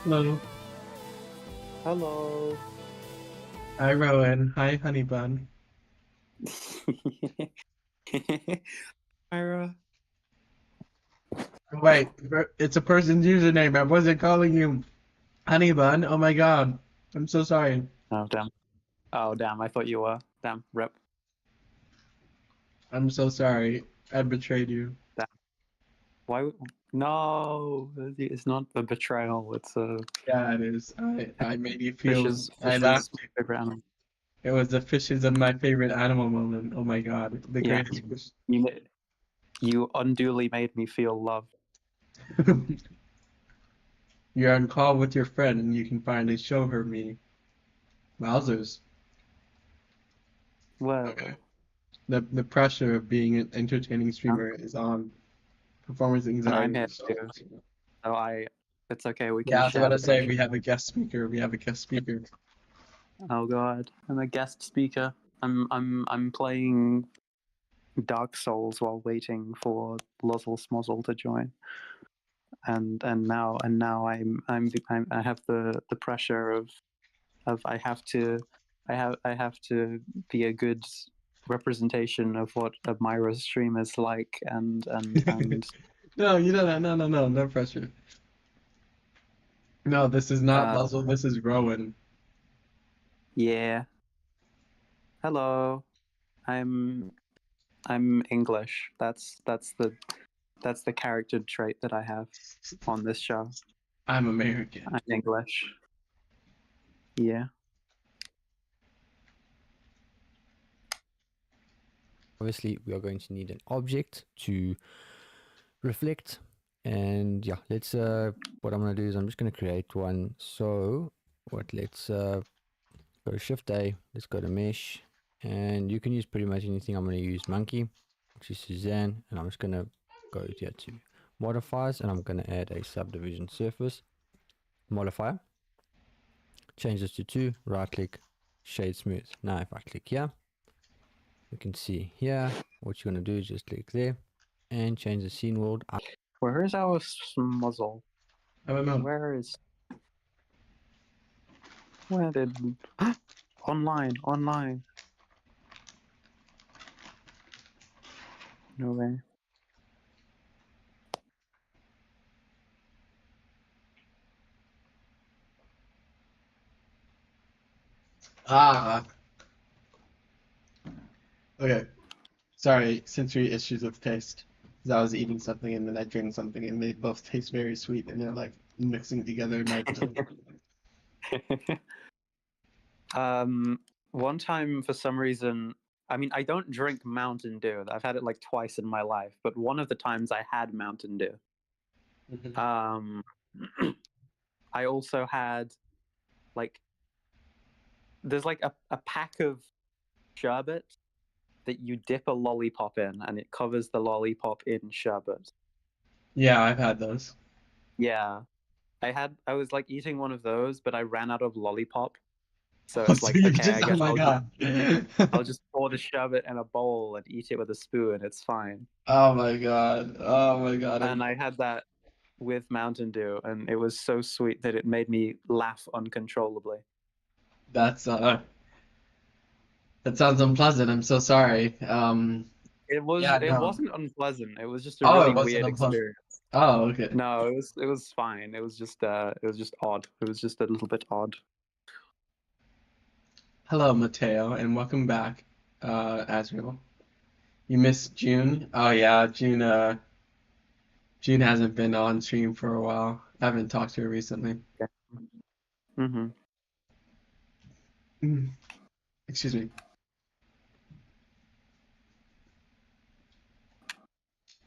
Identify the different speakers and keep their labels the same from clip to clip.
Speaker 1: Hello.
Speaker 2: Hello.
Speaker 1: Hi, Rowan. Hi, Honey Bun.
Speaker 2: Ira.
Speaker 1: Wait, it's a person's username. I wasn't calling you Honey Bun. Oh my god. I'm so sorry.
Speaker 2: Oh damn. Oh damn. I thought you were. Damn. Rip.
Speaker 1: I'm so sorry. I betrayed you.
Speaker 2: Damn. Why? No. It's not a betrayal. It's a
Speaker 1: Yeah, it is. I made you feel.
Speaker 2: fish's
Speaker 1: I laughed.
Speaker 2: favorite animal.
Speaker 1: It was the fishes of my favorite animal moment. Oh my god. The
Speaker 2: Yeah.
Speaker 1: greatest fish.
Speaker 2: You unduly made me feel loved.
Speaker 1: You're on call with your friend and you can finally show her me. Wowzers.
Speaker 2: Well.
Speaker 1: Okay. The pressure of being an entertaining
Speaker 2: Um,
Speaker 1: streamer is on. Performance
Speaker 2: and I'm
Speaker 1: anxiety
Speaker 2: here
Speaker 1: is so.
Speaker 2: too. So it's okay. We
Speaker 1: Yeah,
Speaker 2: can
Speaker 1: I was
Speaker 2: share
Speaker 1: about
Speaker 2: the
Speaker 1: to say
Speaker 2: pressure.
Speaker 1: we have a guest speaker. We have a guest speaker.
Speaker 2: Oh god. I'm a guest speaker. I'm playing Dark Souls while waiting for Luzzle Smuzzle to join. And now I have the pressure of I have to be a good representation of what a Myra stream is like and
Speaker 1: No, you don't. No, no pressure. No, this is not
Speaker 2: uh
Speaker 1: Muzzle. This is Rowan.
Speaker 2: yeah. Hello. I'm I'm English. That's the character trait that I have on this show.
Speaker 1: I'm American.
Speaker 2: I'm English. Yeah.
Speaker 3: Obviously, we are going to need an object to reflect. And yeah, let's what I'm going to do is I'm just going to create one. So let's go Shift A, let's go to mesh, and you can use pretty much anything. I'm going to use monkey, which is Suzanne, and I'm just going to go here to modifiers, and I'm going to add a subdivision surface modifier. Change this to 2, right click, shade smooth. Now if I click here, you can see here what you're going to do is just click there and change the scene world.
Speaker 2: Where is our muzzle?
Speaker 1: I don't know.
Speaker 2: Where did online? No way.
Speaker 1: Ah. Okay. Sorry, sensory issues with taste. 'Cause I was eating something and then I drank something and they both taste very sweet and they're like mixing together in my tongue.
Speaker 2: One time for some reason, I mean, I don't drink Mountain Dew. I've had it like twice in my life, but one of the times I had Mountain Dew. Um, I also had like there's like a pack of sherbet that you dip a lollipop in, and it covers the lollipop in sherbet.
Speaker 1: Yeah, I've had those.
Speaker 2: Yeah, I was like eating one of those, but I ran out of lollipop. So
Speaker 1: Oh,
Speaker 2: it's
Speaker 1: so
Speaker 2: like,
Speaker 1: you
Speaker 2: okay, I
Speaker 1: just, oh
Speaker 2: guess
Speaker 1: my God.
Speaker 2: I'll just pour the sherbet in a bowl and eat it with a spoon. It's fine.
Speaker 1: Oh my God. Oh my God.
Speaker 2: And I had that with Mountain Dew, and it was so sweet that it made me laugh uncontrollably.
Speaker 1: That's that sounds unpleasant. I'm so sorry. Yeah,
Speaker 2: It
Speaker 1: no.
Speaker 2: wasn't unpleasant. It was just a
Speaker 1: Oh, it
Speaker 2: really
Speaker 1: wasn't
Speaker 2: weird
Speaker 1: unpleasant.
Speaker 2: experience.
Speaker 1: Oh, okay.
Speaker 2: No, it was fine. It was just odd. It was just a little bit odd.
Speaker 1: Hello, Mateo, and welcome back, Asriel. You missed June? Oh yeah, June hasn't been on stream for a while. I haven't talked to her recently.
Speaker 2: Yeah. Mm-hmm.
Speaker 1: Excuse me.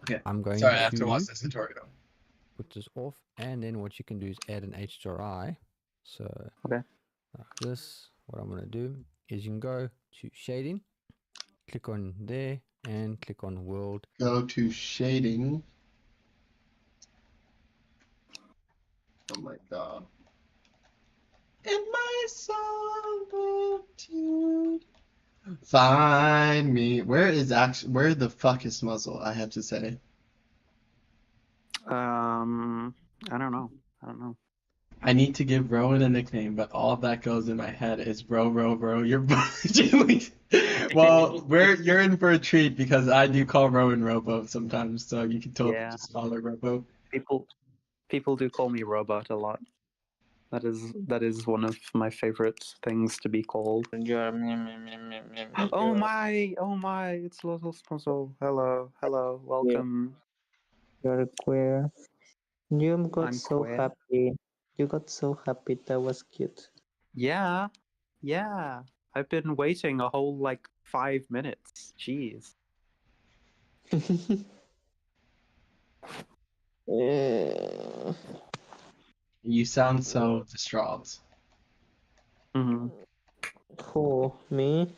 Speaker 1: Okay.
Speaker 3: I'm going
Speaker 1: Sorry, I have to watch
Speaker 3: to
Speaker 1: this tutorial.
Speaker 3: put this off, and then what you can do is add an HDRI. So
Speaker 2: Okay.
Speaker 3: like this, what I'm going to do is you can go to shading, click on there, and click on world.
Speaker 1: Go to shading. Oh my God. In my solitude. Find me. Where the fuck is Muzzle? I have to say.
Speaker 2: I don't know. I don't know.
Speaker 1: I need to give Rowan a nickname, but all that goes in my head is row. You're both. Well, you're in for a treat because I do call Rowan Robo sometimes, so you can totally
Speaker 2: Yeah.
Speaker 1: just call her Robo.
Speaker 2: People do call me Robot a lot. That is one of my favorite things to be called.
Speaker 4: You're
Speaker 2: Oh my! It's Little Sponso. Hello, welcome.
Speaker 4: you're queer. You got
Speaker 2: I'm
Speaker 4: so
Speaker 2: queer.
Speaker 4: happy. You got so happy. That was cute.
Speaker 2: Yeah. I've been waiting a whole like 5 minutes. Jeez.
Speaker 1: You sound so distraught.
Speaker 2: hmm
Speaker 4: Who? Me?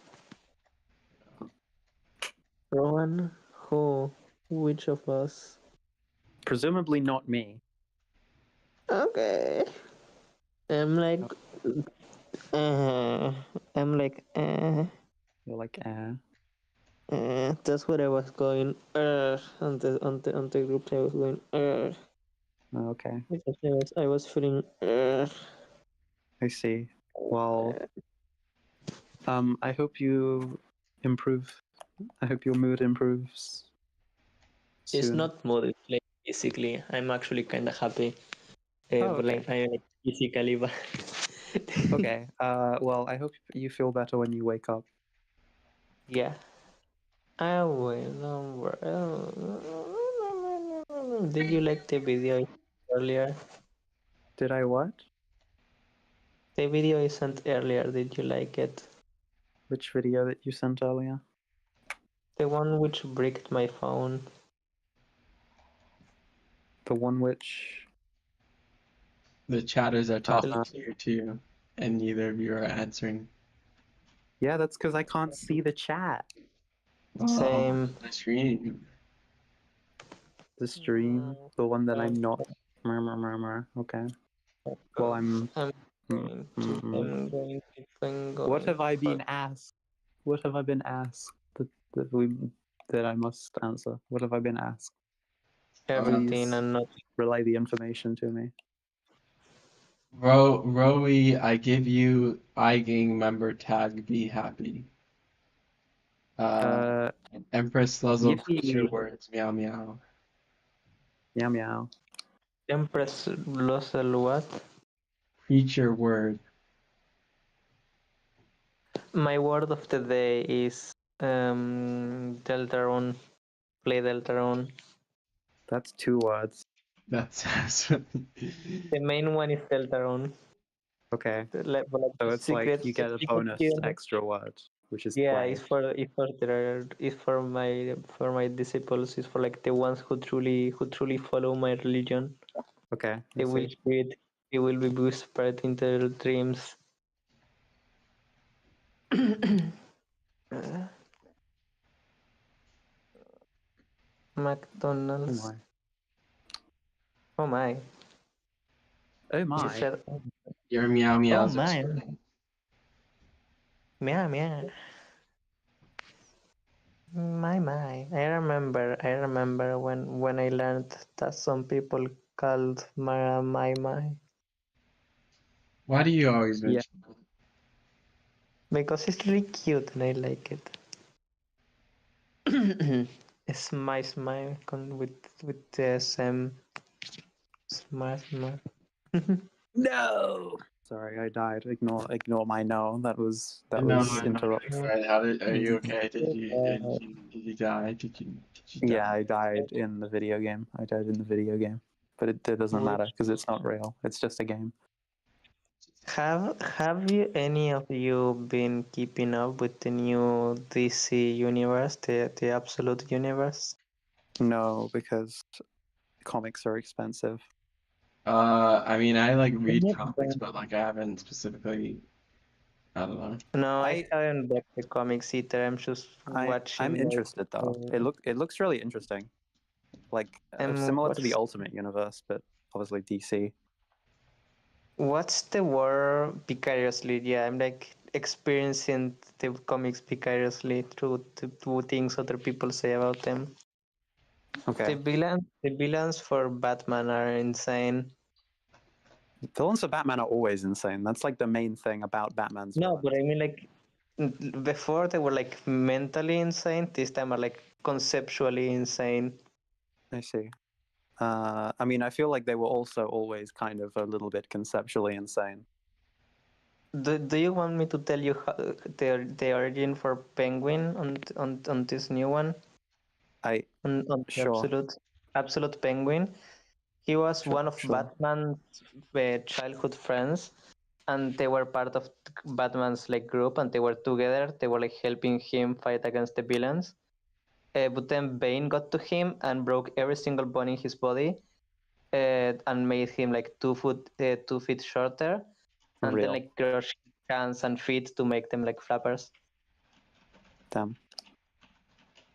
Speaker 4: Rowan? Who? Which of us?
Speaker 2: Presumably not me.
Speaker 4: Okay. I'm like, uh, I'm like,
Speaker 2: You're like,
Speaker 4: That's what I was going. On the group I was going.
Speaker 2: Okay,
Speaker 4: Because I was feeling.
Speaker 2: I see. Well, I hope you improve. I hope your mood improves
Speaker 4: It's
Speaker 2: soon.
Speaker 4: not mood. It's like physically. I'm actually kind of happy.
Speaker 2: Oh,
Speaker 4: But
Speaker 2: okay.
Speaker 4: like I like physically, but
Speaker 2: Okay. Well, I hope you feel better when you wake up.
Speaker 4: yeah. I will. Don't worry. Did you like the video earlier?
Speaker 2: Did I what?
Speaker 4: The video I sent earlier. Did you like it?
Speaker 2: Which video that you sent earlier?
Speaker 4: The one which bricked my phone.
Speaker 2: The one which.
Speaker 1: The chatters are talking
Speaker 2: Uh,
Speaker 1: to you too, and neither of you are answering.
Speaker 2: Yeah, that's because I can't see the chat.
Speaker 4: Same.
Speaker 1: The stream.
Speaker 2: The stream, the one that I'm not. Okay. Well, I'm.
Speaker 4: I'm
Speaker 2: mm,
Speaker 4: going to.
Speaker 2: mm, mm.
Speaker 4: I'm going to. I'm going
Speaker 2: What have I
Speaker 4: to-
Speaker 2: been asked? What have I been asked that I must answer? What have I been asked?
Speaker 4: Everything
Speaker 2: Please
Speaker 4: and not.
Speaker 2: relay the information to me.
Speaker 1: Rowie, I give you iGang member tag. Be happy.
Speaker 2: Uh,
Speaker 1: Empress Sluzzle, future
Speaker 2: yippee!
Speaker 1: words. Meow meow.
Speaker 2: Meow meow.
Speaker 4: Empress Lossel what?
Speaker 1: Future word.
Speaker 4: My word of the day is Deltarune. Play Deltarune.
Speaker 2: That's 2 words.
Speaker 1: That's
Speaker 4: The main one is Deltarune.
Speaker 2: Okay.
Speaker 4: Like
Speaker 2: So
Speaker 4: the
Speaker 2: it's like
Speaker 4: secret
Speaker 2: you get a bonus extra word, which is
Speaker 4: yeah,
Speaker 2: play.
Speaker 4: it's for my disciples. It's for like the ones who truly follow my religion.
Speaker 2: Okay. I
Speaker 4: They will
Speaker 2: see.
Speaker 4: create. They will be whispered in their dreams.
Speaker 2: Oh
Speaker 4: McDonald's.
Speaker 2: my.
Speaker 4: Oh my.
Speaker 2: Oh
Speaker 4: You
Speaker 2: my.
Speaker 4: said,
Speaker 1: Your meow meows are
Speaker 4: my.
Speaker 1: screaming.
Speaker 4: Meow meow. My. I remember when I learned that some people called Mara my
Speaker 1: Why do you always
Speaker 2: Yeah.
Speaker 1: mention that?
Speaker 4: because it's really cute and I like it. It's my smile with the same smile.
Speaker 2: No. Sorry, I died. Ignore my no. That was
Speaker 1: No,
Speaker 2: interrupt.
Speaker 1: right. Are you okay? Did you die? Did you
Speaker 2: Yeah,
Speaker 1: die?
Speaker 2: I died in the video game. I died in the video game, but it doesn't matter because it's not real. It's just a game.
Speaker 4: Have you any of you been keeping up with the new DC universe, the Absolute Universe?
Speaker 2: No, because comics are expensive.
Speaker 1: I mean, I like read
Speaker 4: Yeah,
Speaker 1: comics, but like I haven't specifically. I don't know.
Speaker 4: No, I
Speaker 2: I
Speaker 4: haven't read the comics either. I'm just watching.
Speaker 2: I'm
Speaker 4: like,
Speaker 2: interested though. It looks really interesting. Like similar to the Ultimate Universe, but obviously DC.
Speaker 4: What's the word vicariously? Yeah, I'm like experiencing the comics vicariously through things other people say about them.
Speaker 2: Okay.
Speaker 4: The villains for Batman are insane.
Speaker 2: Villains for Batman are always insane. That's like the main thing about Batman's
Speaker 4: No,
Speaker 2: villains.
Speaker 4: but I mean like before they were like mentally insane. This time are like conceptually insane.
Speaker 2: I see. I mean, I feel like they were also always kind of a little bit conceptually insane.
Speaker 4: Do you want me to tell you how, the origin for Penguin on this new one? On the
Speaker 2: Sure.
Speaker 4: absolute Penguin. He was one of
Speaker 2: Sure.
Speaker 4: Batman's childhood friends, and they were part of Batman's like group, and they were together. They were like helping him fight against the villains. But then Bane got to him and broke every single bone in his body, and made him like 2 feet shorter, and then
Speaker 2: Real.
Speaker 4: like crushed his hands and feet to make them like flappers.
Speaker 2: Damn.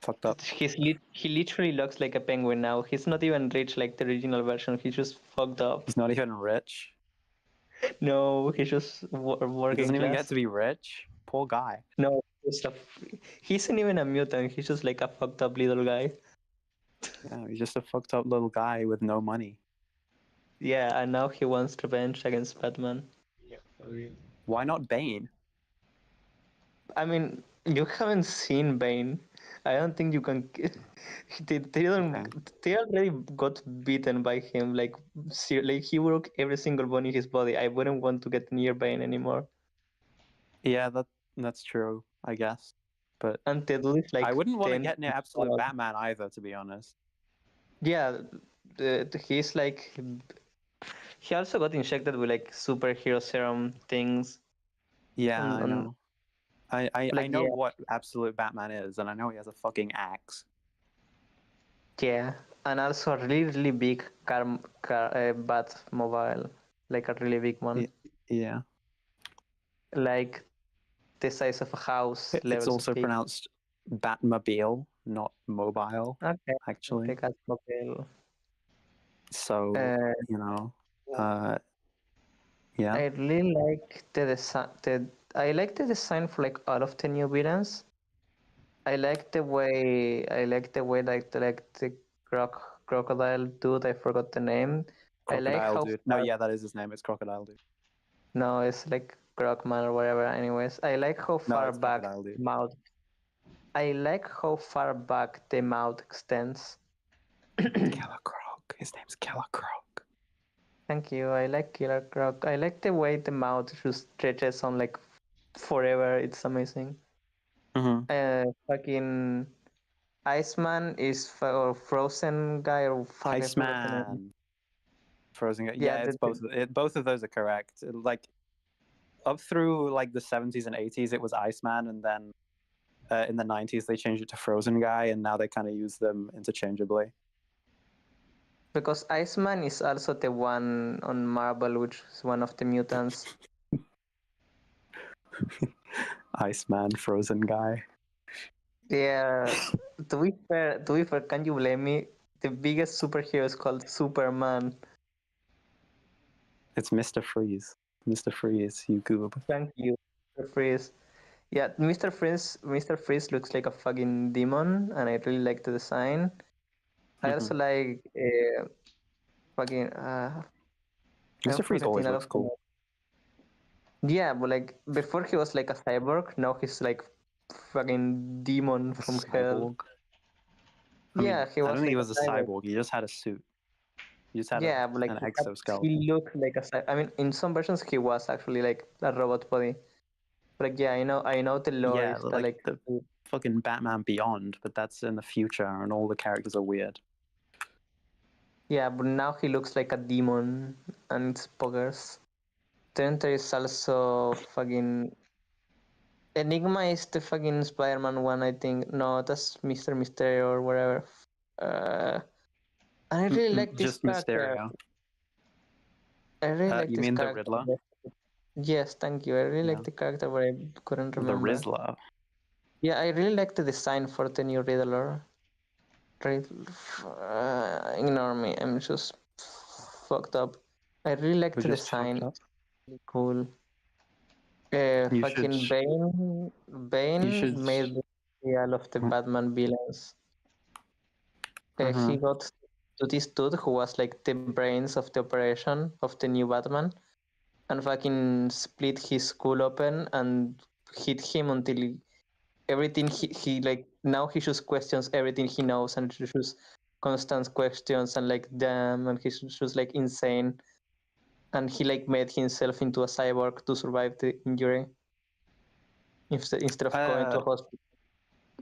Speaker 2: Fucked up.
Speaker 4: He literally looks like a penguin now. He's not even rich like the original version. He's just fucked up.
Speaker 2: He's not even rich.
Speaker 4: No, he's just
Speaker 2: He
Speaker 4: working
Speaker 2: doesn't even get
Speaker 4: class.
Speaker 2: to be rich. Poor guy.
Speaker 4: No, he isn't even a mutant. He's just like a fucked up little guy.
Speaker 2: Yeah, he's just a fucked up little guy with no money.
Speaker 4: Yeah, and now he wants revenge against Batman.
Speaker 2: Why not Bane?
Speaker 4: I mean, you haven't seen Bane. I don't think you can. They don't.
Speaker 2: Okay.
Speaker 4: They already got beaten by him. Like he broke every single bone in his body. I wouldn't want to get near Bane anymore.
Speaker 2: Yeah, that's true, I guess. But
Speaker 4: And the dude is like
Speaker 2: I wouldn't want to
Speaker 4: 10
Speaker 2: get near
Speaker 4: feet
Speaker 2: Absolute
Speaker 4: tall.
Speaker 2: Batman either, to be honest.
Speaker 4: Yeah, he's like. He also got injected with like superhero serum things.
Speaker 2: Yeah,
Speaker 4: On,
Speaker 2: I
Speaker 4: on
Speaker 2: know. I
Speaker 4: like
Speaker 2: know
Speaker 4: yeah,
Speaker 2: what Absolute Batman is, and I know he has a fucking axe.
Speaker 4: yeah, and also a really big Batmobile, like a really big one,
Speaker 2: Yeah.
Speaker 4: like the size of a house.
Speaker 2: It's
Speaker 4: Levels of
Speaker 2: also
Speaker 4: big.
Speaker 2: pronounced Batmobile, not mobile,
Speaker 4: Okay,
Speaker 2: actually.
Speaker 4: the Batmobile.
Speaker 2: So,
Speaker 4: Uh,
Speaker 2: you know, yeah.
Speaker 4: I really like the design. I like the design for like all of the new villains. I like the way like the crocodile dude. I forgot the name. I like
Speaker 2: Crocodile
Speaker 4: how
Speaker 2: Dude. No,
Speaker 4: far.
Speaker 2: yeah, that is his name. It's Crocodile Dude.
Speaker 4: No, it's like Crocman or whatever. Anyways, I like how
Speaker 2: No,
Speaker 4: far
Speaker 2: it's
Speaker 4: back
Speaker 2: Crocodile Dude.
Speaker 4: mouth. I like how far back the mouth extends.
Speaker 2: Killer Croc. His name's Killer Croc.
Speaker 4: Thank you. I like Killer Croc. I like the way the mouth just stretches on like forever. It's amazing. Fucking Iceman is or Frozen guy or fuck I forgot the name.
Speaker 2: Iceman. Frozen.
Speaker 4: Yeah,
Speaker 2: Yeah, it's both. Both of those are correct. Like up through like the 70s and 80s, it was Iceman, and then in the 90s they changed it to Frozen Guy, and now they kind of use them interchangeably.
Speaker 4: because Iceman is also the one on Marvel, which is one of the mutants.
Speaker 2: Iceman, Frozen Guy.
Speaker 4: Yeah, to be fair, can you blame me? The biggest superhero is called Superman.
Speaker 2: It's Mr. Freeze. Mr. Freeze, you goob.
Speaker 4: Thank you, Mr. Freeze. Yeah, Mr. Freeze looks like a fucking demon, and I really like the design. I also like fucking I'm
Speaker 2: Mr. Freeze always
Speaker 4: forgetting a lot
Speaker 2: looks
Speaker 4: of the
Speaker 2: cool.
Speaker 4: Yeah, but like before he was like a cyborg, now he's like fucking demon from hell.
Speaker 2: Cyborg. I mean,
Speaker 4: He
Speaker 2: I
Speaker 4: was
Speaker 2: don't think he
Speaker 4: like
Speaker 2: was a
Speaker 4: a cyborg.
Speaker 2: cyborg. He just had a suit. He just had
Speaker 4: Yeah, but like
Speaker 2: an exoskeleton.
Speaker 4: he looked like a I mean, in some versions he was actually like a robot body. But like, yeah, I know the lore
Speaker 2: Yeah,
Speaker 4: is that
Speaker 2: like
Speaker 4: like
Speaker 2: the fucking Batman Beyond, but that's in the future, and all the characters are weird.
Speaker 4: yeah, but now he looks like a demon and it's poggers. Then there is also fucking Enigma is the fucking Spider-Man one, I think. No, that's Mr. Mysterio or whatever. I really like this
Speaker 2: Just
Speaker 4: character.
Speaker 2: Mysterio.
Speaker 4: I really like
Speaker 2: You
Speaker 4: this
Speaker 2: mean the
Speaker 4: character.
Speaker 2: Riddler?
Speaker 4: Yes, thank you. I really
Speaker 2: Yeah.
Speaker 4: like the character, but I couldn't
Speaker 2: The
Speaker 4: remember.
Speaker 2: Rizzler.
Speaker 4: Yeah, I really like the design for the new Riddler. Ignore me. I'm just fucked up. I really like
Speaker 2: We're
Speaker 4: the
Speaker 2: just
Speaker 4: design.
Speaker 2: fucked up.
Speaker 4: Cool.
Speaker 2: You
Speaker 4: Fucking
Speaker 2: should.
Speaker 4: Bane.
Speaker 2: You
Speaker 4: Bane
Speaker 2: should.
Speaker 4: made all of the
Speaker 2: Mm.
Speaker 4: Batman villains. He
Speaker 2: Mhm.
Speaker 4: got to this dude who was like the brains of the operation of the new Batman, and fucking split his skull open and hit him until everything he like now he just questions everything he knows and just constant questions and like damn, and he's just like insane, and he like made himself into a cyborg to survive the injury instead of going to a
Speaker 2: Uh.
Speaker 4: hospital.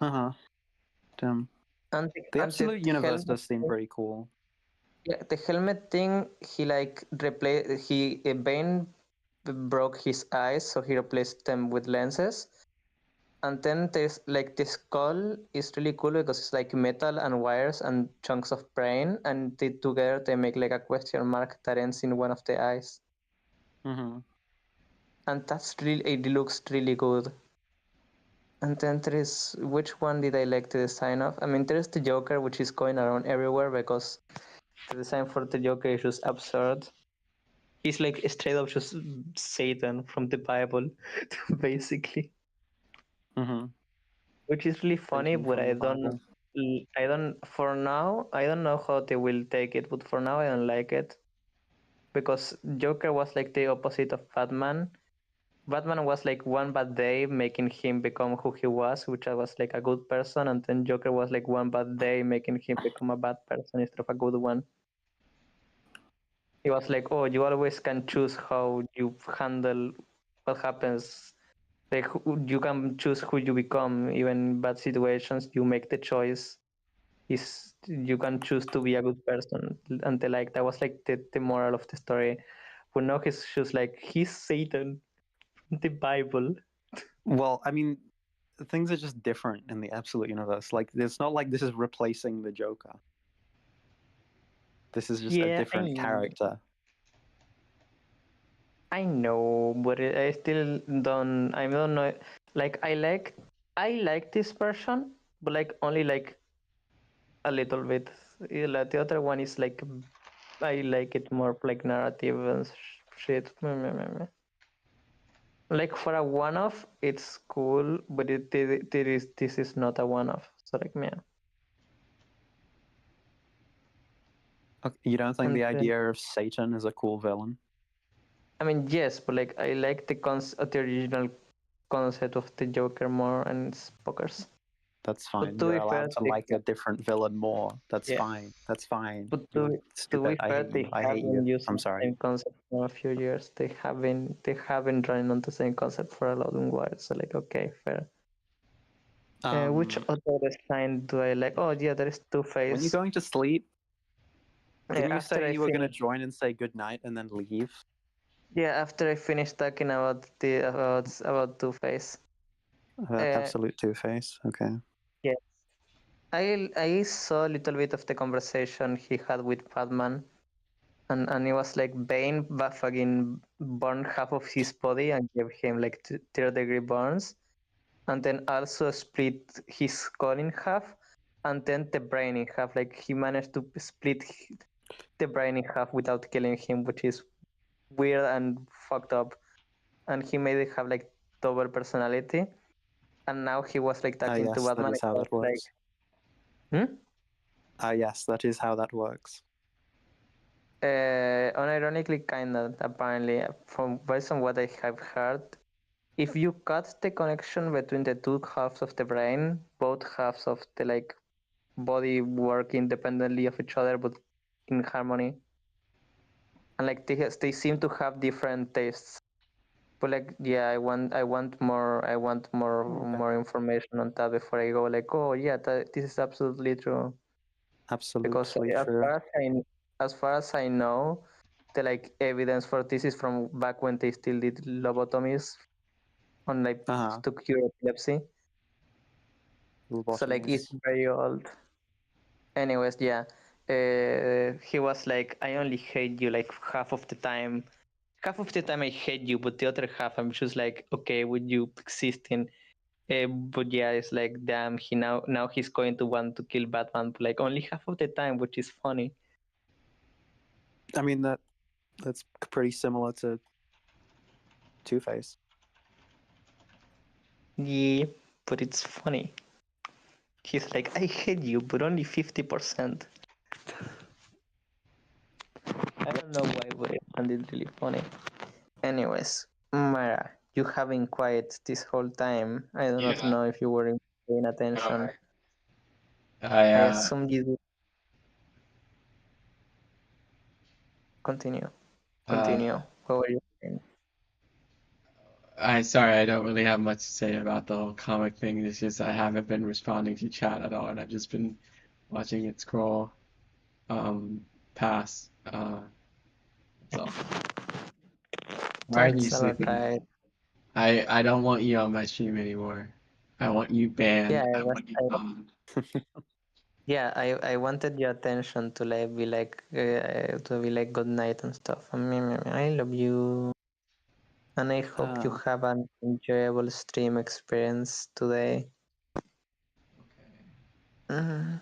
Speaker 2: Uh-huh. Damn.
Speaker 4: And
Speaker 2: The
Speaker 4: and
Speaker 2: Absolute Universe
Speaker 4: helmet
Speaker 2: does seem
Speaker 4: thing,
Speaker 2: pretty cool.
Speaker 4: yeah, the helmet thing, he like replaced he Bane broke his eyes, so he replaced them with lenses. And then there's like the skull is really cool because it's like metal and wires and chunks of brain, and they together they make like a question mark that ends in one of the eyes,
Speaker 2: Mhm.
Speaker 4: and that's really it looks really good. And then there is, which one did I like the design of? I mean, there's the Joker, which is going around everywhere because the design for the Joker is just absurd. He's like straight up just Satan from the Bible, basically,
Speaker 2: Mhm.
Speaker 4: which is really funny.
Speaker 2: Taken
Speaker 4: But
Speaker 2: from the Bible.
Speaker 4: I don't. For now, I don't know how they will take it. But for now, I don't like it because Joker was like the opposite of Batman. Batman was like one bad day making him become who he was, which I was like a good person, and then Joker was like one bad day making him become a bad person instead of a good one. He was like, oh, you always can choose how you handle what happens. Like you can choose who you become, even in bad situations. You make the choice. Is you can choose to be a good person, and like that was like the moral of the story. But now he's just like he's Satan, the Bible.
Speaker 2: Well, I mean, things are just different in the Absolute Universe. Like, it's not like this is replacing the Joker. This is just a
Speaker 4: Yeah,
Speaker 2: different character.
Speaker 4: I know, but I still don't. I don't know. Like I like this version, but like only like a little bit. Like the other one is like I like it more like narrative and shit. Like for a one-off, it's cool, but it is this is not a one-off. So like man,
Speaker 2: Okay, you don't think
Speaker 4: and
Speaker 2: the idea of Satan is a cool villain?
Speaker 4: I mean yes, but like I like the original concept of the Joker more and its pokers.
Speaker 2: That's
Speaker 4: But
Speaker 2: fine.
Speaker 4: to
Speaker 2: You're
Speaker 4: be fair,
Speaker 2: allowed to like a different villain more. That's
Speaker 4: yeah.
Speaker 2: fine. That's fine.
Speaker 4: But
Speaker 2: You're stupid. I hate you.
Speaker 4: they
Speaker 2: I
Speaker 4: have
Speaker 2: hate you.
Speaker 4: been using
Speaker 2: I'm
Speaker 4: the
Speaker 2: sorry.
Speaker 4: same concept for a few years. They have been running on the same concept for a long while. So like okay, fair. Which
Speaker 2: Um,
Speaker 4: other design do I like? Oh yeah, there is Two
Speaker 2: when you're
Speaker 4: Face.
Speaker 2: going to sleep, didn't you
Speaker 4: After
Speaker 2: say
Speaker 4: I
Speaker 2: you were going to
Speaker 4: finish,
Speaker 2: join and say goodnight and then leave?
Speaker 4: yeah, after I finish talking about the about Two Face. Uh,
Speaker 2: Absolute Two Face. Okay.
Speaker 4: yeah, I saw a little bit of the conversation he had with Batman, and it was like Bane fucking burned half of his body and gave him like third-degree burns, and then also split his skull in half, and then the brain in half. Like he managed to split the brain in half without killing him, which is weird and fucked up. And he made it have like double personality. And now he was like
Speaker 2: Ah,
Speaker 4: talking to
Speaker 2: yes, that
Speaker 4: Batman.
Speaker 2: is
Speaker 4: And
Speaker 2: how
Speaker 4: he was
Speaker 2: that
Speaker 4: like,
Speaker 2: works.
Speaker 4: hmm?
Speaker 2: Ah, yes, that is how that works.
Speaker 4: Unironically, kind of. Apparently, from based on what I have heard, if you cut the connection between the two halves of the brain, both halves of the like body work independently of each other but in harmony, and like they seem to have different tastes. But like yeah,
Speaker 2: Okay.
Speaker 4: more information on that before I go like, oh yeah, this is absolutely true. Because
Speaker 2: Absolutely true.
Speaker 4: as far as I know, the like evidence for this is from back when they still did lobotomies on like
Speaker 2: Uh-huh.
Speaker 4: to cure epilepsy. So like it's
Speaker 2: Lobotomies.
Speaker 4: very old. Anyways, yeah. He was like, I only hate you like half of the time. Half of the time I hate you, but the other half I'm just like, okay, with you existing. But yeah, it's like, damn, he now he's going to want to kill Batman, but like only half of the time, which is funny.
Speaker 2: I mean, that's pretty similar to Two Face.
Speaker 4: Yeah, but it's funny. He's like, I hate you, but only 50%. I don't know why, but I found it really funny. Anyways, Mara, you have been quiet this whole time. I do not
Speaker 1: Yeah.
Speaker 4: know if you were paying attention.
Speaker 1: I
Speaker 4: I assume you did. Continue.
Speaker 1: uh
Speaker 4: What were you saying?
Speaker 1: sorry, I don't really have much to say about the whole comic thing. It's just I haven't been responding to chat at all, and I've just been watching it scroll past. So why are you
Speaker 4: That's
Speaker 1: sleeping?
Speaker 4: alright.
Speaker 1: I don't want you on my stream anymore. I want you
Speaker 4: Yeah,
Speaker 1: banned.
Speaker 4: I
Speaker 1: I
Speaker 4: was.
Speaker 1: want you
Speaker 4: I,
Speaker 1: gone.
Speaker 4: yeah, I wanted your attention to be like good night and stuff. I love you, and I hope you have an enjoyable stream experience today. Mhm.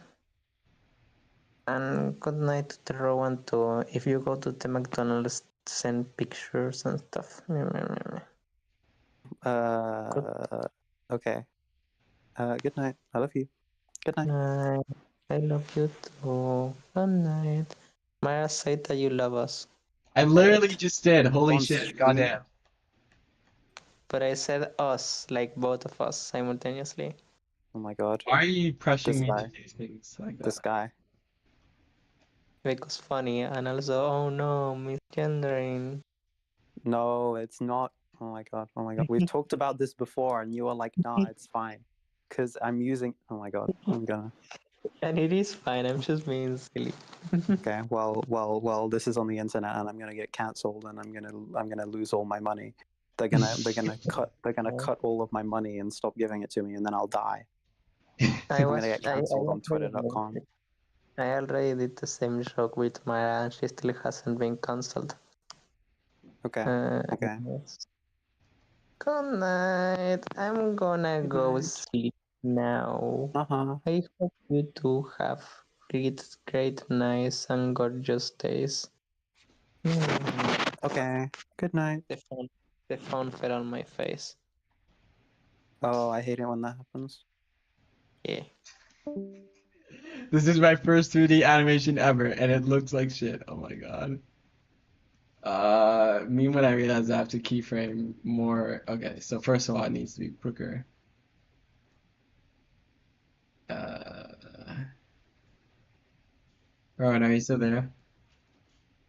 Speaker 4: And good night to the Rowan too. If you go to the McDonald's, send pictures and stuff.
Speaker 2: Okay. Good night. I love you. Good night.
Speaker 4: Night. I love you too. Good night. Maya said that you love us.
Speaker 1: I literally just did. Holy
Speaker 3: Once,
Speaker 1: shit.
Speaker 3: goddamn.
Speaker 4: But I said us, like both of us simultaneously.
Speaker 2: Oh my god.
Speaker 1: Why are you
Speaker 2: This
Speaker 1: pressuring me to
Speaker 2: guy.
Speaker 1: do things like
Speaker 2: This
Speaker 1: that?
Speaker 2: guy.
Speaker 4: Because funny and also, oh no, misgendering.
Speaker 2: No, it's not. Oh my god. Oh my god. We've talked about this before and you were like, nah, it's fine. Because I'm using. Oh my god. I'm gonna.
Speaker 4: And it is fine, I'm just being silly.
Speaker 2: Okay. Well. This is on the internet and I'm gonna get cancelled and I'm gonna lose all my money. They're gonna cut all of my money and stop giving it to me and then I'll die.
Speaker 4: I
Speaker 2: I'm
Speaker 4: was
Speaker 2: gonna get
Speaker 4: I
Speaker 2: cancelled on
Speaker 4: already,
Speaker 2: Twitter.com.
Speaker 4: I already did the same joke with Mara and she still hasn't been cancelled.
Speaker 2: Okay. Okay.
Speaker 4: Yes. Good night. I'm gonna
Speaker 2: Good
Speaker 4: go
Speaker 2: night.
Speaker 4: sleep now.
Speaker 2: Uh-huh.
Speaker 4: I hope you two have great nights and gorgeous days.
Speaker 2: Okay. Good night.
Speaker 4: The phone fell on my face.
Speaker 2: Oh, I hate it when that happens.
Speaker 4: Yeah.
Speaker 1: This is my first 3D animation ever, and it looks like shit. Oh my god. Me when I realized I have to keyframe more. Okay, so first of all, it needs to be quicker. Rowan, are you still there?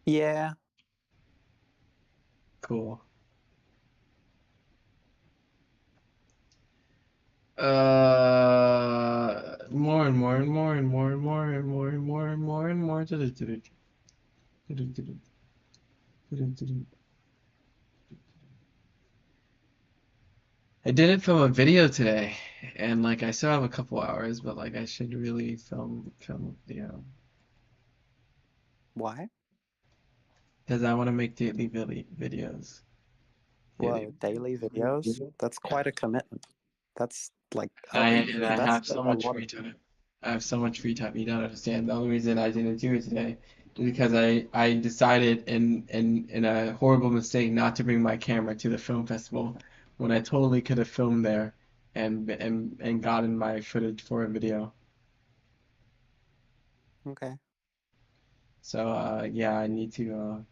Speaker 2: Yeah.
Speaker 1: Cool. More and more and more and more and more and more and more and more and more. I did it from a video today, and like I still have a couple hours, but like I should really film a video
Speaker 2: Why?
Speaker 1: because I want to make daily videos.
Speaker 2: Whoa, daily videos? That's
Speaker 1: Yeah.
Speaker 2: quite a commitment. That's like
Speaker 1: And I
Speaker 2: that's
Speaker 1: have so
Speaker 2: a
Speaker 1: much
Speaker 2: lot
Speaker 1: free
Speaker 2: of
Speaker 1: time. I have so much free time. You don't understand. The only reason I didn't do it today is because I decided in a horrible mistake not to bring my camera to the film festival when I totally could have filmed there and gotten my footage for a video.
Speaker 2: okay.
Speaker 1: So yeah, I need to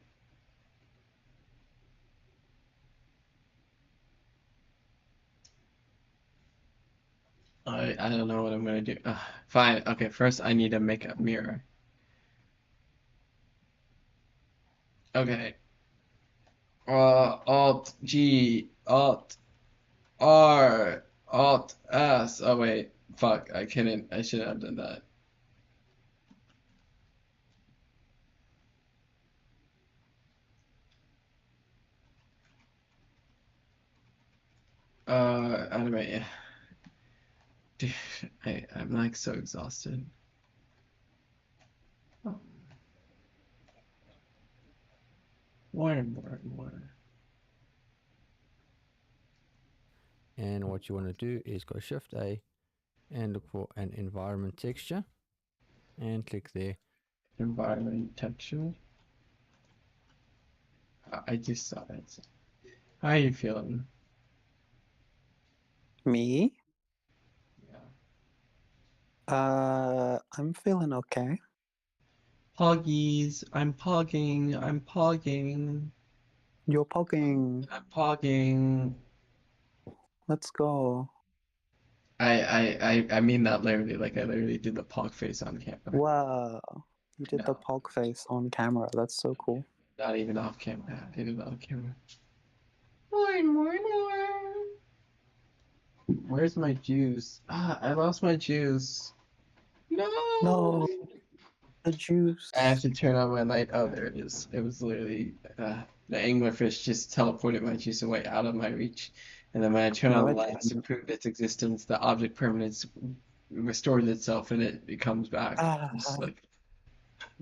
Speaker 1: I don't know what I'm gonna do. Fine. Okay, first I need a makeup mirror. Okay. Alt G Alt R Alt S. Oh wait, fuck. I couldn't. I shouldn't have done that. Anyway, dude, I'm like so exhausted. More and more and more.
Speaker 3: And what you want to do is go Shift A and look for an environment texture and click there.
Speaker 1: Environment texture. I just saw it. How are you feeling?
Speaker 2: Me?
Speaker 1: Yeah.
Speaker 2: I'm feeling okay.
Speaker 1: Poggies, I'm pogging, I'm pogging,
Speaker 2: You're pogging.
Speaker 1: I'm pogging.
Speaker 2: Let's go.
Speaker 1: I mean that literally, like I literally did the pog face on camera.
Speaker 2: Wow. You did the
Speaker 1: No.
Speaker 2: pog face on camera. That's so cool.
Speaker 1: Not even off camera. I did it off camera. Where's my juice? Ah, I lost my juice. No.
Speaker 2: No, the juice.
Speaker 1: I have to turn on my light. Oh, there it is. It was literally the anglerfish just teleported my juice away out of my reach. And then when I turn
Speaker 2: No,
Speaker 1: on the
Speaker 2: it
Speaker 1: lights to
Speaker 2: didn't.
Speaker 1: prove its existence, the object permanence restores itself and it comes back.
Speaker 2: Ah,
Speaker 1: It's like,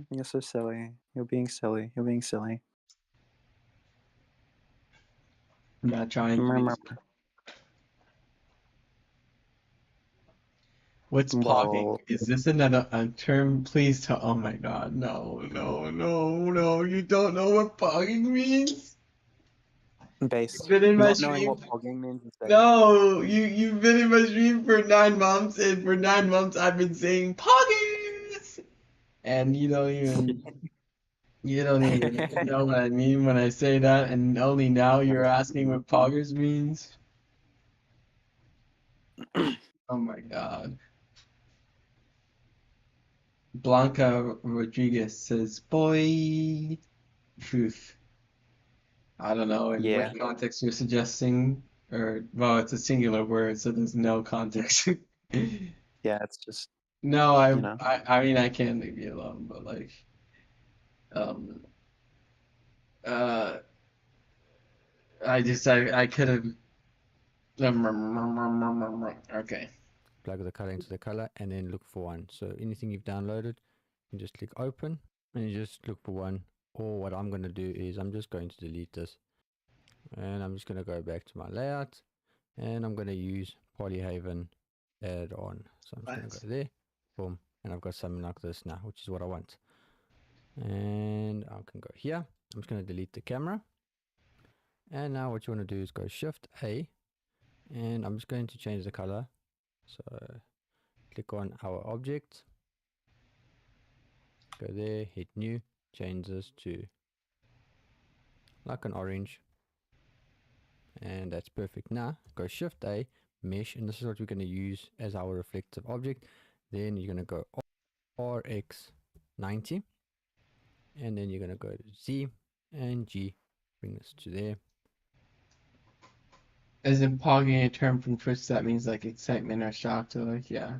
Speaker 2: you're so silly. You're being silly. You're being silly.
Speaker 1: I'm not trying to be. What's pogging?
Speaker 2: Well,
Speaker 1: Is this another term? Please tell. Oh my God, no, no, no, no! You don't know what pogging means?
Speaker 2: based.
Speaker 1: You've been in my
Speaker 2: Not knowing
Speaker 1: stream.
Speaker 2: what pogging means is based.
Speaker 1: No, you've been in my stream for 9 months, and for 9 months I've been saying poggers, and you don't even know what I mean when I say that, and only now you're asking what poggers means. Oh my God. Blanca Rodriguez says, boy, truth. I don't know in
Speaker 2: Yeah.
Speaker 1: what context you're suggesting, or, well, it's a singular word, so there's no context.
Speaker 2: Yeah, it's just,
Speaker 1: No,
Speaker 2: you know.
Speaker 1: I mean, I can't leave you alone, but like, um, uh, I could have, okay.
Speaker 3: Plug the color into the color and then look for one. So anything you've downloaded, you just click open and you just look for one. Or what I'm going to do is I'm just going to delete this and I'm just going to go back to my layout and I'm going to use Polyhaven add on. So I'm just going to go there, boom, and I've got something like this now, which is what I want. And I can go here. I'm just going to delete the camera. And now what you want to do is go Shift A, and I'm just going to change the color. So click on our object, go there, hit new, change this to like an orange, and that's perfect. Now go Shift A, mesh, and this is what we're going to use as our reflective object. Then you're going to go RX90, and then you're going to go to Z and G, bring this to there.
Speaker 1: Isn't pogging a term from Twitch that means like excitement or shock or like, yeah.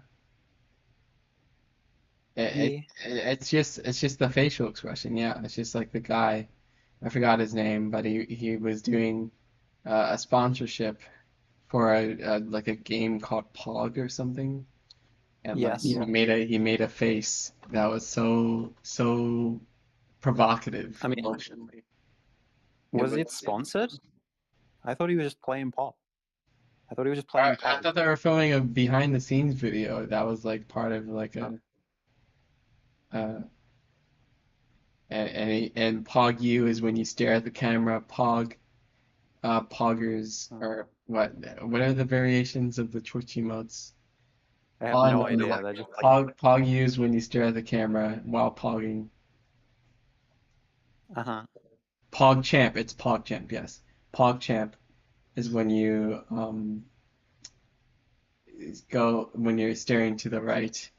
Speaker 1: It's just the facial expression, yeah. It's just like the guy, I forgot his name, but he was doing a sponsorship for like a game called Pog or something, and like
Speaker 2: Yes.
Speaker 1: he made a face that was so provocative
Speaker 2: I mean,
Speaker 1: emotionally.
Speaker 2: was it sponsored? I thought he was just playing pop. I thought he was just playing
Speaker 1: I
Speaker 2: pop.
Speaker 1: thought they were filming a behind the scenes video that was like part of like a and Pog U is when you stare at the camera. Poggers or what are the variations of the Twitch emotes?
Speaker 2: I have no idea. They're just like,
Speaker 1: Pog U is when you stare at the camera while pogging. Pog champ, it's Pog champ, yes. Pog champ is when you go when you're staring to the right.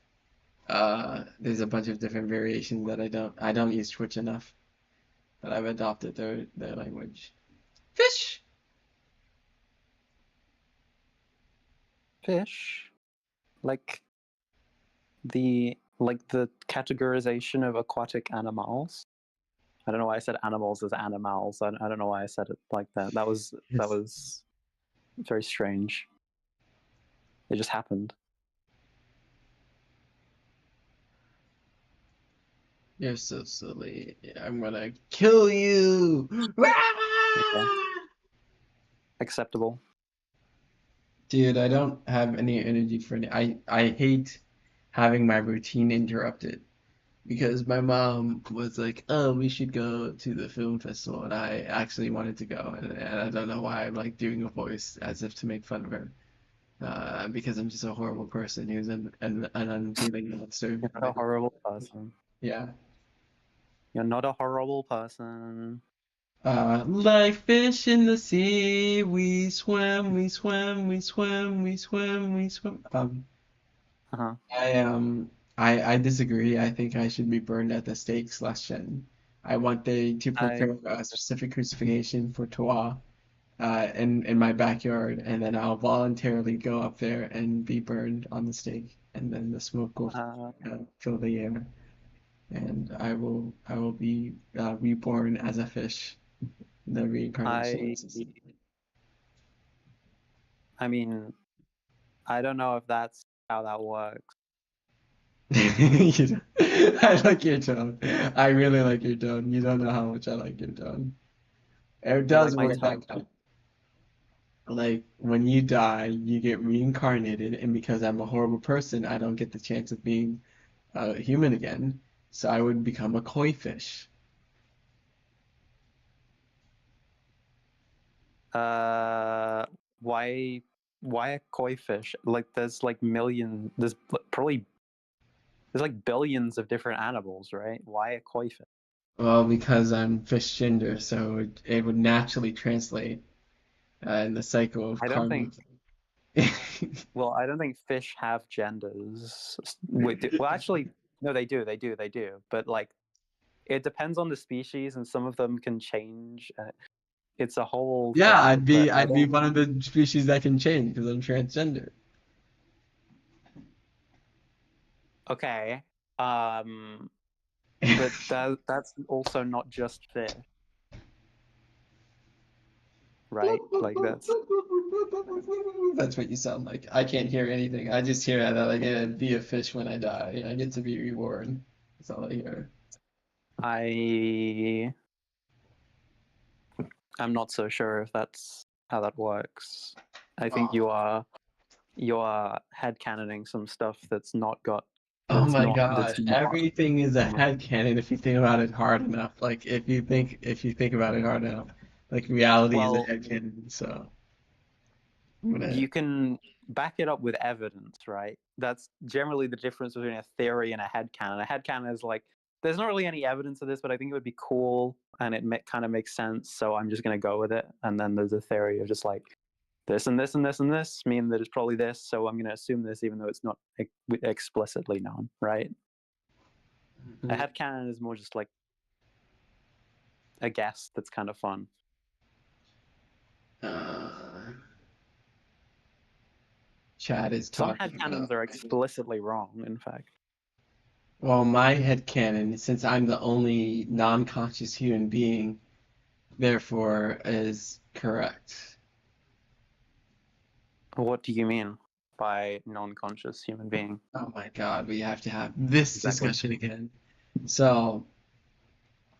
Speaker 1: There's a bunch of different variations that I don't use Twitch enough, but I've adopted their language. Fish.
Speaker 2: fish, like the categorization of aquatic animals. I don't know why I said animals as animals. I don't know why I said it like that. That was very strange. It just happened.
Speaker 1: You're so silly. I'm gonna kill you.
Speaker 2: Okay. Acceptable.
Speaker 1: Dude, I don't have any energy for any. I hate having my routine interrupted because my mom was like, "Oh, we should go to the film festival," and I actually wanted to go, and I don't know why I'm like doing a voice as if to make fun of her. because I'm just a horrible person who's an unfeeling monster.
Speaker 2: You're not a horrible person.
Speaker 1: Yeah.
Speaker 2: You're not a horrible person.
Speaker 1: Like fish in the sea, we swim, we swim, we swim, we swim, we swim.
Speaker 2: Uh-huh.
Speaker 1: I disagree. I think I should be burned at the stake /Shen. I want they to prepare a specific crucifixion for Toa, in my backyard, and then I'll voluntarily go up there and be burned on the stake, and then the smoke will fill the air, and I will be reborn as a fish. The reincarnation.
Speaker 2: I mean, I don't know if that's how that works.
Speaker 1: I like your tone. I really like your tone. You don't know how much I like your tone. It does
Speaker 2: like my
Speaker 1: work like that. Like when you die, you get reincarnated, and because I'm a horrible person, I don't get the chance of being human again. So I would become a koi fish.
Speaker 2: Why a koi fish? Like there's like like billions of different animals, right? Why a koi fish?
Speaker 1: Well, because I'm fish gender, so it would naturally translate in the cycle of
Speaker 2: I don't
Speaker 1: karma.
Speaker 2: Well, I don't think fish have genders. Well, actually, no, they do. But like, it depends on the species, and some of them can change. It's a whole
Speaker 1: Yeah,
Speaker 2: thing.
Speaker 1: I'd be one of the species that can change because I'm transgender.
Speaker 2: Okay. But that's also not just fish, right? Like that's
Speaker 1: That's what you sound like. I can't hear anything. I just hear that I get to be a fish when I die. I get to be reborn. That's all I hear.
Speaker 2: I'm not so sure if that's how that works. I think you are headcanoning some stuff that's not got.
Speaker 1: Oh
Speaker 2: That's
Speaker 1: my
Speaker 2: not,
Speaker 1: God,
Speaker 2: that's not,
Speaker 1: everything is a headcanon if you think about it hard enough. Like if you think about it hard enough, like reality is a
Speaker 2: Well,
Speaker 1: headcanon. So
Speaker 2: you can back it up with evidence, right? That's generally the difference between a theory and a headcanon. A headcanon is like, there's not really any evidence of this, but I think it would be cool and it kind of makes sense, so I'm just going to go with it. And then there's a theory of just like, this and this and this and this mean that it's probably this, so I'm going to assume this even though it's not explicitly known, right? A headcanon is more just like a guess that's kind of fun.
Speaker 1: Chad is
Speaker 2: Some
Speaker 1: talking
Speaker 2: headcanons
Speaker 1: about.
Speaker 2: are explicitly wrong, in fact.
Speaker 1: Well, my headcanon, since I'm the only non-conscious human being, therefore is correct.
Speaker 2: What do you mean by non-conscious human being?
Speaker 1: Oh my God, we have to have this discussion again. So,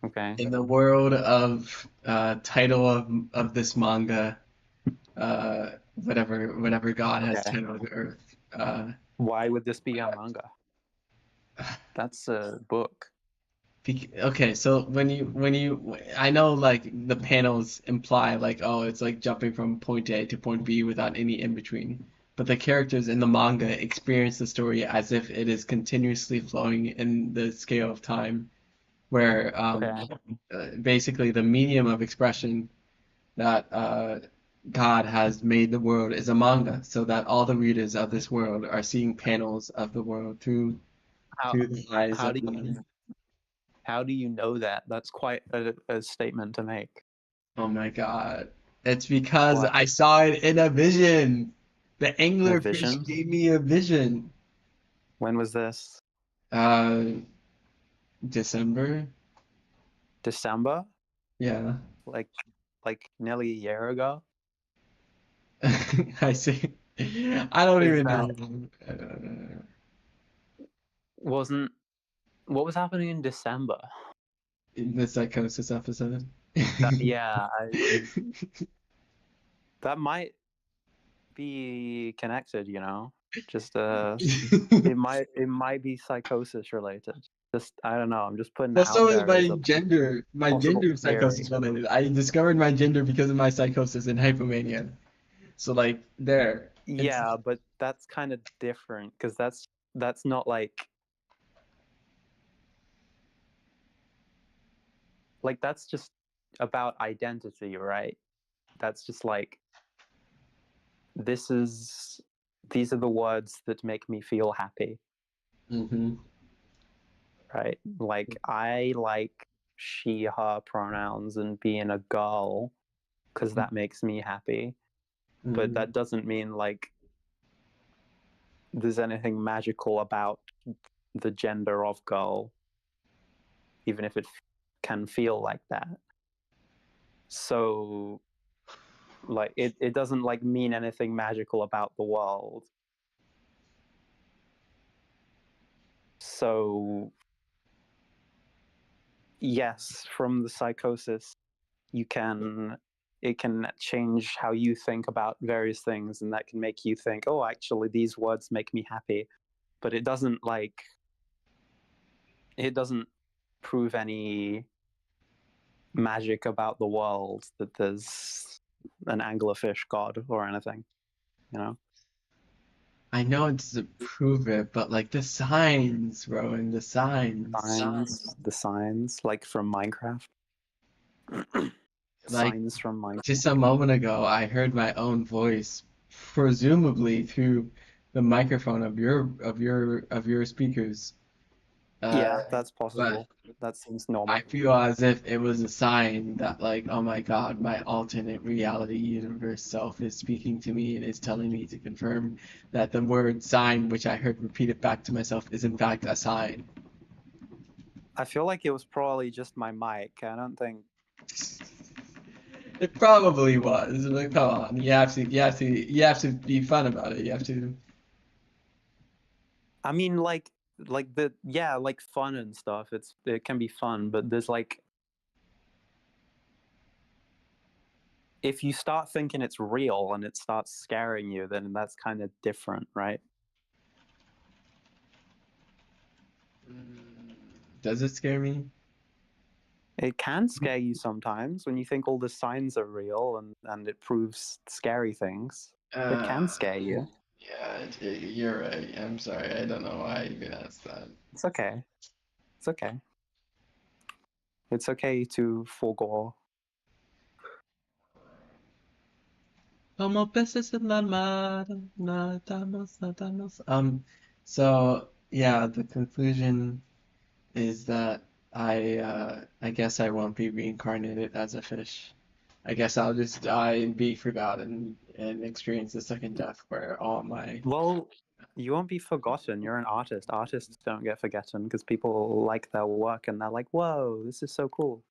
Speaker 2: Okay.
Speaker 1: in the world of title of this manga, whatever God has titled the earth.
Speaker 2: Why would this be a manga? That's a book.
Speaker 1: Okay, so I know like the panels imply like, oh, it's like jumping from point A to point B without any in between. But the characters in the manga experience the story as if it is continuously flowing in the scale of time, where basically the medium of expression that God has made the world is a manga, so that all the readers of this world are seeing panels of the world through the eyes of the.
Speaker 2: How do you know that? That's quite a statement to make.
Speaker 1: Oh my God. It's because I saw it in a vision. The anglerfish gave me a vision.
Speaker 2: When was this?
Speaker 1: December.
Speaker 2: December?
Speaker 1: Yeah.
Speaker 2: Like nearly a year ago?
Speaker 1: I see. I don't even know.
Speaker 2: What was happening in December?
Speaker 1: The psychosis episode.
Speaker 2: Yeah, that might be connected, you know. Just it might be psychosis related. Just I don't know. I'm just putting.
Speaker 1: Well, so is my gender. My gender is psychosis related. I discovered my gender because of my psychosis in hypomania. So like there.
Speaker 2: Yeah, but that's kind of different because that's not like that's just about identity, right? That's just like these are the words that make me feel happy,
Speaker 1: Mm-hmm.
Speaker 2: right? Like I like she, her pronouns and being a girl because that makes me happy. But that doesn't mean like there's anything magical about the gender of girl, even if it can feel like that. So like it doesn't like mean anything magical about the world. So yes, from the psychosis it can change how you think about various things, and that can make you think, oh, actually these words make me happy. But it doesn't prove any magic about the world that there's an anglerfish god or anything, you know.
Speaker 1: I know it doesn't prove it, but like the signs, Rowan, the signs.
Speaker 2: The signs like from Minecraft.
Speaker 1: Like
Speaker 2: Signs from Minecraft.
Speaker 1: just a moment ago, I heard my own voice, presumably through the microphone of your speakers.
Speaker 2: Yeah, that's
Speaker 1: But
Speaker 2: possible. That seems normal.
Speaker 1: I feel as if it was a sign that, like, oh my God, my alternate reality universe self is speaking to me and is telling me to confirm that the word sign, which I heard repeated back to myself, is in fact a sign.
Speaker 2: I feel like it was probably just my mic. I don't think.
Speaker 1: It probably was, but come on, you have to be fun about it. You have to.
Speaker 2: I mean, like like fun and stuff. It can be fun, but there's like if you start thinking it's real and it starts scaring you, then that's kind of different, right?
Speaker 1: Does it scare me?
Speaker 2: It can scare you sometimes when you think all the signs are real and it proves scary things. It can scare you.
Speaker 1: Yeah, you're right. I'm sorry. I don't know why I even asked that.
Speaker 2: It's okay. It's okay. It's okay to forego.
Speaker 1: Como peces en la mar, nadamos, nadamos. So yeah, the conclusion is that I guess I won't be reincarnated as a fish. I guess I'll just die and be forgotten and experience the second death where all my
Speaker 2: Well, you won't be forgotten. You're an artist. Artists don't get forgotten because people like their work and they're like, whoa, this is so cool.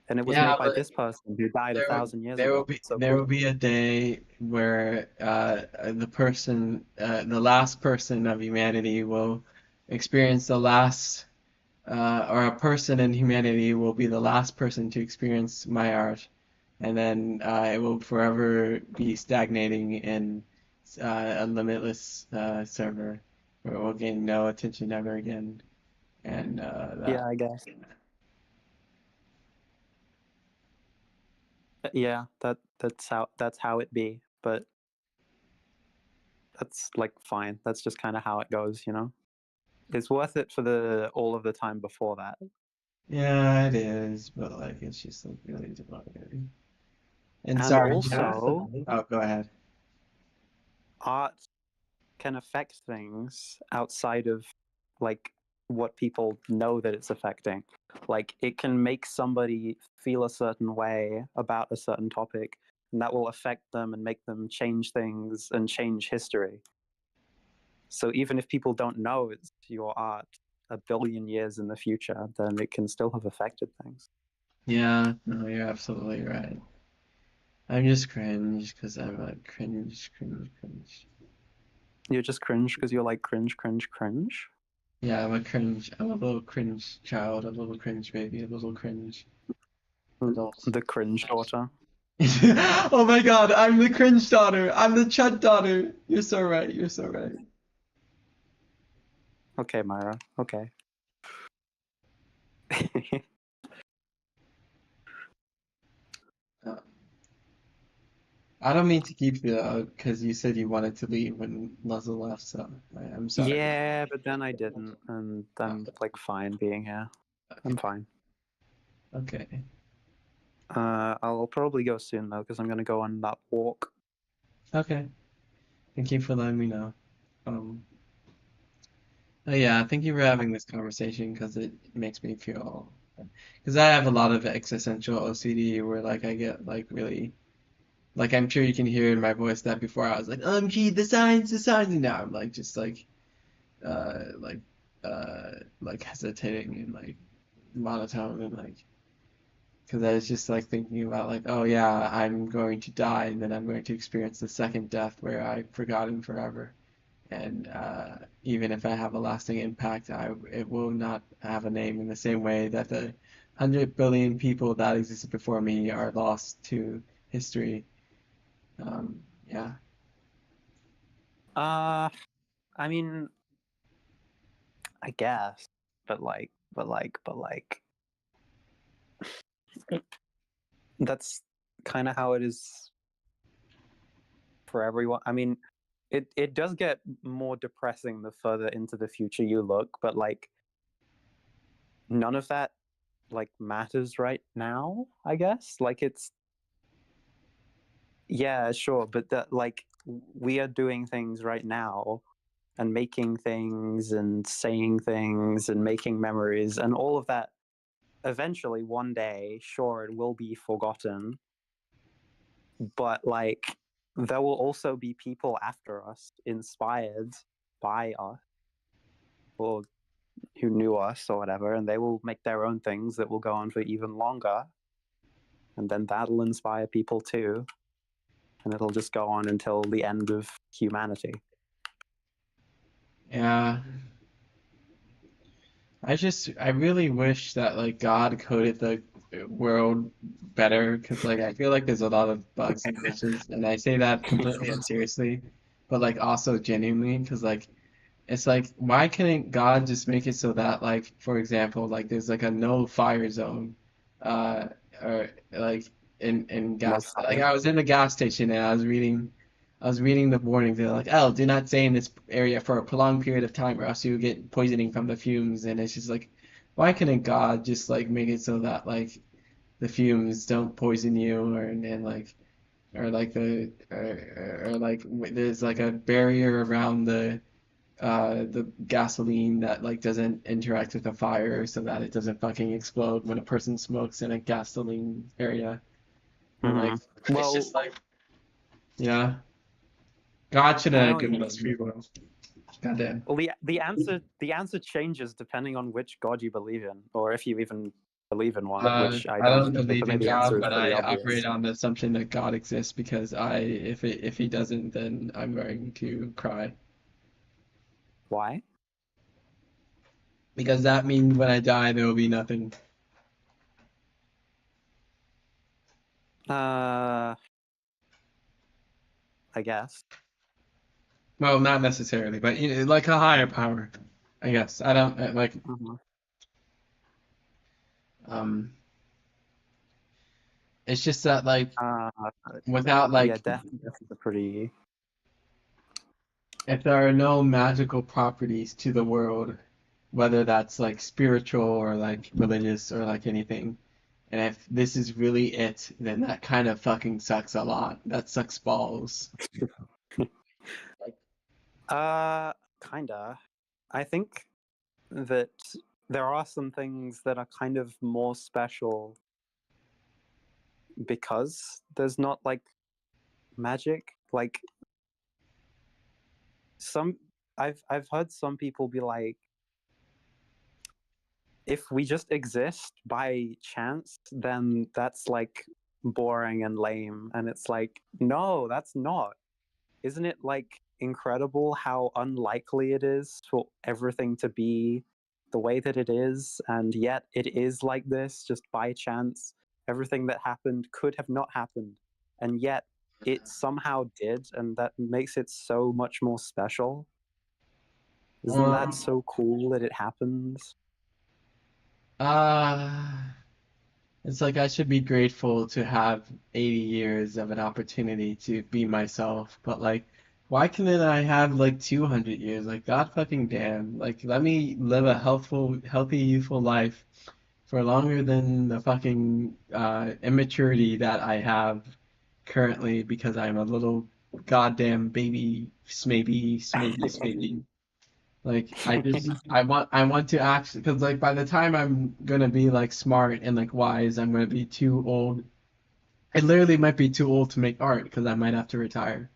Speaker 2: And it was
Speaker 1: yeah,
Speaker 2: made by this person who died 1,000 years ago. So
Speaker 1: there will
Speaker 2: cool.
Speaker 1: be a day where the last person of humanity will experience the last or a person in humanity will be the last person to experience my art, and then it will forever be stagnating in a limitless server where it will gain no attention ever again. And
Speaker 2: Yeah, I guess. Yeah, that's how it be. But that's like fine. That's just kind of how it goes, you know. It's worth it for all of the time before that.
Speaker 1: yeah, it is, but like it's just like really debilitating. And
Speaker 2: And
Speaker 1: sorry,
Speaker 2: also,
Speaker 1: oh, go ahead.
Speaker 2: art can affect things outside of like what people know that it's affecting. Like it can make somebody feel a certain way about a certain topic, and that will affect them and make them change things and change history. So even if people don't know it's your art 1 billion years in the future, then it can still have affected things.
Speaker 1: Yeah, no, you're absolutely right. I'm just cringe because I'm like cringe, cringe, cringe.
Speaker 2: You're just cringe because you're like cringe, cringe, cringe.
Speaker 1: Yeah, I'm a cringe. I'm a little cringe child, a little cringe baby, a little cringe adult.
Speaker 2: The cringe daughter.
Speaker 1: Oh my God, I'm the cringe daughter. I'm the chud daughter. You're so right. You're so right.
Speaker 2: Okay, Myra. Okay.
Speaker 1: Uh, I don't mean to keep you because you said you wanted to leave when Nuzzle left, so I'm sorry.
Speaker 2: Yeah, but then I didn't, and I'm
Speaker 1: Okay.
Speaker 2: like fine being here. I'm fine.
Speaker 1: Okay.
Speaker 2: I'll probably go soon though, because I'm gonna go on that walk.
Speaker 1: Okay. Thank you for letting me know. Oh yeah, thank you for having this conversation because it makes me feel because I have a lot of existential OCD where like I get like really like I'm sure you can hear in my voice that before I was like, OMG, the signs, and now I'm like just uh like like hesitating and like monotone and like because I was just like thinking about like, oh yeah, I'm going to die and then I'm going to experience the second death where I've forgotten forever. And even if I have a lasting impact, it will not have a name in the same way that the 100 billion people that existed before me are lost to history. Yeah.
Speaker 2: I mean, I guess, but like, that's kind of how it is for everyone. I mean, it does get more depressing the further into the future you look, but like none of that like matters right now, I guess. Like it's yeah, sure, but that like we are doing things right now and making things and saying things and making memories and all of that eventually one day, sure, it will be forgotten, but like there will also be people after us inspired by us or who knew us or whatever, and they will make their own things that will go on for even longer, and then that'll inspire people too, and it'll just go on until the end of humanity.
Speaker 1: Yeah. I really wish that like God coded the world better because like I feel like there's a lot of bugs and glitches, and I say that completely unseriously, but like also genuinely because like it's like, why couldn't God just make it so that, like, for example, like there's like a no fire zone, uh, or like in
Speaker 2: No
Speaker 1: gas. Like
Speaker 2: fire.
Speaker 1: I was in the gas station and I was reading the warnings. They're like, oh, do not stay in this area for a prolonged period of time, or else you get poisoning from the fumes. And it's just like, why couldn't God just like make it so that like the fumes don't poison you, or and like or like or like there's like a barrier around the gasoline that like doesn't interact with the fire so that it doesn't fucking explode when a person smokes in a gasoline area. And like it's
Speaker 2: Well,
Speaker 1: just like yeah. God should
Speaker 2: I know
Speaker 1: have
Speaker 2: what you
Speaker 1: given us
Speaker 2: mean.
Speaker 1: free will. Goddamn.
Speaker 2: Well, the answer changes depending on which god you believe in, or if you even believe in one, which I
Speaker 1: I
Speaker 2: don't.
Speaker 1: don't
Speaker 2: So for
Speaker 1: believe
Speaker 2: me,
Speaker 1: in
Speaker 2: the answer
Speaker 1: God,
Speaker 2: is
Speaker 1: but
Speaker 2: pretty
Speaker 1: I
Speaker 2: obvious.
Speaker 1: operate on the assumption that God exists because if he doesn't, then I'm going to cry.
Speaker 2: Why?
Speaker 1: Because that means when I die there will be nothing.
Speaker 2: I guess.
Speaker 1: Well, not necessarily, but you know, like a higher power, I guess. I don't like
Speaker 2: Mhm.
Speaker 1: um it's just that like
Speaker 2: Uh,
Speaker 1: without
Speaker 2: yeah,
Speaker 1: like
Speaker 2: death is a pretty.
Speaker 1: if there are no magical properties to the world, whether that's like spiritual or like religious or like anything, and if this is really it, then that kind of fucking sucks a lot. That sucks balls.
Speaker 2: Kinda. I think that there are some things that are kind of more special because there's not like magic. Like some, I've heard some people be like, if we just exist by chance, then that's like boring and lame. And it's like, no, that's not. Isn't it like incredible how unlikely it is for everything to be the way that it is? And yet it is like this just by chance. Everything that happened could have not happened. And yet it somehow did. And that makes it so much more special. Isn't that
Speaker 1: Um,
Speaker 2: so cool that it happens?
Speaker 1: uh, It's like I should be grateful to have 80 years of an opportunity to be myself, but like, why can't I have like 200 years? Like, God fucking damn. Like, let me live a healthy, youthful life for longer than the fucking immaturity that I have currently because I'm a little goddamn baby, maybe. Like I want to actually because like by the time I'm gonna be like smart and like wise, I'm gonna be too old. I literally might be too old to make art because I might have to retire,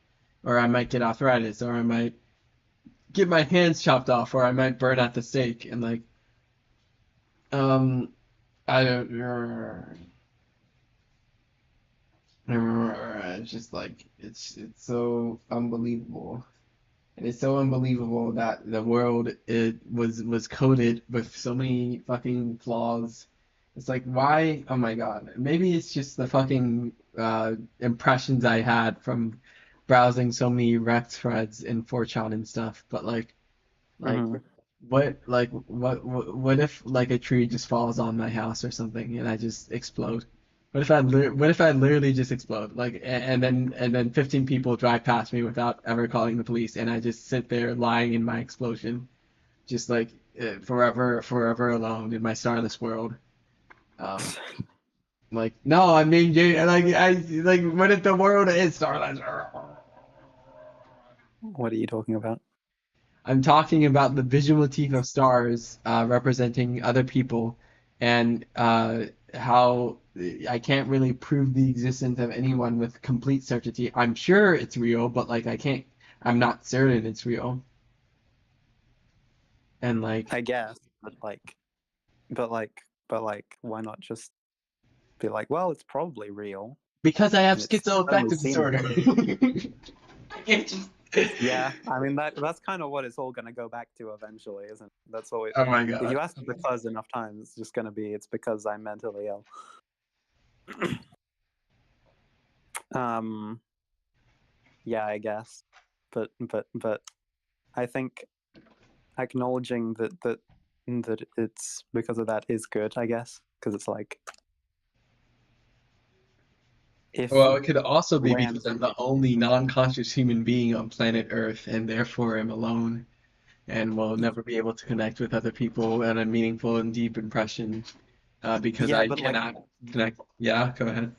Speaker 1: or I might get arthritis, or I might get my hands chopped off, or I might burn at the stake. And like um I don't it's just like it's so unbelievable. It is so unbelievable that the world it was coded with so many fucking flaws. It's like why? Oh my God. Maybe it's just the fucking impressions I had from browsing so many Rex threads in 4chan and stuff. But like
Speaker 2: Hmm.
Speaker 1: what if like a tree just falls on my house or something and I just explode? What if I literally just explode? Like and then 15 people drive past me without ever calling the police and I just sit there lying in my explosion, just like forever alone in my starless world. Um like no, I mean I like what if the world is starless?
Speaker 2: What are you talking about?
Speaker 1: I'm talking about the visual motif of stars representing other people and how I can't really prove the existence of anyone with complete certainty. I'm sure it's real, but like I'm not certain it's real. And like,
Speaker 2: I guess, but like, but like, why not just be like, well, it's probably real,
Speaker 1: because I have
Speaker 2: and it's certainly
Speaker 1: schizoaffective
Speaker 2: seems
Speaker 1: disorder.
Speaker 2: real.
Speaker 1: I can't just.
Speaker 2: Yeah, I mean that's kind of what it's all going to go back to eventually, isn't it? That's always
Speaker 1: Oh my
Speaker 2: if you
Speaker 1: God.
Speaker 2: ask the cause enough times, it's just going to be it's because I'm mentally ill. Um, yeah, I guess, but I think acknowledging that it's because of that is good, I guess, because it's like if
Speaker 1: Well, it could also be because I'm
Speaker 2: random.
Speaker 1: the only non-conscious human being on planet Earth and therefore am alone and will never be able to connect with other people in a meaningful and deep impression because
Speaker 2: Yeah,
Speaker 1: I
Speaker 2: but like,
Speaker 1: cannot connect. Yeah, go ahead.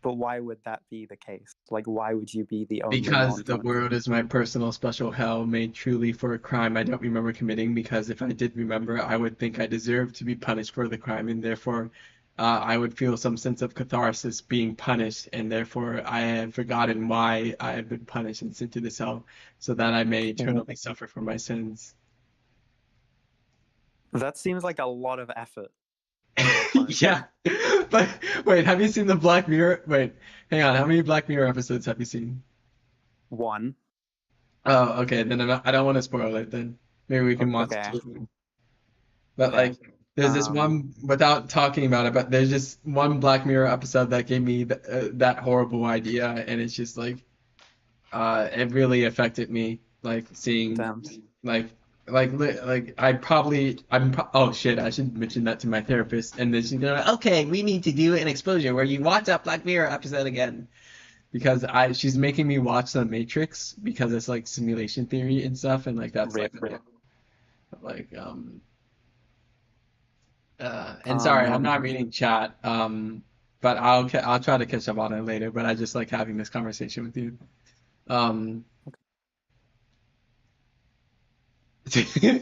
Speaker 2: but why would that be the case? Like, why would you be the only
Speaker 1: Because the
Speaker 2: non-conscious?
Speaker 1: world is my personal special hell made truly for a crime I don't remember committing. Because if I did remember, I would think I deserved to be punished for the crime, and therefore I would feel some sense of catharsis being punished, and therefore I have forgotten why I have been punished and sent to this hell, so that I may
Speaker 2: Mhm.
Speaker 1: eternally suffer for my sins.
Speaker 2: That seems like a lot of effort for a punishment.
Speaker 1: Yeah. But wait, have you seen the Black Mirror? Wait, hang on. How many Black Mirror episodes have you seen?
Speaker 2: One.
Speaker 1: Oh, okay. Then I don't want to spoil it then. Maybe we can watch
Speaker 2: Okay.
Speaker 1: it. But
Speaker 2: Okay.
Speaker 1: like there's this
Speaker 2: Um.
Speaker 1: one without talking about it, but there's just one Black Mirror episode that gave me that horrible idea and it's just like it really affected me like seeing
Speaker 2: Damn.
Speaker 1: like like oh shit I should mention that to my therapist and then she's gonna like, okay we need to do an exposure where you watch that Black Mirror episode again because I she's making me watch The Matrix because it's like simulation theory and stuff and like that's
Speaker 2: Rip.
Speaker 1: like and sorry I'm
Speaker 2: Um.
Speaker 1: not reading chat but I'll try to catch up on it later but I just like having this conversation with you um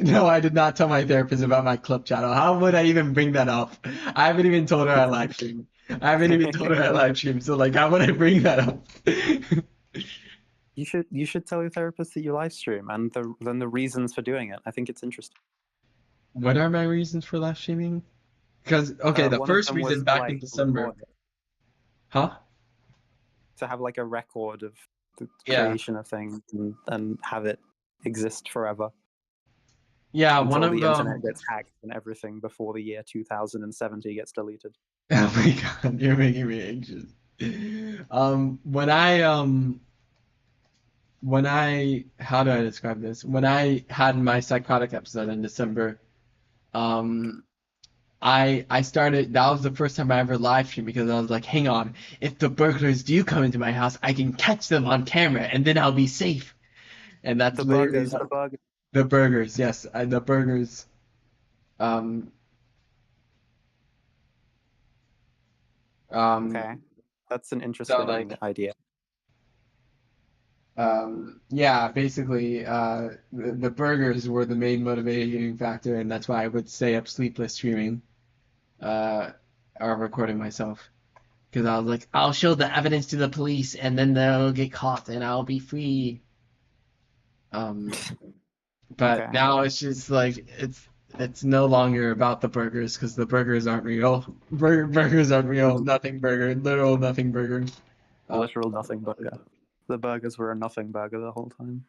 Speaker 1: No, I did not tell my therapist about my club channel. How would I even bring that up? I haven't even told her I live stream. I haven't even told her I live stream. So like, how would I bring that up?
Speaker 2: You should tell your therapist that you live stream and the reasons for doing it. I think it's interesting.
Speaker 1: What are my reasons for live streaming? Because okay, the
Speaker 2: One of
Speaker 1: first
Speaker 2: them was
Speaker 1: reason
Speaker 2: to
Speaker 1: back in
Speaker 2: like
Speaker 1: December,
Speaker 2: record it,
Speaker 1: huh?
Speaker 2: to have like a record of the
Speaker 1: Yeah,
Speaker 2: creation of things and have it exist forever
Speaker 1: yeah. One
Speaker 2: until
Speaker 1: of
Speaker 2: the internet gets hacked and everything before the year 2070 gets deleted.
Speaker 1: oh my God, you're making me anxious. When I how do I describe this? When I had my psychotic episode in December, um I started, that was the first time I ever live streamed because I was like, hang on, if the burglars do come into my house, I can catch them on camera and then I'll be safe. And that's
Speaker 2: The
Speaker 1: literally
Speaker 2: buggers, the bug.
Speaker 1: the burgers, yes, the burgers. Um,
Speaker 2: Okay, that's an
Speaker 1: so
Speaker 2: interesting
Speaker 1: like,
Speaker 2: idea.
Speaker 1: yeah, basically, the burgers were the main motivating factor, and that's why I would stay up sleepless streaming, uh, or recording myself. Because I was like, I'll show the evidence to the police, and then they'll get caught, and I'll be free. Um, but
Speaker 2: Okay,
Speaker 1: now it's just like it's no longer about the burgers because the burgers aren't real. Burgers aren't real. Nothing burger, literal nothing burger.
Speaker 2: literal nothing burger. The burgers were a nothing burger the whole time.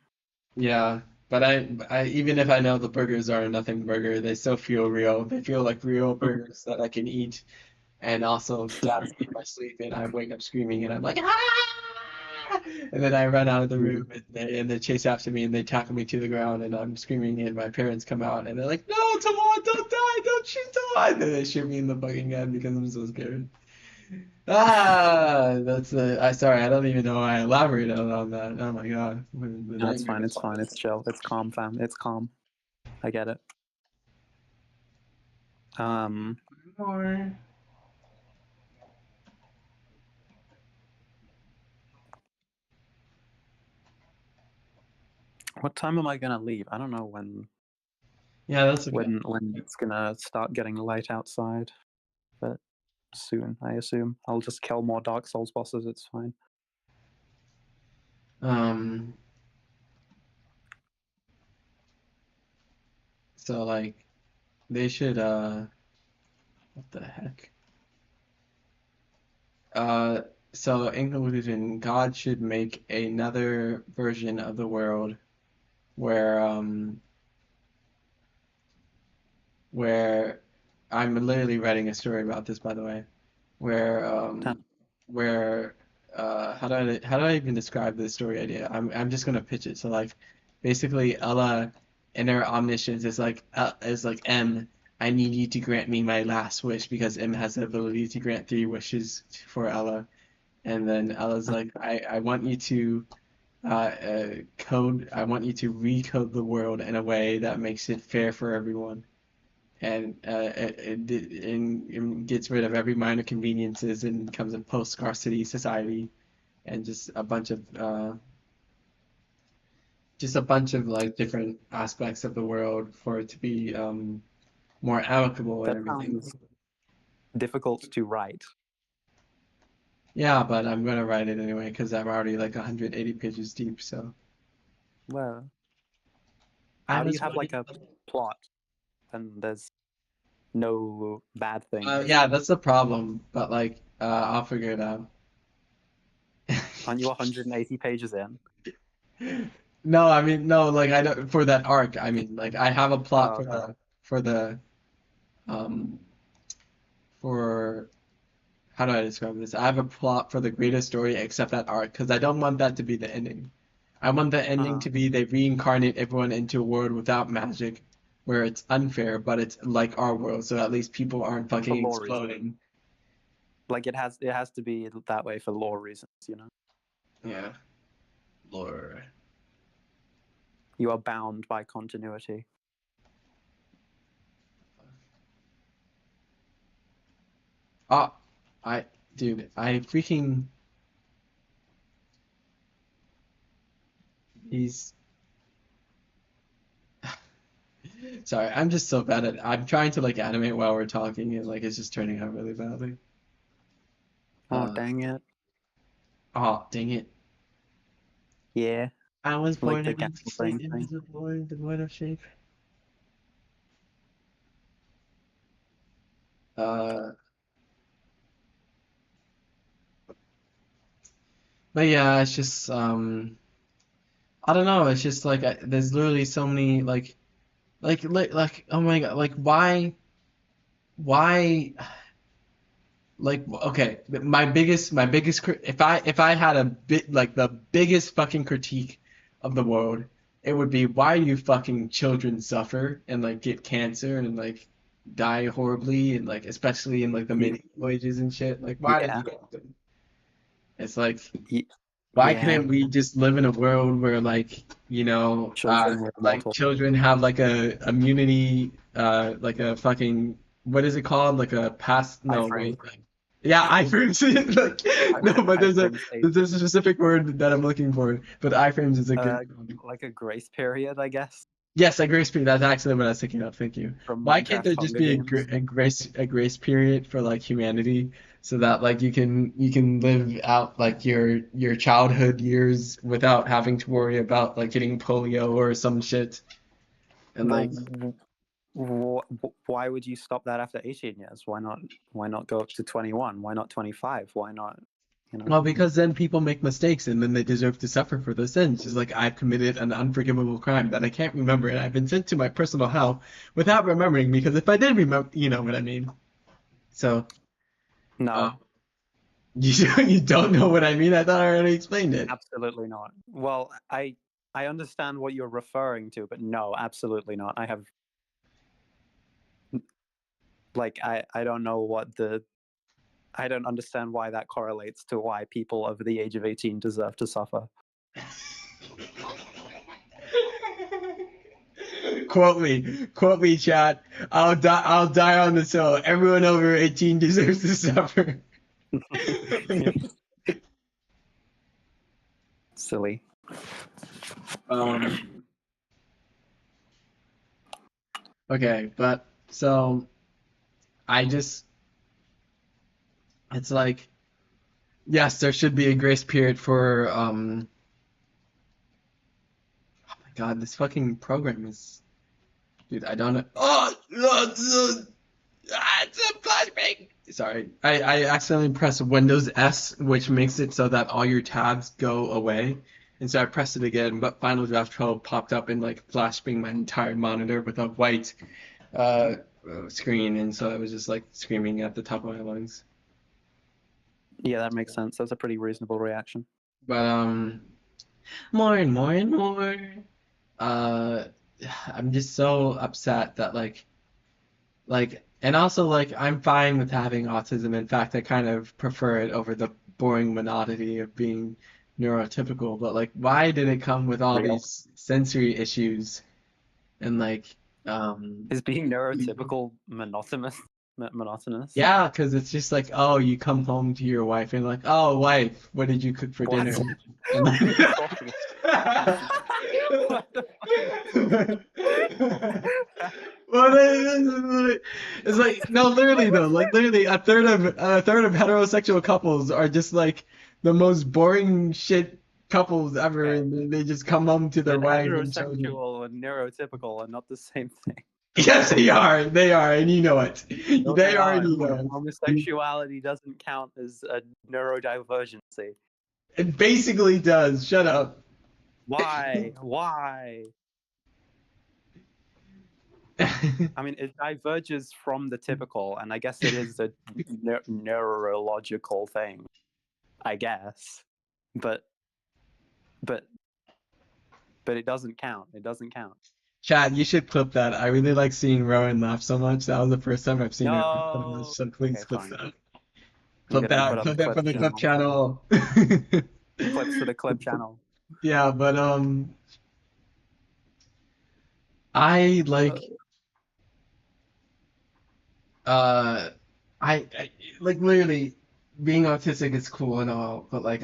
Speaker 1: Yeah, but I even if I know the burgers are a nothing burger, they still feel real. They feel like real burgers that I can eat and also stab me in my sleep, and I wake up screaming, and I'm like, ah! And then I run out of the room, and they chase after me, and they tackle me to the ground, and I'm screaming, and my parents come out, and they're like, no, Tamon, don't die, don't shoot Tamon! And they shoot me in the fucking head because I'm so scared. Ah, that's I sorry, I don't even know why I elaborated on that. Oh my God, the
Speaker 2: No, it's
Speaker 1: nightmare
Speaker 2: fine.
Speaker 1: is
Speaker 2: It's fine. It's chill. It's calm, fam. It's calm. I get it.
Speaker 1: more.
Speaker 2: What time am I gonna leave? I don't know when
Speaker 1: Yeah, that's okay.
Speaker 2: when it's gonna start getting light outside, but soon, I assume. I'll just kill more Dark Souls bosses. It's fine.
Speaker 1: Um, so like they should what the heck? Uh, so in conclusion, God should make another version of the world where where I'm literally writing a story about this, by the way, where where how do I even describe this story idea? I'm just gonna pitch it. So like basically Ella in her omniscience is like M, I need you to grant me my last wish because M has the ability to grant 3 wishes for Ella. And then Ella's like, I want you to I want you to recode the world in a way that makes it fair for everyone. And and gets rid of every minor conveniences and becomes a post-scarcity society and just a bunch of like different aspects of the world for it to be more amicable and
Speaker 2: That
Speaker 1: everything.
Speaker 2: sounds difficult to write.
Speaker 1: Yeah, but I'm gonna write it anyway because I'm already like 180 pages deep. So
Speaker 2: Well,
Speaker 1: I
Speaker 2: how do you
Speaker 1: was
Speaker 2: have like a plot and there's no bad things?
Speaker 1: yeah, that's the problem. But like I'll figure it out.
Speaker 2: Aren't you 180 pages in?
Speaker 1: No, I mean no, like I don't for that arc. I mean like I have a plot
Speaker 2: Oh,
Speaker 1: for the um for how do I describe this? I have a plot for the greater story except that arc because I don't want that to be the ending. I want the ending
Speaker 2: uh,
Speaker 1: to be they reincarnate everyone into a world without magic, where it's unfair, but it's like our world, so at least people aren't
Speaker 2: for
Speaker 1: fucking
Speaker 2: lore reasons.
Speaker 1: exploding.
Speaker 2: Like it has to be that way for lore reasons, you know.
Speaker 1: Yeah. Lore.
Speaker 2: You are bound by continuity.
Speaker 1: Ah, dude, I freaking he's sorry, I'm just so bad at I'm trying to like animate while we're talking and like it's just turning out really badly.
Speaker 2: Oh,
Speaker 1: Uh,
Speaker 2: dang it.
Speaker 1: oh, dang it.
Speaker 2: Yeah,
Speaker 1: I was
Speaker 2: like
Speaker 1: born
Speaker 2: the
Speaker 1: immensely
Speaker 2: gambling thing.
Speaker 1: invisible and devoid of shape. Uh, but yeah, it's just I don't know. It's just like there's literally so many like oh my God, like why like okay, if I had a bit like the biggest fucking critique of the world, it would be why do fucking children suffer and like get cancer and like die horribly, and like especially in like the
Speaker 2: Ye-
Speaker 1: medieval ages and shit. Like, why does
Speaker 2: Yeah.
Speaker 1: it happen? It's like,
Speaker 2: Ye-
Speaker 1: why
Speaker 2: Yeah.
Speaker 1: couldn't we just live in a world where like,
Speaker 2: Children were
Speaker 1: like
Speaker 2: immortal.
Speaker 1: children have like a immunity, like a fucking, what is it called? Like a pass, no,
Speaker 2: Iframe.
Speaker 1: wait. Yeah, iframes. Like, no, but
Speaker 2: Iframe
Speaker 1: there's
Speaker 2: state.
Speaker 1: a specific word that I'm looking for. But iframes is a
Speaker 2: Uh,
Speaker 1: good one.
Speaker 2: like a grace period, I guess,
Speaker 1: Yes, a grace period. That's actually what I was thinking of. Thank you.
Speaker 2: from
Speaker 1: Why can't
Speaker 2: Minecraft
Speaker 1: there just
Speaker 2: Hunger
Speaker 1: be
Speaker 2: Games.
Speaker 1: a grace period for like humanity, so that like you can live out like your childhood years without having to worry about like getting polio or some shit, and
Speaker 2: Well,
Speaker 1: like,
Speaker 2: why would you stop that after 18 years? Why not? Why not go up to 21? Why not 25? Why not? You know.
Speaker 1: well, because then people make mistakes and then they deserve to suffer for those sins. Just like I've committed an unforgivable crime that I can't remember and I've been sent to my personal hell without remembering, because if I did remember, you know what I mean. So,
Speaker 2: No,
Speaker 1: uh, you don't know what I mean? I thought I already explained it.
Speaker 2: absolutely not. Well, I understand what you're referring to, but no, absolutely not. I have like I don't know what the I don't understand why that correlates to why people over the age of 18 deserve to suffer.
Speaker 1: Quote me, chat. I'll die on this hill. Everyone over 18 deserves to suffer.
Speaker 2: Silly.
Speaker 1: Um, okay, but so I just, it's like, yes, there should be a grace period for, oh my God, this fucking program is, dude, I don't know. Oh, it's a flashbang. Sorry, I accidentally pressed Windows S, which makes it so that all your tabs go away. And so I pressed it again, but Final Draft 12 popped up and like flashbang my entire monitor with a white uh, screen, and so I was just like screaming at the top of my lungs.
Speaker 2: Yeah, that makes sense. That's a pretty reasonable reaction.
Speaker 1: But more and more and more, uh, I'm just so upset that and also like I'm fine with having autism. In fact, I kind of prefer it over the boring monotony of being neurotypical. But like, why did it come with all
Speaker 2: Real.
Speaker 1: these sensory issues and like
Speaker 2: Is being neurotypical monotonous? Monotonous?
Speaker 1: yeah, because it's just like, oh, you come home to your wife and like, oh, wife, what did you cook for
Speaker 2: What?
Speaker 1: dinner?
Speaker 2: What are you talking What the fuck?
Speaker 1: Well, it's like, no, literally though, like literally a third of heterosexual couples are just like the most boring shit couples ever,
Speaker 2: Okay.
Speaker 1: and they just come home to their
Speaker 2: But
Speaker 1: wife and children.
Speaker 2: heterosexual and neurotypical are not the same thing.
Speaker 1: Yes, they are, and you know it.
Speaker 2: No,
Speaker 1: They
Speaker 2: they
Speaker 1: are, and
Speaker 2: aren't.
Speaker 1: you know it.
Speaker 2: Homosexuality doesn't count as a neurodivergency.
Speaker 1: It basically does. Shut up.
Speaker 2: Why? Why? I mean, it diverges from the typical, and I guess it is a neurological thing. I guess, but but it doesn't count. It doesn't count.
Speaker 1: Chad, you should clip that. I really like seeing Rowan laugh so much. That was the first time I've seen her laugh so much,
Speaker 2: No.
Speaker 1: so please
Speaker 2: Okay,
Speaker 1: clip
Speaker 2: fine.
Speaker 1: that.
Speaker 2: I'm
Speaker 1: Clip
Speaker 2: gonna put
Speaker 1: that.
Speaker 2: up
Speaker 1: Clip that for
Speaker 2: clips
Speaker 1: the clip
Speaker 2: channel.
Speaker 1: channel.
Speaker 2: Clips for the clip channel.
Speaker 1: Yeah, but I like uh I like literally being autistic is cool and all, but like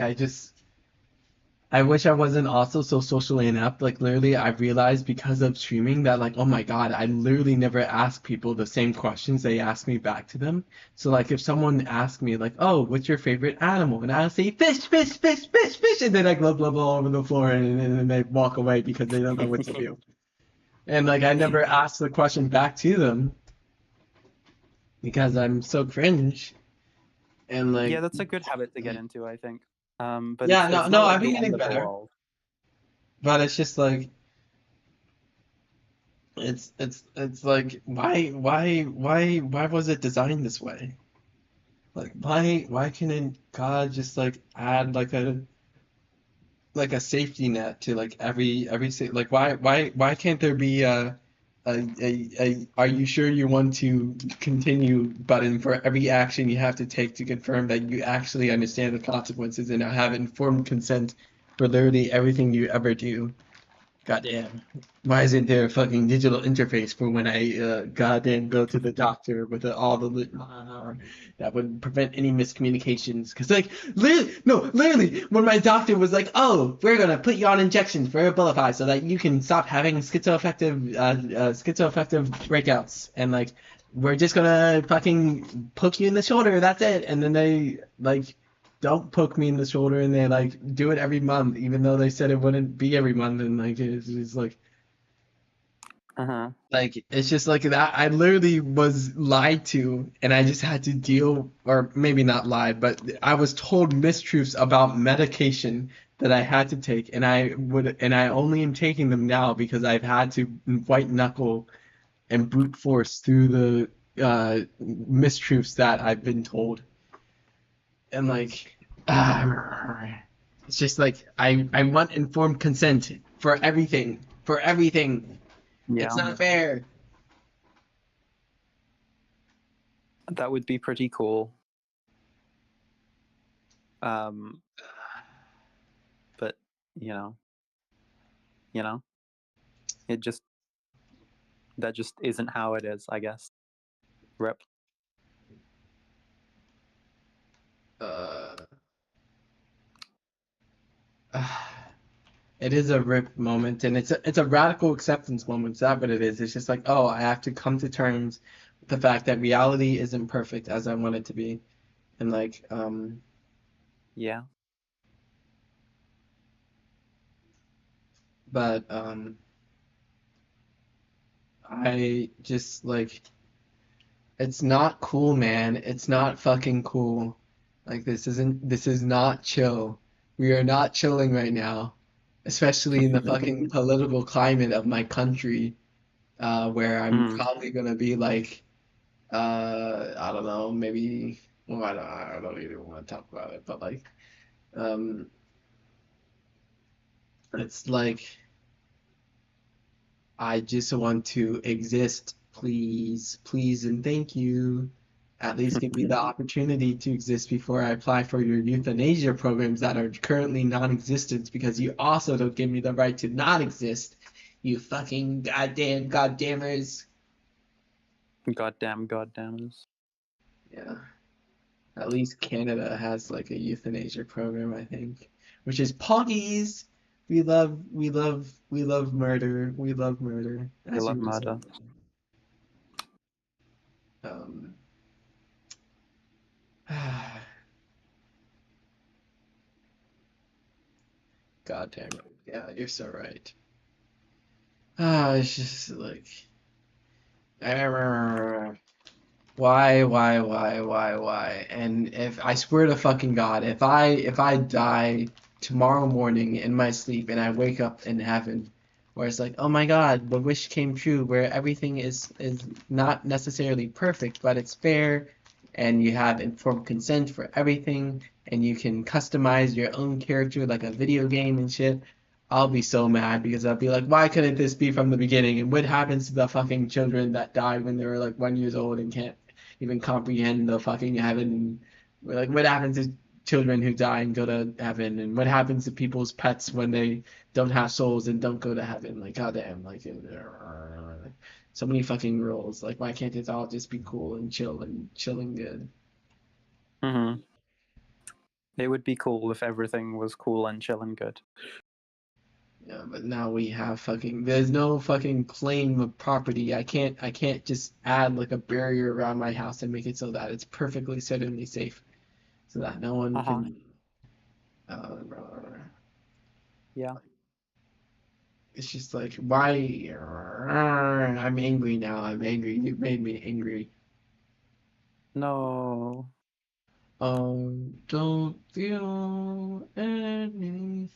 Speaker 1: I wish I wasn't also so socially inept. Like literally, I realized because of streaming that like, oh my God, I literally never ask people the same questions they ask me back to them. So like, if someone asked me like, oh, what's your favorite animal? And I'll say fish, fish, fish, fish, fish, and then I glub glub all over the floor, and then they walk away because they don't know what to do. And like, I never ask the question back to them because I'm so cringe. And
Speaker 2: Yeah,
Speaker 1: like,
Speaker 2: that's a good habit to get into, I think. But
Speaker 1: yeah,
Speaker 2: it's
Speaker 1: no,
Speaker 2: not
Speaker 1: I've
Speaker 2: like
Speaker 1: been
Speaker 2: the
Speaker 1: getting
Speaker 2: end of the
Speaker 1: better,
Speaker 2: world.
Speaker 1: but it's just like. It's like why was it designed this way? Like why couldn't God just like add like a safety net to like every like why can't there be are you sure you want to continue button for every action you have to take to confirm that you actually understand the consequences and have informed consent for literally everything you ever do. Goddamn. Why isn't there a fucking digital interface for when I goddamn go to the doctor with all the that would prevent any miscommunications? Because like literally when my doctor was like, "Oh, we're gonna put you on injections for Abilify so that you can stop having schizoaffective breakouts," and like we're just gonna fucking poke you in the shoulder. That's it. And then they like don't poke me in the shoulder, and they like do it every month, even though they said it wouldn't be every month, and like it's like it's just like that. I literally was lied to, and I just had to deal, or maybe not lied, but I was told mistruths about medication that I had to take, and I only am taking them now because I've had to white knuckle and brute force through the mistruths that I've been told. And like it's just like I want informed consent for everything.
Speaker 2: Yeah,
Speaker 1: It's not fair.
Speaker 2: that would be pretty cool. But you know, it just that just isn't how it is, I guess. Rip.
Speaker 1: uh, it is a rip moment, and it's a radical acceptance moment. It's not what it is. It's just like, oh, I have to come to terms with the fact that reality isn't perfect as I want it to be. And like
Speaker 2: Yeah.
Speaker 1: but I just like it's not cool, man. It's not fucking cool. Like this is not chill. We are not chilling right now, especially in the fucking political climate of my country, where I'm probably gonna be like, I don't know, maybe, well, I don't even want to talk about it, but like, um, it's like I just want to exist, please, please, and thank you. At least give me the opportunity to exist before I apply for your euthanasia programs that are currently non-existent, because you also don't give me the right to not exist. You fucking goddammers.
Speaker 2: Goddammers.
Speaker 1: Yeah. At least Canada has like a euthanasia program, I think, which is poggies. We love murder. We love murder.
Speaker 2: I
Speaker 1: As
Speaker 2: love
Speaker 1: you were
Speaker 2: murder.
Speaker 1: saying. Um, God damn it. Yeah, you're so right. It's just like, why? And if I swear to fucking God, if I die tomorrow morning in my sleep and I wake up in heaven, where it's like, oh my God, the wish came true, where everything is not necessarily perfect, but it's fair, and you have informed consent for everything, and you can customize your own character like a video game and shit. I'll be so mad because I'll be like, why couldn't this be from the beginning? And what happens to the fucking children that died when they were like 1 year old and can't even comprehend the fucking heaven? Like, what happens to children who die and go to heaven? And what happens to people's pets when they don't have souls and don't go to heaven? Like, goddamn, like, so many fucking rules. Like, why can't it all just be cool and chill and chilling good?
Speaker 2: It would be cool if everything was cool and chill and good.
Speaker 1: Yeah, but now we have fucking there's no fucking claim of property. I can't just add like a barrier around my house and make it so that it's perfectly certainly safe, so that no one can. Uh,
Speaker 2: Yeah.
Speaker 1: it's just like why I'm angry now. I'm angry. You made me angry.
Speaker 2: No.
Speaker 1: Don't feel anything.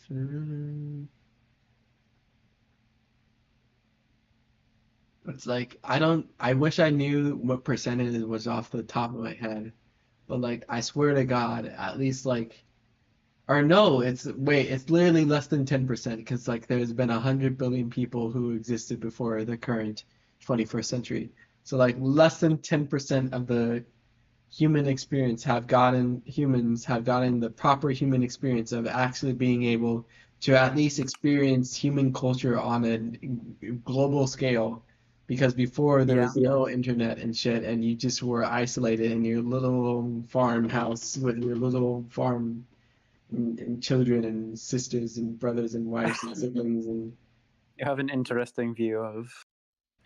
Speaker 1: It's like I wish I knew what percentage it was off the top of my head. But like I swear to God, at least like or no, it's literally less than 10% because like there's been 100 billion people who existed before the current 21st century. So like less than 10% of the humans have gotten the proper human experience of actually being able to at least experience human culture on a global scale. Because before there
Speaker 2: Yeah.
Speaker 1: was no internet and shit, and you just were isolated in your little farmhouse with your little farm and children and sisters and brothers and wives and siblings and
Speaker 2: You have an interesting view of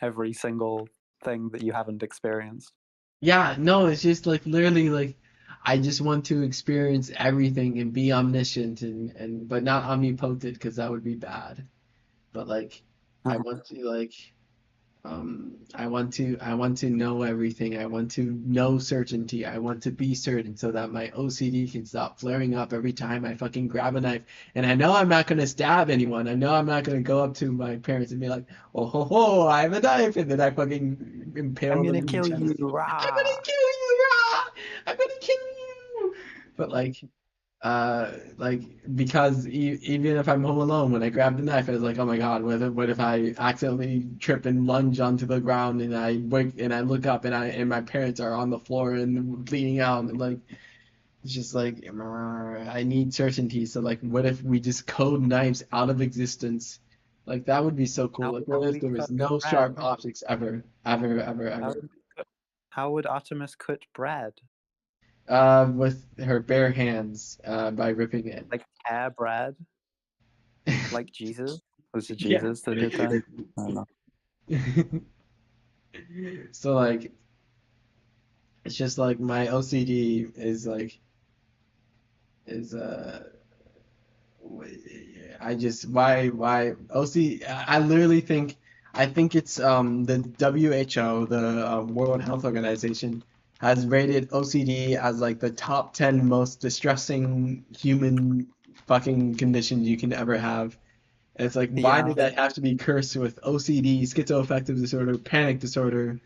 Speaker 2: every single thing that you haven't experienced.
Speaker 1: yeah, no, it's just like literally like I just want to experience everything and be omniscient and but not omnipotent because that would be bad. But like I want to like I want to know everything. I want to know certainty. I want to be certain so that my OCD can stop flaring up every time I fucking grab a knife. And I know I'm not gonna stab anyone. I know I'm not gonna go up to my parents and be like, oh ho ho, I have a knife, and then I fucking impale
Speaker 2: I'm
Speaker 1: them
Speaker 2: gonna
Speaker 1: in the
Speaker 2: kill
Speaker 1: chest.
Speaker 2: you,
Speaker 1: I'm gonna
Speaker 2: rah!
Speaker 1: kill you, rah! I'm gonna kill you. But like because even if I'm home alone, when I grab the knife, I was like, oh my God, what if I accidentally trip and lunge onto the ground and I wake and I look up and my parents are on the floor and bleeding out and like it's just like I need certainty. So like, what if we just code knives out of existence? Like that would be so cool.
Speaker 2: How
Speaker 1: Like
Speaker 2: would
Speaker 1: what if
Speaker 2: we
Speaker 1: there was
Speaker 2: cut
Speaker 1: no
Speaker 2: bread?
Speaker 1: sharp objects ever, ever, ever,
Speaker 2: How
Speaker 1: ever?
Speaker 2: would, how would Artemis cut bread?
Speaker 1: With her bare hands, by ripping it.
Speaker 2: Like hair bread? Like Jesus? Was it
Speaker 1: Yeah.
Speaker 2: Jesus that did that? I don't know.
Speaker 1: So like it's just like my OCD is I just why OCD I literally think I think it's the WHO, the World Health Organization, has rated OCD as like the top 10 most distressing human fucking conditions you can ever have. And it's like, why
Speaker 2: Yeah.
Speaker 1: did that have to be cursed with OCD, schizoaffective disorder, panic disorder?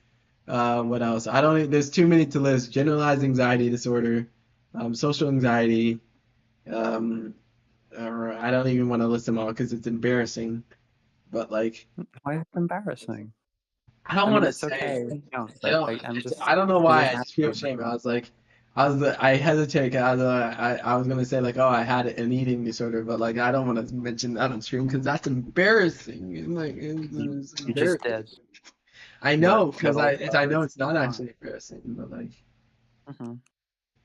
Speaker 1: What else? I don't. There's too many to list. Generalized anxiety disorder, social anxiety. Um, or I don't even want to list them all because it's embarrassing. But like,
Speaker 2: Why is it embarrassing?
Speaker 1: I don't
Speaker 2: I
Speaker 1: want
Speaker 2: mean,
Speaker 1: to
Speaker 2: it's okay.
Speaker 1: say.
Speaker 2: No,
Speaker 1: I
Speaker 2: but
Speaker 1: don't.
Speaker 2: I'm just,
Speaker 1: I don't know
Speaker 2: you
Speaker 1: why.
Speaker 2: just
Speaker 1: I
Speaker 2: have
Speaker 1: just feel
Speaker 2: to.
Speaker 1: shame. I was like, I hesitated. I was gonna say like, oh, I had an eating disorder, but like, I don't want to mention that on stream because that's embarrassing. And, like, it's
Speaker 2: You just
Speaker 1: embarrassing.
Speaker 2: did.
Speaker 1: I
Speaker 2: But
Speaker 1: know because
Speaker 2: also,
Speaker 1: I know
Speaker 2: it's
Speaker 1: it's not
Speaker 2: fine.
Speaker 1: actually embarrassing, but like,
Speaker 2: Mhm.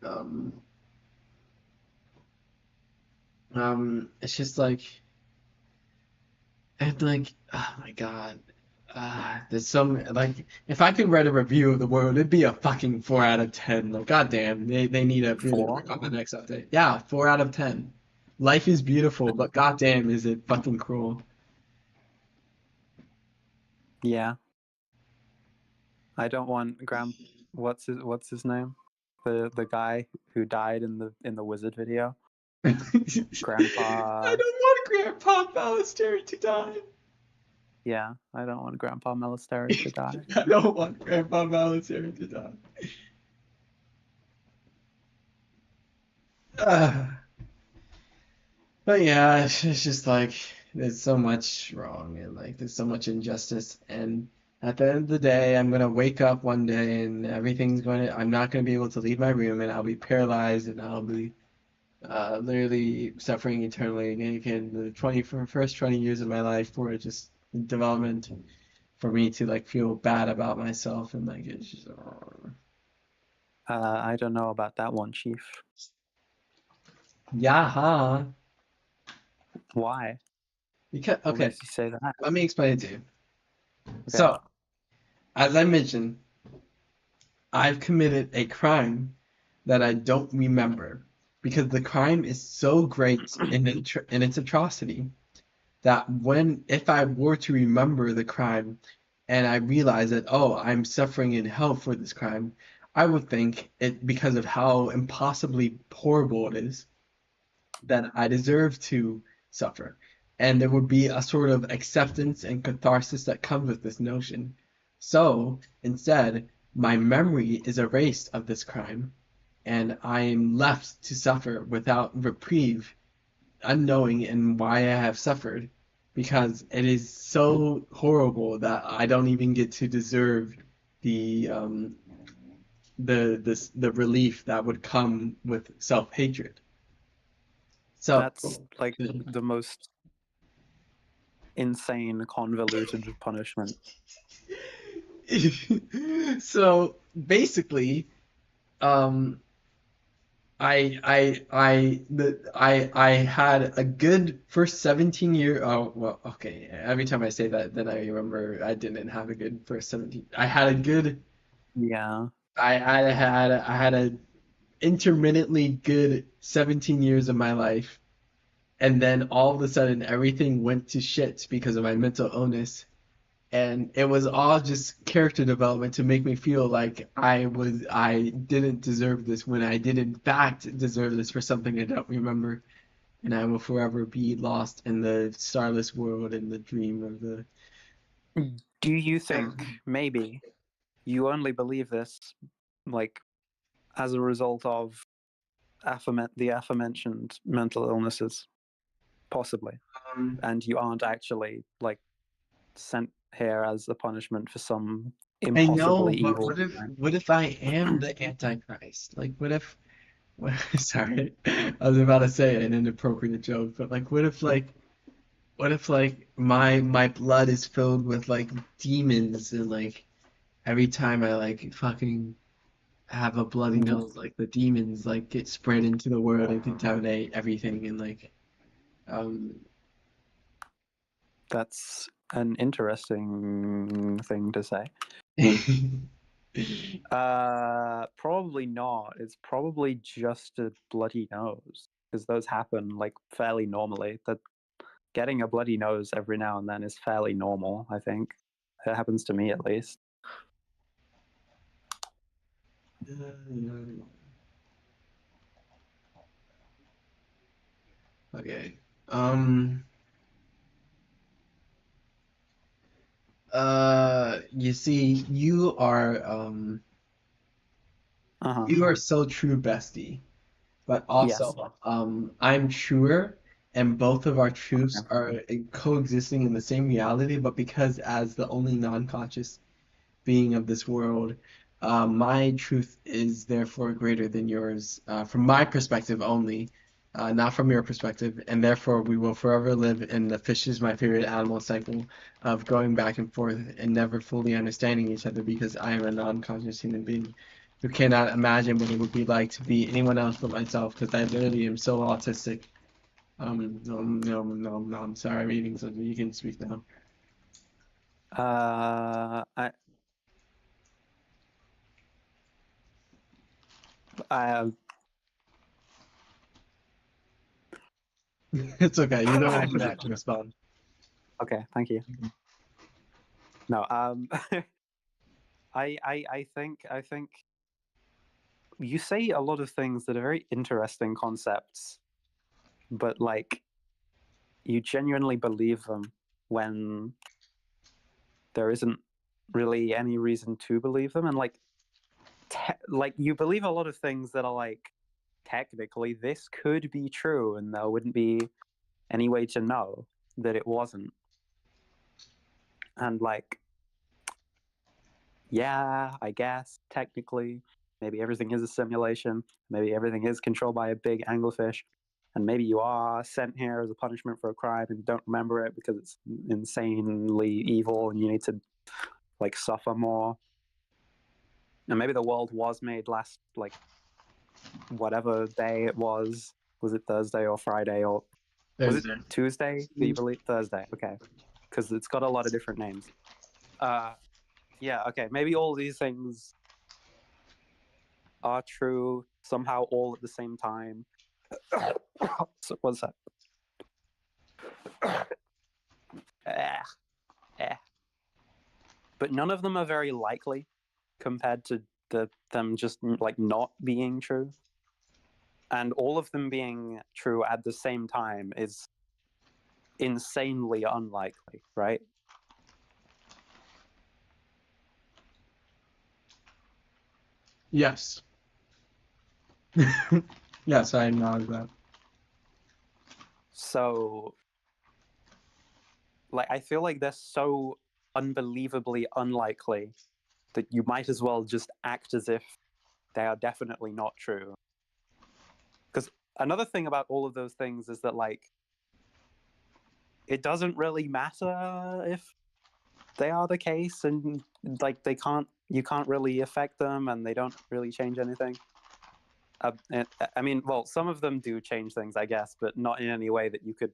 Speaker 1: um, it's just like, and like, oh my God. There's some like if I could write a review of the world, it'd be a fucking 4 out of 10. Like, goddamn, they need to really
Speaker 2: 4?
Speaker 1: work on the next update. Yeah, 4 out of 10. Life is beautiful, but goddamn, is it fucking cruel.
Speaker 2: Yeah. I don't want what's his name? The guy who died in the wizard video.
Speaker 1: I
Speaker 2: Grandpa.
Speaker 1: don't want Grandpa Ballester to die.
Speaker 2: Yeah, I don't want Grandpa Melisteri to die.
Speaker 1: I don't want Grandpa Ballester to die. Uh, but yeah, it's just like there's so much wrong and like there's so much injustice. And at the end of the day, I'm gonna wake up one day and I'm not gonna be able to leave my room and I'll be paralyzed and I'll be literally suffering eternally. And again, first 20 years of my life were just development for me to like feel bad about myself and like it's just.
Speaker 2: I don't know about that one, Chief.
Speaker 1: Yeah, huh?
Speaker 2: Why?
Speaker 1: Because
Speaker 2: What
Speaker 1: okay,
Speaker 2: makes you say that?
Speaker 1: let me explain it to you.
Speaker 2: Okay.
Speaker 1: So, as I mentioned, I've committed a crime that I don't remember because the crime is so great in its atrocity that if I were to remember the crime and I realize that, oh, I'm suffering in hell for this crime, I would think it because of how impossibly horrible it is that I deserve to suffer. And there would be a sort of acceptance and catharsis that comes with this notion. So instead, my memory is erased of this crime, and I am left to suffer without reprieve, unknowing in why I have suffered. because it is so horrible that I don't even get to deserve the the relief that would come with self-hatred. So
Speaker 2: That's like the most insane, convoluted punishment.
Speaker 1: so basically, um, I had a good first 17 year. Oh, well, okay. Every time I say that, then I remember I didn't have a good first 17. I had a good.
Speaker 2: Yeah.
Speaker 1: I had a intermittently good 17 years of my life, and then all of a sudden everything went to shit because of my mental illness. And it was all just character development to make me feel like I didn't deserve this when I did in fact deserve this for something I don't remember, and I will forever be lost in the starless world and the dream of the.
Speaker 2: Do you think maybe you only believe this, like, as a result of the aforementioned mental illnesses, possibly, and you aren't actually like sent here as a punishment for some
Speaker 1: I know,
Speaker 2: impossibly
Speaker 1: but
Speaker 2: evil crime?
Speaker 1: what if I am the Antichrist? Like, what if? Sorry, I was about to say an inappropriate joke, but like, what if like my blood is filled with like demons and like every time I like fucking have a bloody nose, like the demons like get spread into the world and contaminate everything and like um
Speaker 2: That's an interesting thing to say. Probably not. It's probably just a bloody nose, because those happen like fairly normally. That getting a bloody nose every now and then is fairly normal, I think. It happens to me at least.
Speaker 1: okay. You see,
Speaker 2: Uh-huh.
Speaker 1: you are so true, bestie. But
Speaker 2: Yes.
Speaker 1: also, I'm truer, and both of our truths
Speaker 2: Okay.
Speaker 1: are coexisting in the same reality. But because as the only non-conscious being of this world, my truth is therefore greater than yours, from my perspective only, not from your perspective, and therefore we will forever live in the fish is my favorite animal cycle of going back and forth and never fully understanding each other because I am a non-conscious human being who cannot imagine what it would be like to be anyone else but myself because I literally am so autistic. No, I'm sorry, I'm eating something. You can speak now.
Speaker 2: I I
Speaker 1: It's okay. You don't actually have to respond.
Speaker 2: okay, thank you. No, I think you say a lot of things that are very interesting concepts, but like you genuinely believe them when there isn't really any reason to believe them, and like like you believe a lot of things that are like technically this could be true and there wouldn't be any way to know that it wasn't. And like, yeah, I guess technically maybe everything is a simulation, maybe everything is controlled by a big anglerfish, and maybe you are sent here as a punishment for a crime and you don't remember it because it's insanely evil and you need to like suffer more. And maybe the world was made last like whatever day it was. Was it Thursday or Friday or was it
Speaker 1: Thursday.
Speaker 2: Tuesday? Do you believe Thursday? Okay, because it's got a lot of different names. Yeah. Okay. Maybe all these things are true somehow all at the same time. So, what's that? But none of them are very likely compared to them just like not being true. And all of them being true at the same time is insanely unlikely, right?
Speaker 1: Yes. Yes, I acknowledge that.
Speaker 2: So like I feel like they're so unbelievably unlikely that you might as well just act as if they are definitely not true. Because another thing about all of those things is that like it doesn't really matter if they are the case, and like you can't really affect them, and they don't really change anything. I mean, well, some of them do change things, I guess, but not in any way that you could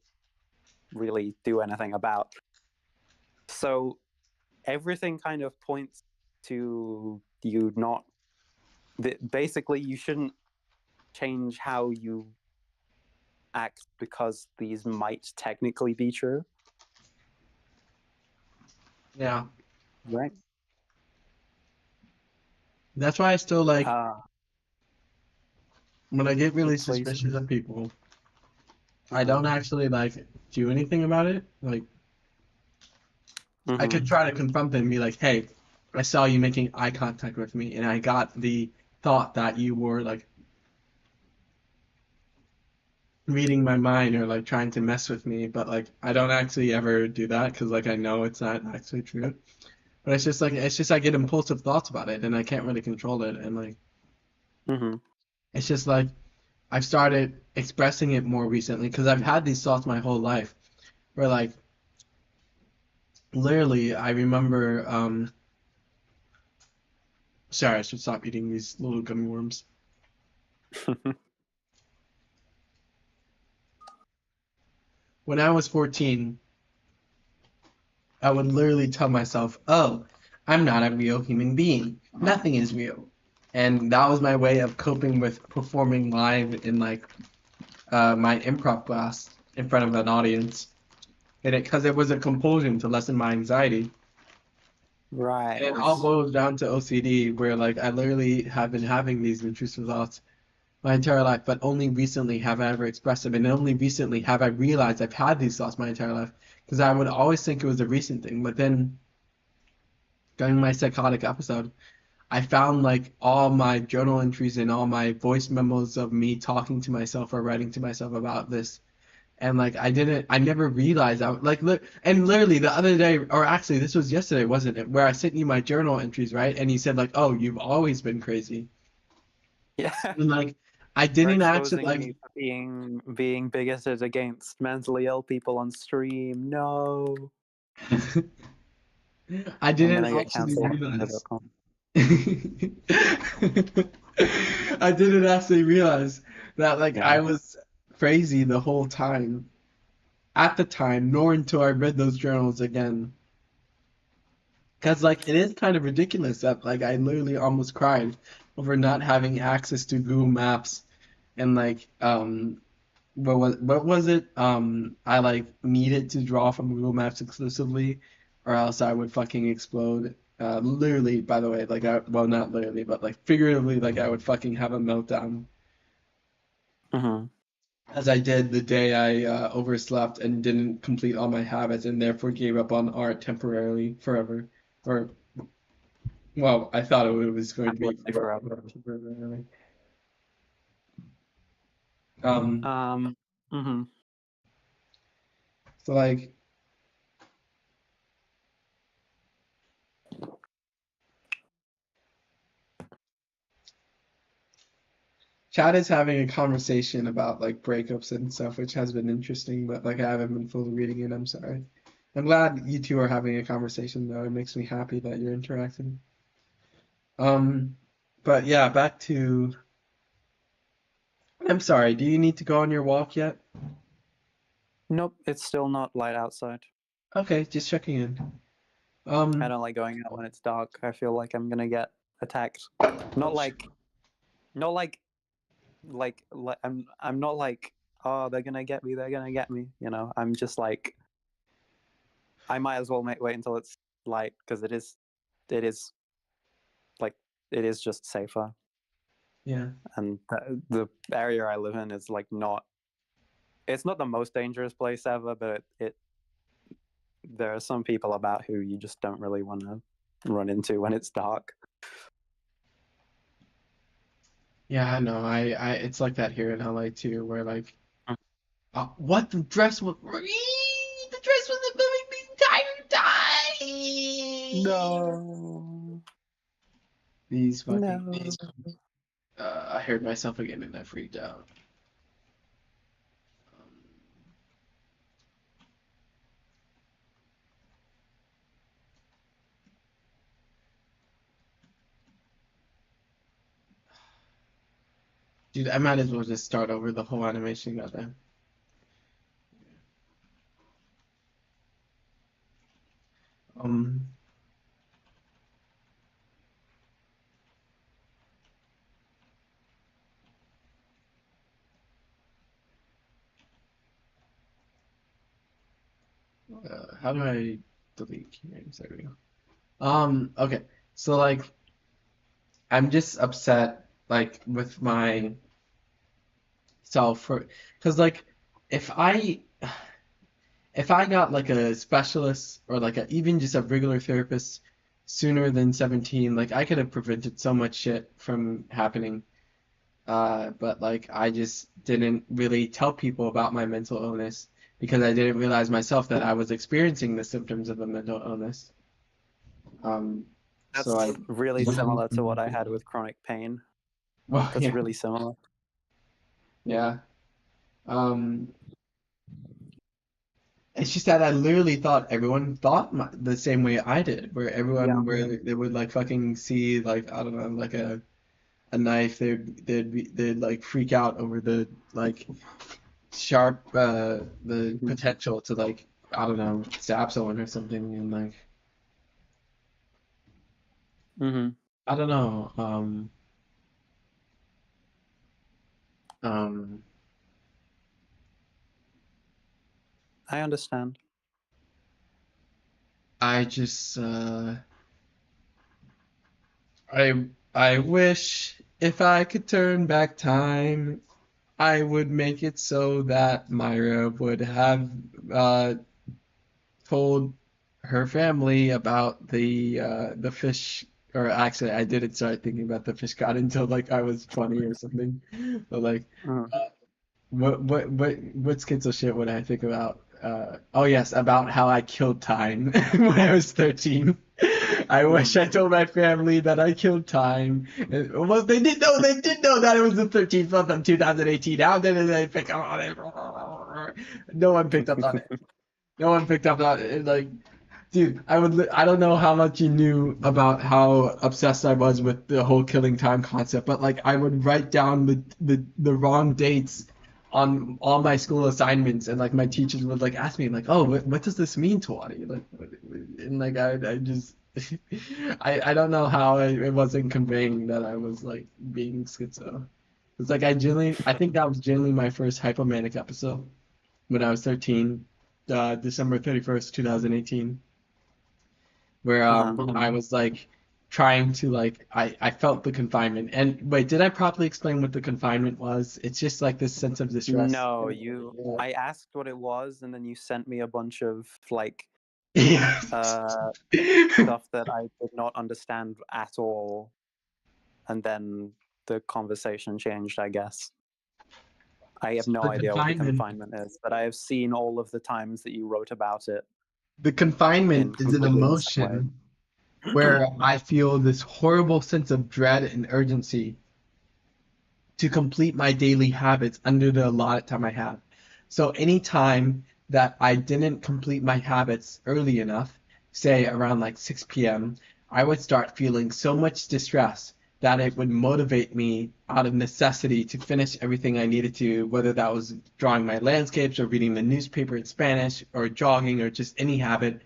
Speaker 2: really do anything about. So everything kind of points to you not. Basically, you shouldn't change how you act because these might technically be true,
Speaker 1: Yeah.
Speaker 2: right?
Speaker 1: That's why I still like when I get really
Speaker 2: Please.
Speaker 1: suspicious of people, I don't actually like do anything about it. Like I could try to confront them and be like, "Hey, I saw you making eye contact with me, and I got the thought that you were like reading my mind or like trying to mess with me." But like I don't actually ever do that because like I know it's not actually true. But it's just I get impulsive thoughts about it, and I can't really control it, and like it's just like I've started expressing it more recently because I've had these thoughts my whole life. Where like literally, I remember. Sorry, I should stop eating these little gummy worms. When I was 14, I would literally tell myself, "Oh, I'm not a real human being. Nothing is real." And that was my way of coping with performing live in like my improv class in front of an audience. And because it was a compulsion to lessen my anxiety.
Speaker 2: Right.
Speaker 1: And it all boils down to OCD, where like I literally have been having these intrusive thoughts my entire life, but only recently have I ever expressed them, and only recently have I realized I've had these thoughts my entire life. Because I would always think it was a recent thing, but then during my psychotic episode, I found like all my journal entries and all my voice memos of me talking to myself or writing to myself about this. And like I never realized I like look and literally the other day, or actually this was yesterday, wasn't it? Where I sent you my journal entries, right? And you said like, "Oh, you've always been crazy."
Speaker 2: Yeah.
Speaker 1: And like I
Speaker 2: You're
Speaker 1: didn't actually
Speaker 2: exposing me for being bigoted against mentally ill people on stream. No.
Speaker 1: I
Speaker 2: I'm
Speaker 1: didn't
Speaker 2: gonna get
Speaker 1: actually
Speaker 2: cancelled.
Speaker 1: realize. I didn't actually realize that like I was crazy the whole time. At the time, nor until I read those journals again. Because like it is kind of ridiculous that like I literally almost cried over not having access to Google Maps and like what was it? I like needed to draw from Google Maps exclusively, or else I would fucking explode. Literally, by the way, like well, not literally, but like figuratively, like I would fucking have a meltdown, as I did the day I overslept and didn't complete all my habits, and therefore gave up on art temporarily, forever, or well, I thought it was going to be
Speaker 2: Forever.
Speaker 1: temporarily. So like. Chad is having a conversation about like breakups and stuff, which has been interesting, but like I haven't been fully reading it. I'm sorry. I'm glad you two are having a conversation though. It makes me happy that you're interacting. Um, but yeah, back to. I'm sorry. Do you need to go on your walk yet?
Speaker 2: Nope, it's still not light outside.
Speaker 1: Okay, just checking in.
Speaker 2: I don't like going out when it's dark. I feel like I'm gonna get attacked. Not like I'm not like, oh, they're gonna get me, you know. I'm just like, I might as well wait until it's light, because it is like, it is just safer.
Speaker 1: Yeah.
Speaker 2: And the area I live in is like it's not the most dangerous place ever, but there are some people about who you just don't really want to run into when it's dark.
Speaker 1: Yeah, I know. It's like that here in LA too, where like, what the dress was? The dress wasn't moving me.
Speaker 2: No.
Speaker 1: These fucking.
Speaker 2: No.
Speaker 1: I heard myself again and I freaked out. Dude, I might as well just start over the whole animation, goddamn. Um, how do I delete keyframes? There we go. Okay. So like, I'm just upset like with my self for, because like, if I if I got like a specialist or like even just a regular therapist sooner than 17, like I could have prevented so much shit from happening. But like I just didn't really tell people about my mental illness because I didn't realize myself that I was experiencing the symptoms of a mental illness. Um,
Speaker 2: That's
Speaker 1: so I,
Speaker 2: really similar to what I had with chronic pain.
Speaker 1: well,
Speaker 2: That's
Speaker 1: yeah,
Speaker 2: really similar.
Speaker 1: yeah. Um, it's just that I literally thought everyone thought the same way I did, where
Speaker 2: Yeah.
Speaker 1: everyone where they would like fucking see like I don't know like a knife, they'd like freak out over the like sharp the
Speaker 2: Mhm.
Speaker 1: potential to like I don't know stab someone or something and like
Speaker 2: Mm-hmm.
Speaker 1: I don't know um
Speaker 2: I understand.
Speaker 1: I just I wish if I could turn back time I would make it so that Myra would have uh told her family about the fish or actually I didn't start thinking about the fish god until like I was 20 or something but like
Speaker 2: Mm.
Speaker 1: what schizo shit would I think about oh yes about how I killed time when I was 13. I wish I told my family that I killed time. Well, they did know that it was the 13th month of 2018. How did they pick up on it? No one picked up on it. No one picked up on it. Like, dude, I don't know how much you knew about how obsessed I was with the whole killing time concept, but like I would write down the wrong dates on all my school assignments and like my teachers would like ask me like, "Oh, what does this mean, Tawani?" Like and like I just I don't know how it wasn't conveying that I was like being schizo. It's like I think that was genuinely my first hypomanic episode when I was 13, December 31st, 2018, where
Speaker 2: Uh-huh.
Speaker 1: I was like trying to like I felt the confinement. And wait, did I properly explain what the confinement was? It's just like this sense of distress.
Speaker 2: No, I asked what it was, and then you sent me a bunch of like
Speaker 1: Yeah.
Speaker 2: stuff that I did not understand at all, and then the conversation changed, I guess. I have no
Speaker 1: The
Speaker 2: idea what the
Speaker 1: confinement.
Speaker 2: confinement is, but I have seen all of the times that you wrote about it
Speaker 1: The
Speaker 2: in
Speaker 1: confinement is an
Speaker 2: completely the same way.
Speaker 1: emotion where I feel this horrible sense of dread and urgency to complete my daily habits under the allotted time I have. So anytime that I didn't complete my habits early enough, say around like 6 p.m., I would start feeling so much distress that it would motivate me out of necessity to finish everything I needed to, whether that was drawing my landscapes or reading the newspaper in Spanish or jogging or just any habit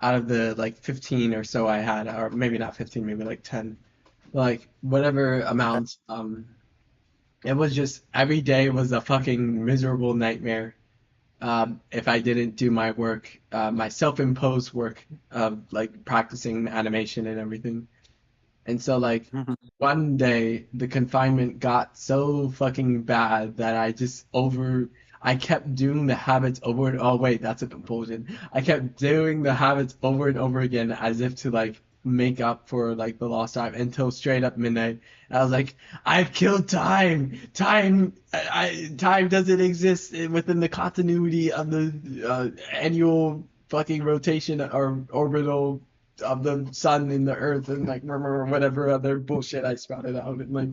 Speaker 1: out of the like 15 or so I had, or maybe not 15, maybe like 10, like whatever amount. It was just every day was a fucking miserable nightmare. If I didn't do my work, my self-imposed work of like practicing animation and everything. And so like one day the confinement got so fucking bad that I kept doing the habits over and oh wait, that's a compulsion. I kept doing the habits over and over again as if to like make up for like the lost time until straight up midnight. And I was like, I've killed time. Time doesn't exist within the continuity of the annual fucking rotation or orbital the sun and the earth and like whatever other bullshit I spouted out and like.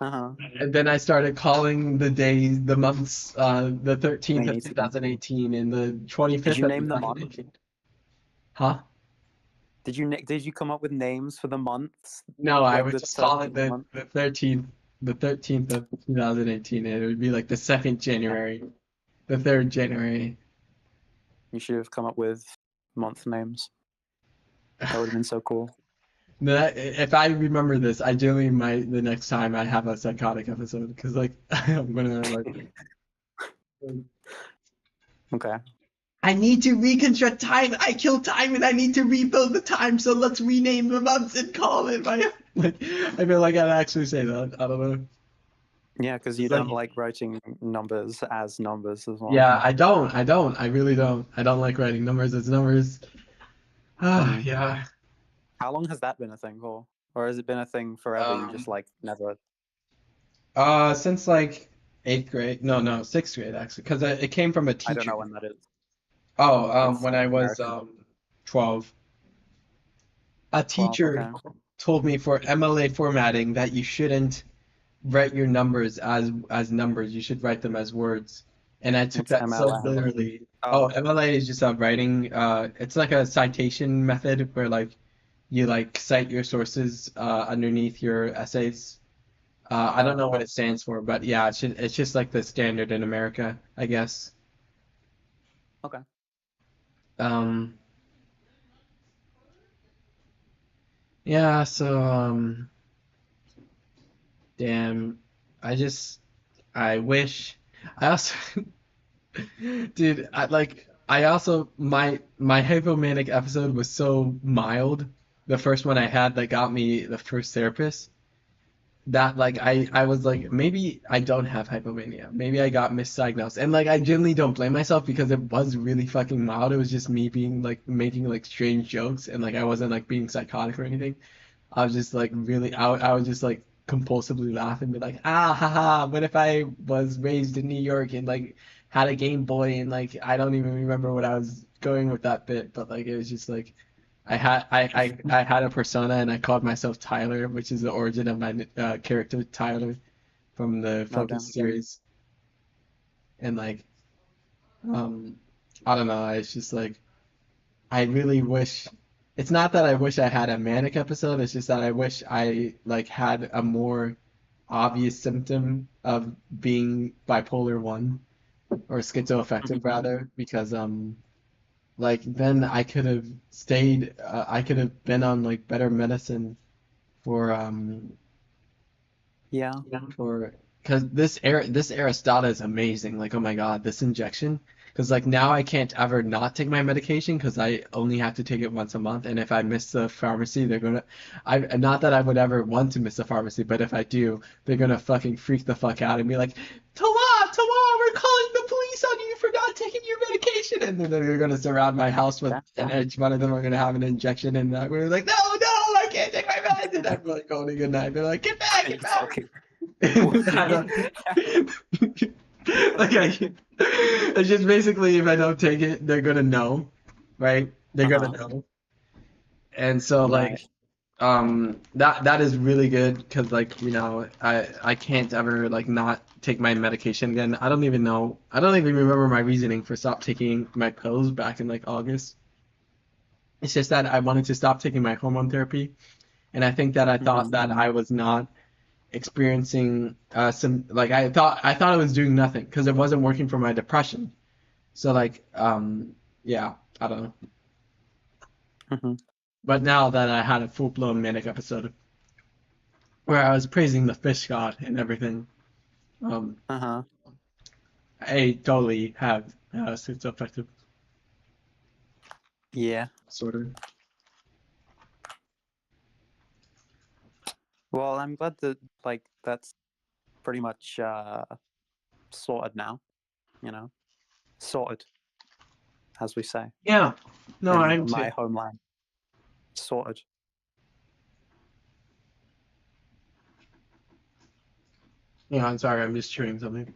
Speaker 2: Uh-huh.
Speaker 1: And then I started calling the days, the months, the 13th of
Speaker 2: 2018.
Speaker 1: 2018 and the
Speaker 2: Did
Speaker 1: 25th
Speaker 2: you
Speaker 1: of
Speaker 2: name the month?
Speaker 1: 2018. Huh?
Speaker 2: Did you come up with names for the months?
Speaker 1: No, I
Speaker 2: Like
Speaker 1: would
Speaker 2: the
Speaker 1: just
Speaker 2: first
Speaker 1: call it
Speaker 2: of the month?
Speaker 1: the 13th of 2018, and it would be like the 2nd January, the 3rd January.
Speaker 2: You should have come up with month names. That would have been so cool.
Speaker 1: If I remember this, I genuinely might the next time I have a psychotic episode because like I'm gonna like.
Speaker 2: Okay.
Speaker 1: I need to reconstruct time. I killed time, and I need to rebuild the time. So let's rename the months and call it my. Like, I feel like I'd actually say that. I don't know.
Speaker 2: Yeah, because you
Speaker 1: It's like-
Speaker 2: don't like writing numbers as numbers as well.
Speaker 1: Yeah, I don't. I really don't. I don't like writing numbers as numbers.
Speaker 2: Mhm.
Speaker 1: Yeah.
Speaker 2: How long has that been a thing for? Or has it been a thing forever? You just like never.
Speaker 1: Since like 8th grade. No, 6th grade actually, because it came from a teacher.
Speaker 2: I don't know when that is.
Speaker 1: Oh,
Speaker 2: It's
Speaker 1: when I was
Speaker 2: American.
Speaker 1: 12, a
Speaker 2: 12,
Speaker 1: teacher
Speaker 2: okay.
Speaker 1: told me for MLA formatting that you shouldn't write your numbers as numbers. You should write them as words. And I took
Speaker 2: What's
Speaker 1: that so
Speaker 2: MLM?
Speaker 1: literally.
Speaker 2: Oh,
Speaker 1: Oh, MLA is just a writing. It's like a citation method where like you like cite your sources underneath your essays. I don't know what it stands for, but yeah, it's just like the standard in America, I guess.
Speaker 2: okay.
Speaker 1: Um, yeah, so damn, I wish I also dude, I also my hypomanic episode was so mild, the first one I had that got me the first therapist, that like I was like maybe I don't have hypomania. Maybe I got misdiagnosed. And like I genuinely don't blame myself because it was really fucking mild. It was just me being like making like strange jokes and like I wasn't like being psychotic or anything. I was just like really I would just like compulsively laugh and be like, ah haha, what if I was raised in New York and like had a Game Boy and like I don't even remember what I was going with that bit, but like it was just like I had a persona and I called myself Tyler, which is the origin of my character Tyler from the
Speaker 2: Oh,
Speaker 1: Focus
Speaker 2: damn.
Speaker 1: series. And like um I don't know, it's just like I really wish it's not that I wish I had a manic episode, it's just that I wish I like had a more obvious symptom of being bipolar 1 or schizoaffective rather because like then I could have stayed I could have been on like better medicine for
Speaker 2: Yeah.
Speaker 1: for because this Aristada is amazing. Like, oh my God, this injection. Because like now I can't ever not take my medication because I only have to take it once a month. And if I miss the pharmacy, they're gonna. I not that I would ever want to miss the pharmacy, but if I do, they're gonna fucking freak the fuck out and be like, Tawa, we're calling the police on you for not taking your medication. And then they're gonna surround my house with, and each one of them are gonna have an injection. And we're like, no, I can't take my meds. And I'm like holding a knife. They're like, get back, get back.
Speaker 2: Okay.
Speaker 1: I don't- like it's just basically if I don't take it, they're gonna know, right? They're gonna know. And so like that is really good because like you know I can't ever like not take my medication again. I don't even remember my reasoning for stop taking my pills back in like August. It's just that I wanted to stop taking my hormone therapy, and I think that I thought that I was not experiencing some like I thought I was doing nothing because it wasn't working for my depression. So like yeah, I don't know.
Speaker 2: Mm-hmm.
Speaker 1: But now that I had a full-blown manic episode where I was praising the fish god and everything,
Speaker 2: Uh-huh.
Speaker 1: I totally have schizoaffective
Speaker 2: Yeah.
Speaker 1: disorder.
Speaker 2: Well, I'm glad that like that's pretty much sorted now, you know. Sorted, as we say.
Speaker 1: Yeah, no,
Speaker 2: in
Speaker 1: I'm
Speaker 2: my
Speaker 1: too.
Speaker 2: homeland. Sorted.
Speaker 1: Yeah, I'm sorry, I'm just chewing something.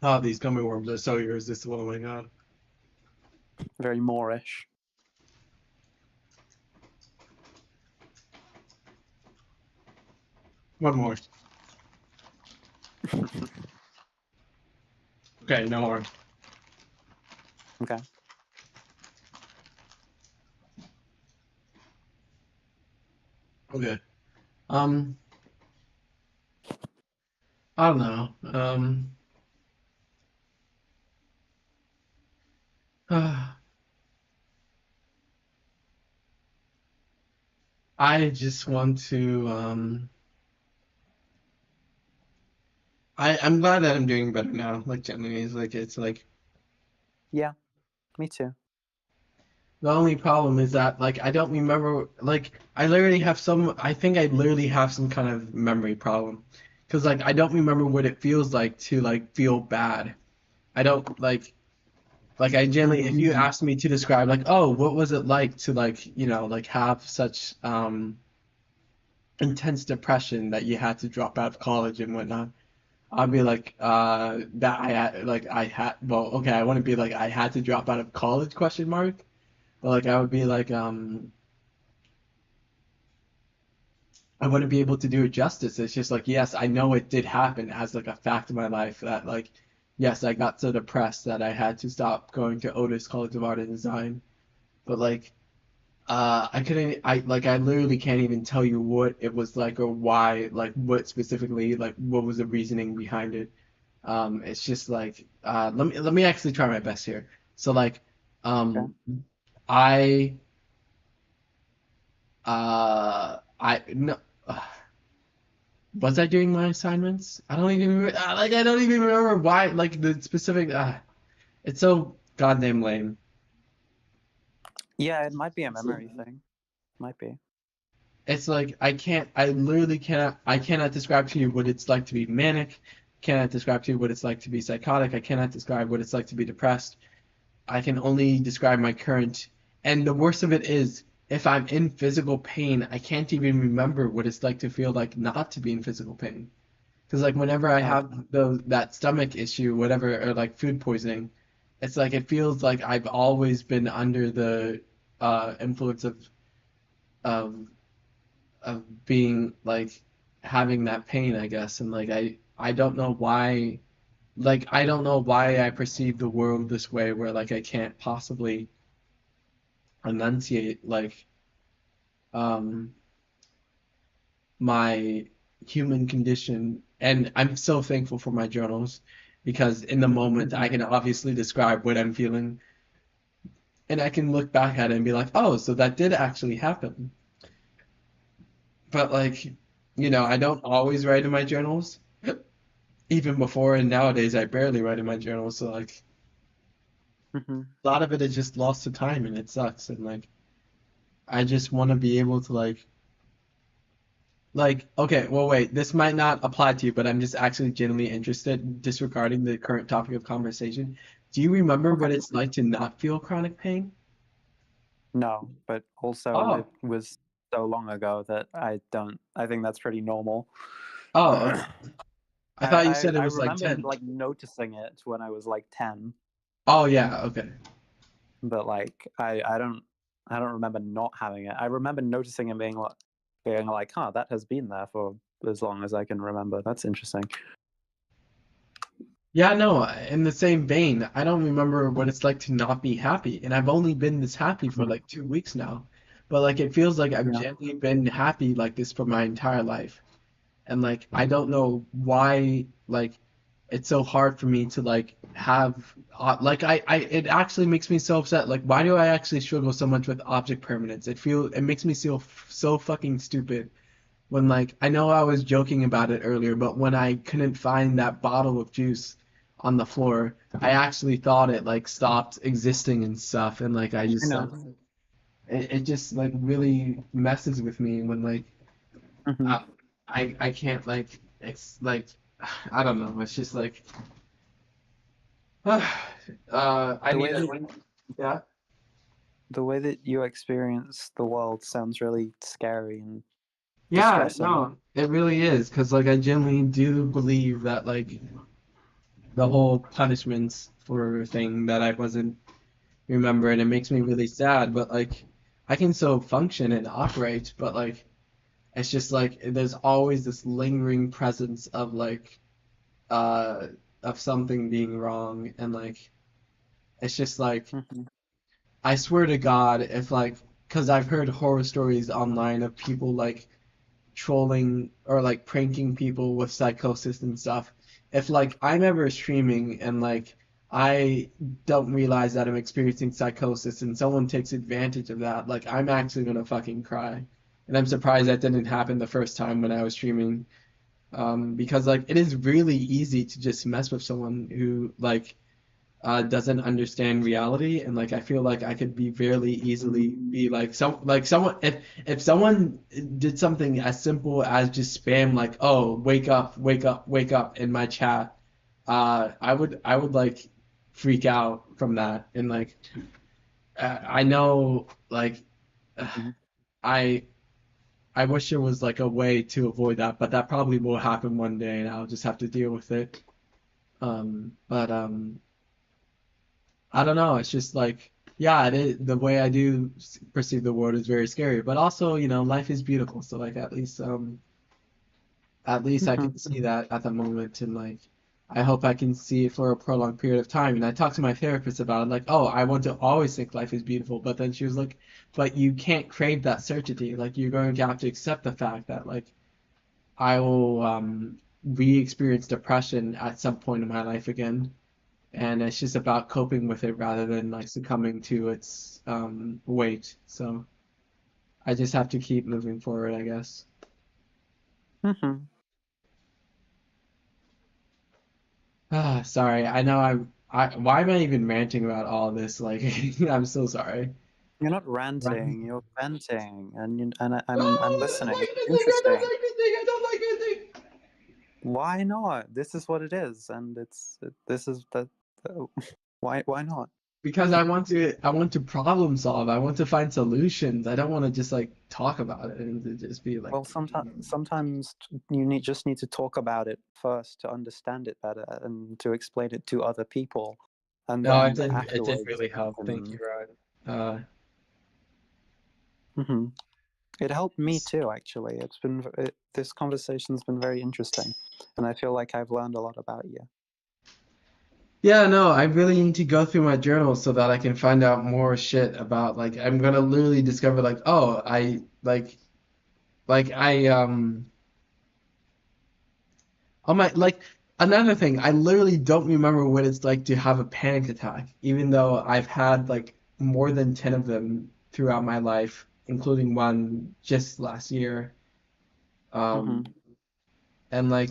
Speaker 1: Oh, these gummy worms are so irresistible. Oh my God.
Speaker 2: Very Moorish.
Speaker 1: One more. Okay, no more.
Speaker 2: Okay.
Speaker 1: Okay. I don't know. I just want to I'm glad that I'm doing better now. Like generally, it's like
Speaker 2: Yeah, me too.
Speaker 1: the only problem is that like I don't remember like I think I literally have some kind of memory problem. 'Cause like I don't remember what it feels like to like feel bad. I don't like I generally if you ask me to describe like, oh, what was it like to like, like have such intense depression that you had to drop out of college and whatnot. I'd be like, that I had, well, okay, I wouldn't be like, I had to drop out of college, question mark. But like, I would be like, I wouldn't be able to do it justice. It's just like, yes, I know it did happen as like a fact of my life that like, yes, I got so depressed that I had to stop going to Otis College of Art and Design. But like, I couldn't, I literally can't even tell you what it was like or why, like, what specifically, like, what was the reasoning behind it. It's just like let me actually try my best here. So like
Speaker 2: Okay.
Speaker 1: I I no was I doing my assignments? I don't even I don't even remember why like the specific it's so goddamn lame.
Speaker 2: Yeah, it might be a memory thing. Might be.
Speaker 1: It's like I literally cannot describe to you what it's like to be manic, cannot describe to you what it's like to be psychotic, I cannot describe what it's like to be depressed. I can only describe my current. And the worst of it is, if I'm in physical pain, I can't even remember what it's like to feel like not to be in physical pain. Because like whenever I
Speaker 2: Oh,
Speaker 1: have that stomach issue, whatever, or like food poisoning, it's like it feels like I've always been under the influence of of being like having that pain, I guess. And like I don't know why. Like I don't know why I perceive the world this way, where like I can't possibly enunciate like um my human condition. And I'm so thankful for my journals because in the moment I can obviously describe what I'm feeling and I can look back at it and be like, oh, so that did actually happen. But like, I don't always write in my journals. Even before and nowadays I barely write in my journals, so like
Speaker 2: mhm.
Speaker 1: a lot of it is just lost to time and it sucks. And like I just want to be able to okay, well, wait, this might not apply to you, but I'm just actually genuinely interested, disregarding the current topic of conversation. Do you remember
Speaker 2: Okay.
Speaker 1: what it's like to not feel chronic pain?
Speaker 2: No, but also it
Speaker 1: Oh,
Speaker 2: was so long ago that I don't. I think that's pretty normal.
Speaker 1: oh, okay.
Speaker 2: I,
Speaker 1: I thought you
Speaker 2: I
Speaker 1: said it
Speaker 2: I
Speaker 1: was like
Speaker 2: remember
Speaker 1: 10.
Speaker 2: like noticing it when I was like 10,
Speaker 1: Oh, yeah, okay.
Speaker 2: but like I don't remember not having it. I remember noticing it being like, huh, that has been there for as long as I can remember. That's interesting.
Speaker 1: Yeah, no, in the same vein, I don't remember what it's like to not be happy. And I've only been this happy for
Speaker 2: Mhm.
Speaker 1: like 2 weeks now. But like it feels like I've
Speaker 2: Yeah.
Speaker 1: genuinely been happy like this for my entire life. And like I don't know why like it's so hard for me to like have like I it actually makes me so upset. Like why do I actually struggle so much with object permanence? It makes me feel so fucking stupid when like I know I was joking about it earlier, but when I couldn't find that bottle of juice on the floor, I actually thought it like stopped existing and stuff. And like I
Speaker 2: I
Speaker 1: just
Speaker 2: know.
Speaker 1: it just like really messes with me when like
Speaker 2: Hmm.
Speaker 1: uh, I can't like it's like I don't know. It's just like I
Speaker 2: The
Speaker 1: need
Speaker 2: way
Speaker 1: a
Speaker 2: that
Speaker 1: yeah.
Speaker 2: the way that you experience the world sounds really scary and
Speaker 1: Yeah,
Speaker 2: distressing.
Speaker 1: no, it really is because like I genuinely do believe that like the whole punishments for thing that I wasn't remember, and it makes me really sad. But like, I can still function and operate, but like, it's just like there's always this lingering presence of like, uh, of something being wrong, and like, it's just like,
Speaker 2: Hmm.
Speaker 1: I swear to God, if like, because I've heard horror stories online of people like trolling or like pranking people with psychosis and stuff. If like I'm ever streaming and like I don't realize that I'm experiencing psychosis and someone takes advantage of that, like I'm actually gonna fucking cry. And I'm surprised that didn't happen the first time when I was streaming. Because like it is really easy to just mess with someone who like doesn't understand reality, and like I feel like I could be fairly easily be like someone if someone did something as simple as just spam like, oh, wake up, wake up, wake up in my chat, I would like freak out from that. And like I know like
Speaker 2: Hmm.
Speaker 1: I I wish there was like a way to avoid that, but that probably will happen one day and I'll just have to deal with it. But I don't know. It's just like, yeah, it is, the way I do perceive the world is very scary. But also, life is beautiful. So like, at least I
Speaker 2: Hmm.
Speaker 1: can see that at the moment, and like, I hope I can see it for a prolonged period of time. And I talked to my therapist about it, like, oh, I want to always think life is beautiful. But then she was like, but you can't crave that certainty. Like, you're going to have to accept the fact that like I will re-experience depression at some point in my life again, and it's just about coping with it rather than like succumbing to its weight. So I just have to keep moving forward, I guess.
Speaker 2: Hmm.
Speaker 1: Sorry, I know why am I even ranting about all this? Like, I'm so sorry.
Speaker 2: You're not
Speaker 1: Right.
Speaker 2: ranting, you're venting, and I'm
Speaker 1: Oh, I don't
Speaker 2: listening.
Speaker 1: like
Speaker 2: It's
Speaker 1: venting. I don't
Speaker 2: interesting.
Speaker 1: like venting. I don't like venting.
Speaker 2: Why not? This is what it is, and this is that. Why not?
Speaker 1: Because I want to problem solve. I want to find solutions. I don't want to just like talk about it and to just be like,
Speaker 2: Well, sometimes you just need to talk about it first to understand it better and to explain it to other people, and
Speaker 1: no,
Speaker 2: then
Speaker 1: it did
Speaker 2: afterwards
Speaker 1: really
Speaker 2: you
Speaker 1: help. Thank you,
Speaker 2: can.
Speaker 1: Ryan.
Speaker 2: Hmm. It helped me too, actually. This conversation's been very interesting, and I feel like I've learned a lot about you.
Speaker 1: Yeah, no, I really need to go through my journal so that I can find out more shit about like I'm gonna literally discover like, oh, I like I oh my like another thing, I literally don't remember what it's like to have a panic attack, even though I've had like more than 10 of them throughout my life, including one just last year.
Speaker 2: Hmm.
Speaker 1: Um and like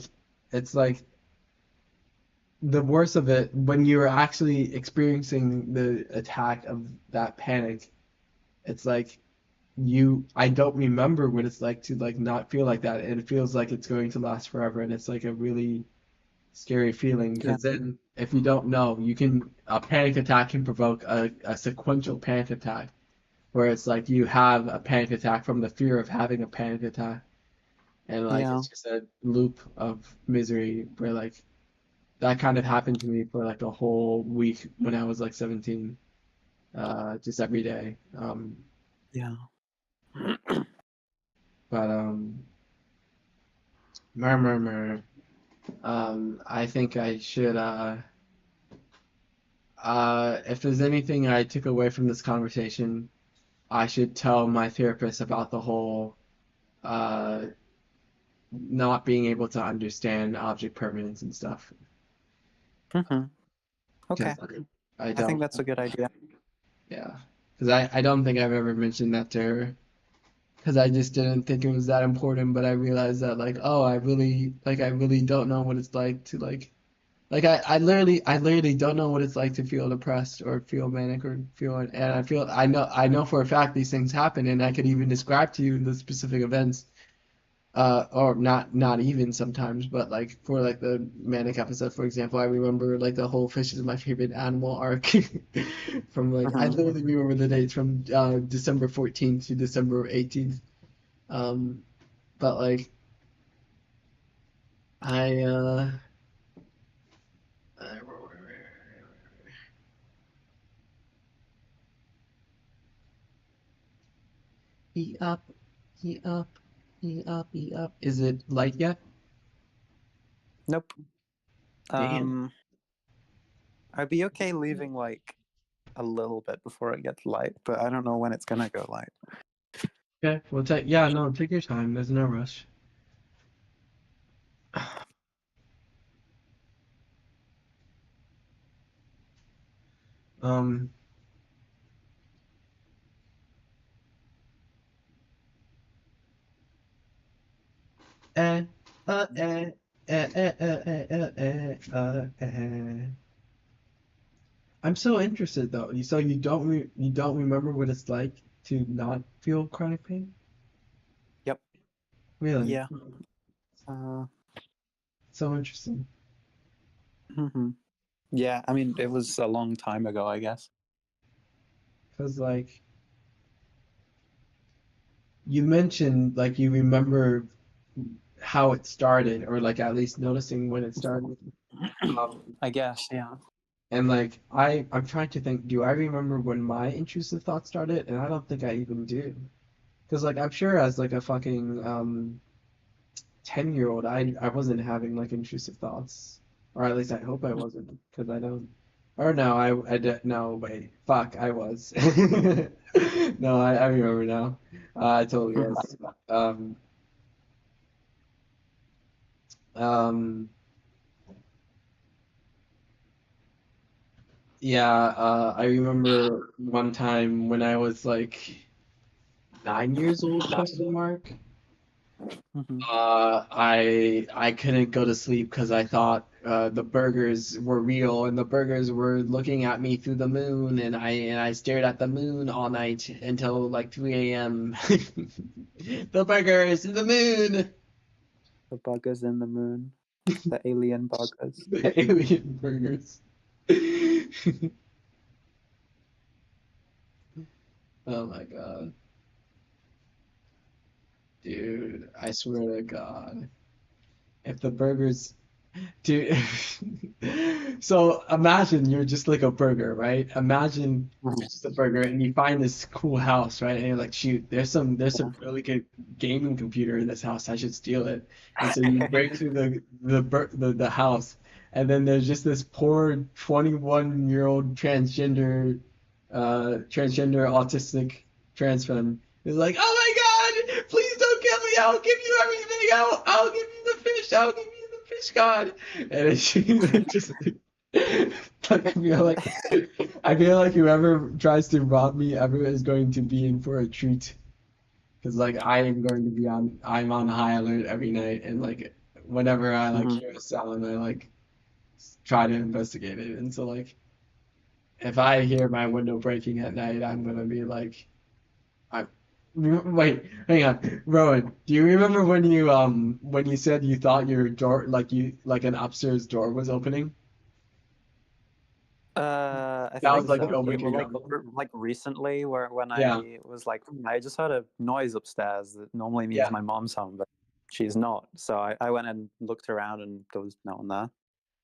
Speaker 1: it's like the worst of it when you're actually experiencing the attack of that panic. It's like I don't remember what it's like to like not feel like that, and it feels like it's going to last forever, and it's like a really scary feeling
Speaker 2: Yeah,
Speaker 1: because then if you don't know, a panic attack can provoke a sequential panic attack where it's like you have a panic attack from the fear of having a panic attack, and like
Speaker 2: yeah,
Speaker 1: it's just a loop of misery where like that kind of happened to me for like a whole week when I was like 17, just every day.
Speaker 2: yeah.
Speaker 1: But murmur. I think I should, if there's anything I took away from this conversation, I should tell my therapist about the whole, uh, not being able to understand object permanence and stuff.
Speaker 2: Hmm. Okay,
Speaker 1: Because I
Speaker 2: I think
Speaker 1: don't,
Speaker 2: that's a good idea.
Speaker 1: yeah. Because I don't think I've ever mentioned that to her. Because I just didn't think it was that important, but I realized that, like, oh, I really don't know what it's like to, like I literally don't know what it's like to feel depressed or feel manic or feel, and I know for a fact these things happen, and I could even describe to you the specific events, or not even sometimes, but like for like the manic episode, for example, I remember like the whole fish is my favorite animal arc from like I
Speaker 2: Hmm.
Speaker 1: literally remember the dates from December 14th to December 18th, um, but like I uh, E up, E up, E up, E up. Is it light yet?
Speaker 2: Nope.
Speaker 1: Damn.
Speaker 2: I'd be okay leaving like a little bit before it gets light, but I don't know when it's gonna go light.
Speaker 1: Okay, well yeah, no, take your time. There's no rush. Um, eh, uh, eh, eh, eh, eh, eh, eh, I'm so interested though. So you don't remember what it's like to not feel chronic pain?
Speaker 2: Yep.
Speaker 1: Really?
Speaker 2: Yeah.
Speaker 1: So interesting.
Speaker 2: Mhm. Yeah, I mean, it was a long time ago, I guess.
Speaker 1: Because like you mentioned like you remember how it started or like at least noticing when it started.
Speaker 2: I guess, yeah.
Speaker 1: And like I'm trying to think, do I remember when my intrusive thoughts started? And I don't think I even do. Because like I'm sure as like a fucking 10-year-old I wasn't having like intrusive thoughts. Or at least I hope I wasn't, because I don't. Or no, I did no wait. Fuck, I was. No, I remember now. I totally was. Um yeah, I remember one time when I was like 9 years old, question mark.
Speaker 2: Mhm.
Speaker 1: I couldn't go to sleep because I thought the burgers were real and the burgers were looking at me through the moon, and I stared at the moon all night until like 3 a.m. The burgers, the moon,
Speaker 2: The buggers in the moon, the alien buggers.
Speaker 1: the alien burgers. Oh my God, dude! I swear to God, if the burgers dude, so imagine you're just like a burger, right? Imagine you're
Speaker 2: Mhm.
Speaker 1: just a burger and you find this cool house, right? And you're like, shoot, there's some really good gaming computer in this house. I should steal it. And so you break through the house, and then there's just this poor 21-year-old transgender autistic trans femme. Is like, oh my God, please don't kill me. I'll give you everything. I'll give you the fish. I'll give you the fish god. And it's just like I feel like whoever tries to rob me ever is going to be in for a treat. Because like I am going to be I'm on high alert every night, and like whenever I like
Speaker 2: Mhm.
Speaker 1: hear a sound, I like try to investigate it. And so like if I hear my window breaking at night, I'm gonna be like, I wait, hang on, Rowan. Do you remember when you said you thought your door like an upstairs door was opening?
Speaker 2: I
Speaker 1: That was
Speaker 2: think
Speaker 1: like
Speaker 2: so.
Speaker 1: a
Speaker 2: Yeah,
Speaker 1: week
Speaker 2: well,
Speaker 1: ago.
Speaker 2: like recently, where when
Speaker 1: Yeah,
Speaker 2: I was like, I just heard a noise upstairs that normally means
Speaker 1: yeah,
Speaker 2: my mom's home, but she's not. So I went and looked around, and there was no one there.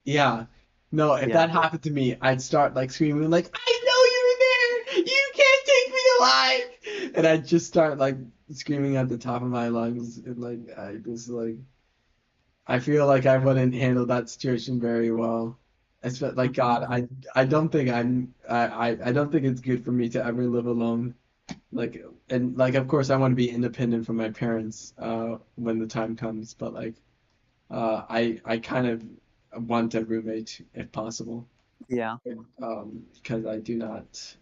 Speaker 1: yeah. No, if
Speaker 2: Yeah.
Speaker 1: that happened to me, I'd start like screaming like, I know you're there! You can't take me alive! And I'd just start like screaming at the top of my lungs, and like I just like I feel like I wouldn't handle that situation very well. Like God,
Speaker 2: Mhm.
Speaker 1: I don't think I don't think it's good for me to ever live alone. Like and like of course I want to be independent from my parents when the time comes, but like I kind of want a roommate if possible.
Speaker 2: Yeah.
Speaker 1: Because I do not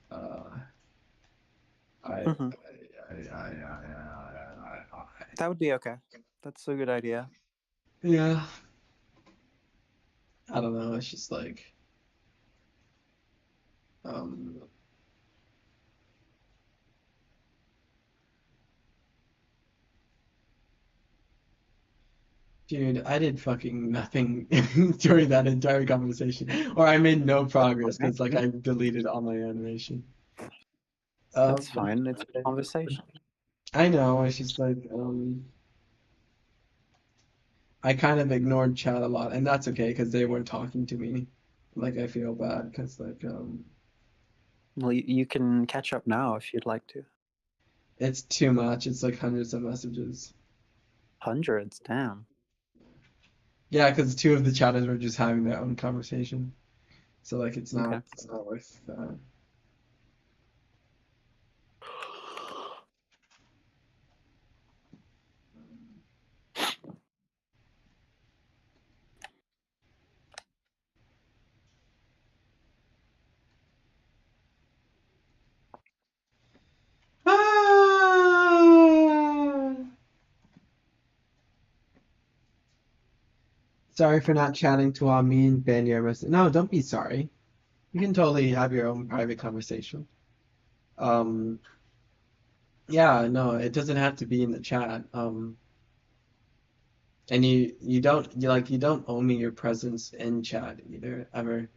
Speaker 1: I,
Speaker 2: Mhm.
Speaker 1: I
Speaker 2: That would be okay. That's a good idea.
Speaker 1: yeah, I don't know, it's just like um dude, I did fucking nothing during that entire conversation, or I made no
Speaker 2: That's
Speaker 1: progress
Speaker 2: okay.
Speaker 1: because like I deleted all my animation.
Speaker 2: That's
Speaker 1: Um,
Speaker 2: fine. It's a conversation.
Speaker 1: I know. It's just like I kind of ignored chat a lot, and that's okay because they weren't talking to me. Like I feel bad because like
Speaker 2: Well, you can catch up now if you'd like to.
Speaker 1: It's too much. It's like hundreds of messages.
Speaker 2: Hundreds, damn.
Speaker 1: Yeah, because two of the chatters were just having their own conversation. So like
Speaker 2: Okay.
Speaker 1: it's not worth Ah! Sorry for not chatting to all me and ban your message. No, don't be sorry. You can totally have your own private conversation. Um, yeah, no, it doesn't have to be in the chat. And you don't owe me your presence in chat either, ever.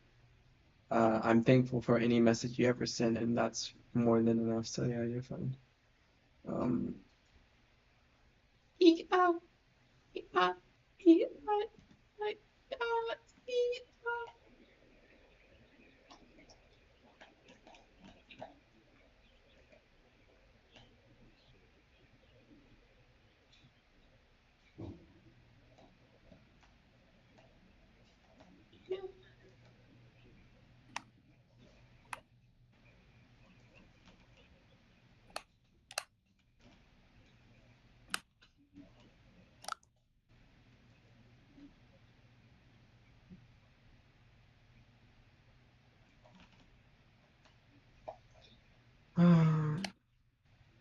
Speaker 1: I'm thankful for any message you ever send, and that's more than enough. So yeah, you're fine. Um, yeah, yeah, yeah, yeah.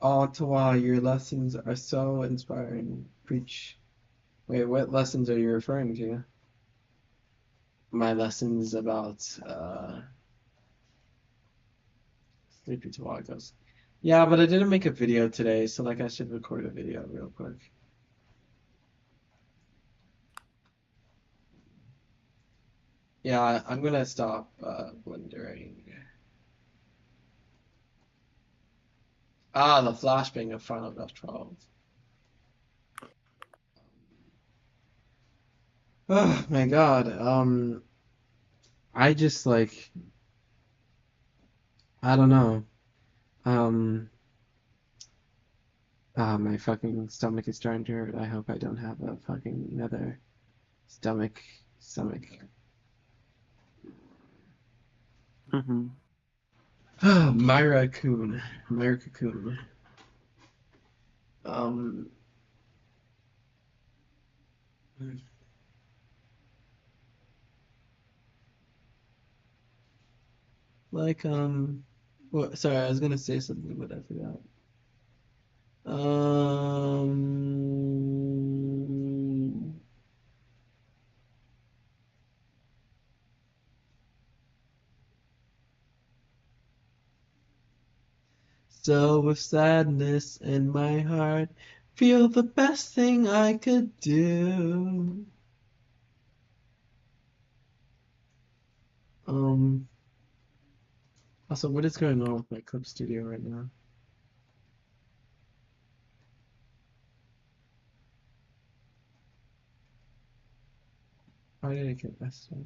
Speaker 1: Oh, Tawa, your lessons are so inspiring. Preach. Wait, what lessons are you referring to? My lessons about Sleepy Tawagos. Yeah, but I didn't make a video today, so like I should record a video real quick. Yeah, I'm gonna stop wondering. Ah, the flashbang of Final Draft 12. Oh my God. I just like I don't know. Um, my fucking stomach is starting to hurt. I hope I don't have a fucking another stomach.
Speaker 2: Mm-hmm.
Speaker 1: Myra Coon. Myra Cocoon. Um, like, well, sorry, I was gonna say something, but I forgot. Um, so with sadness in my heart, feel the best thing I could do. Um, Also, what is going on with my clip studio right now? Why did it get messed up?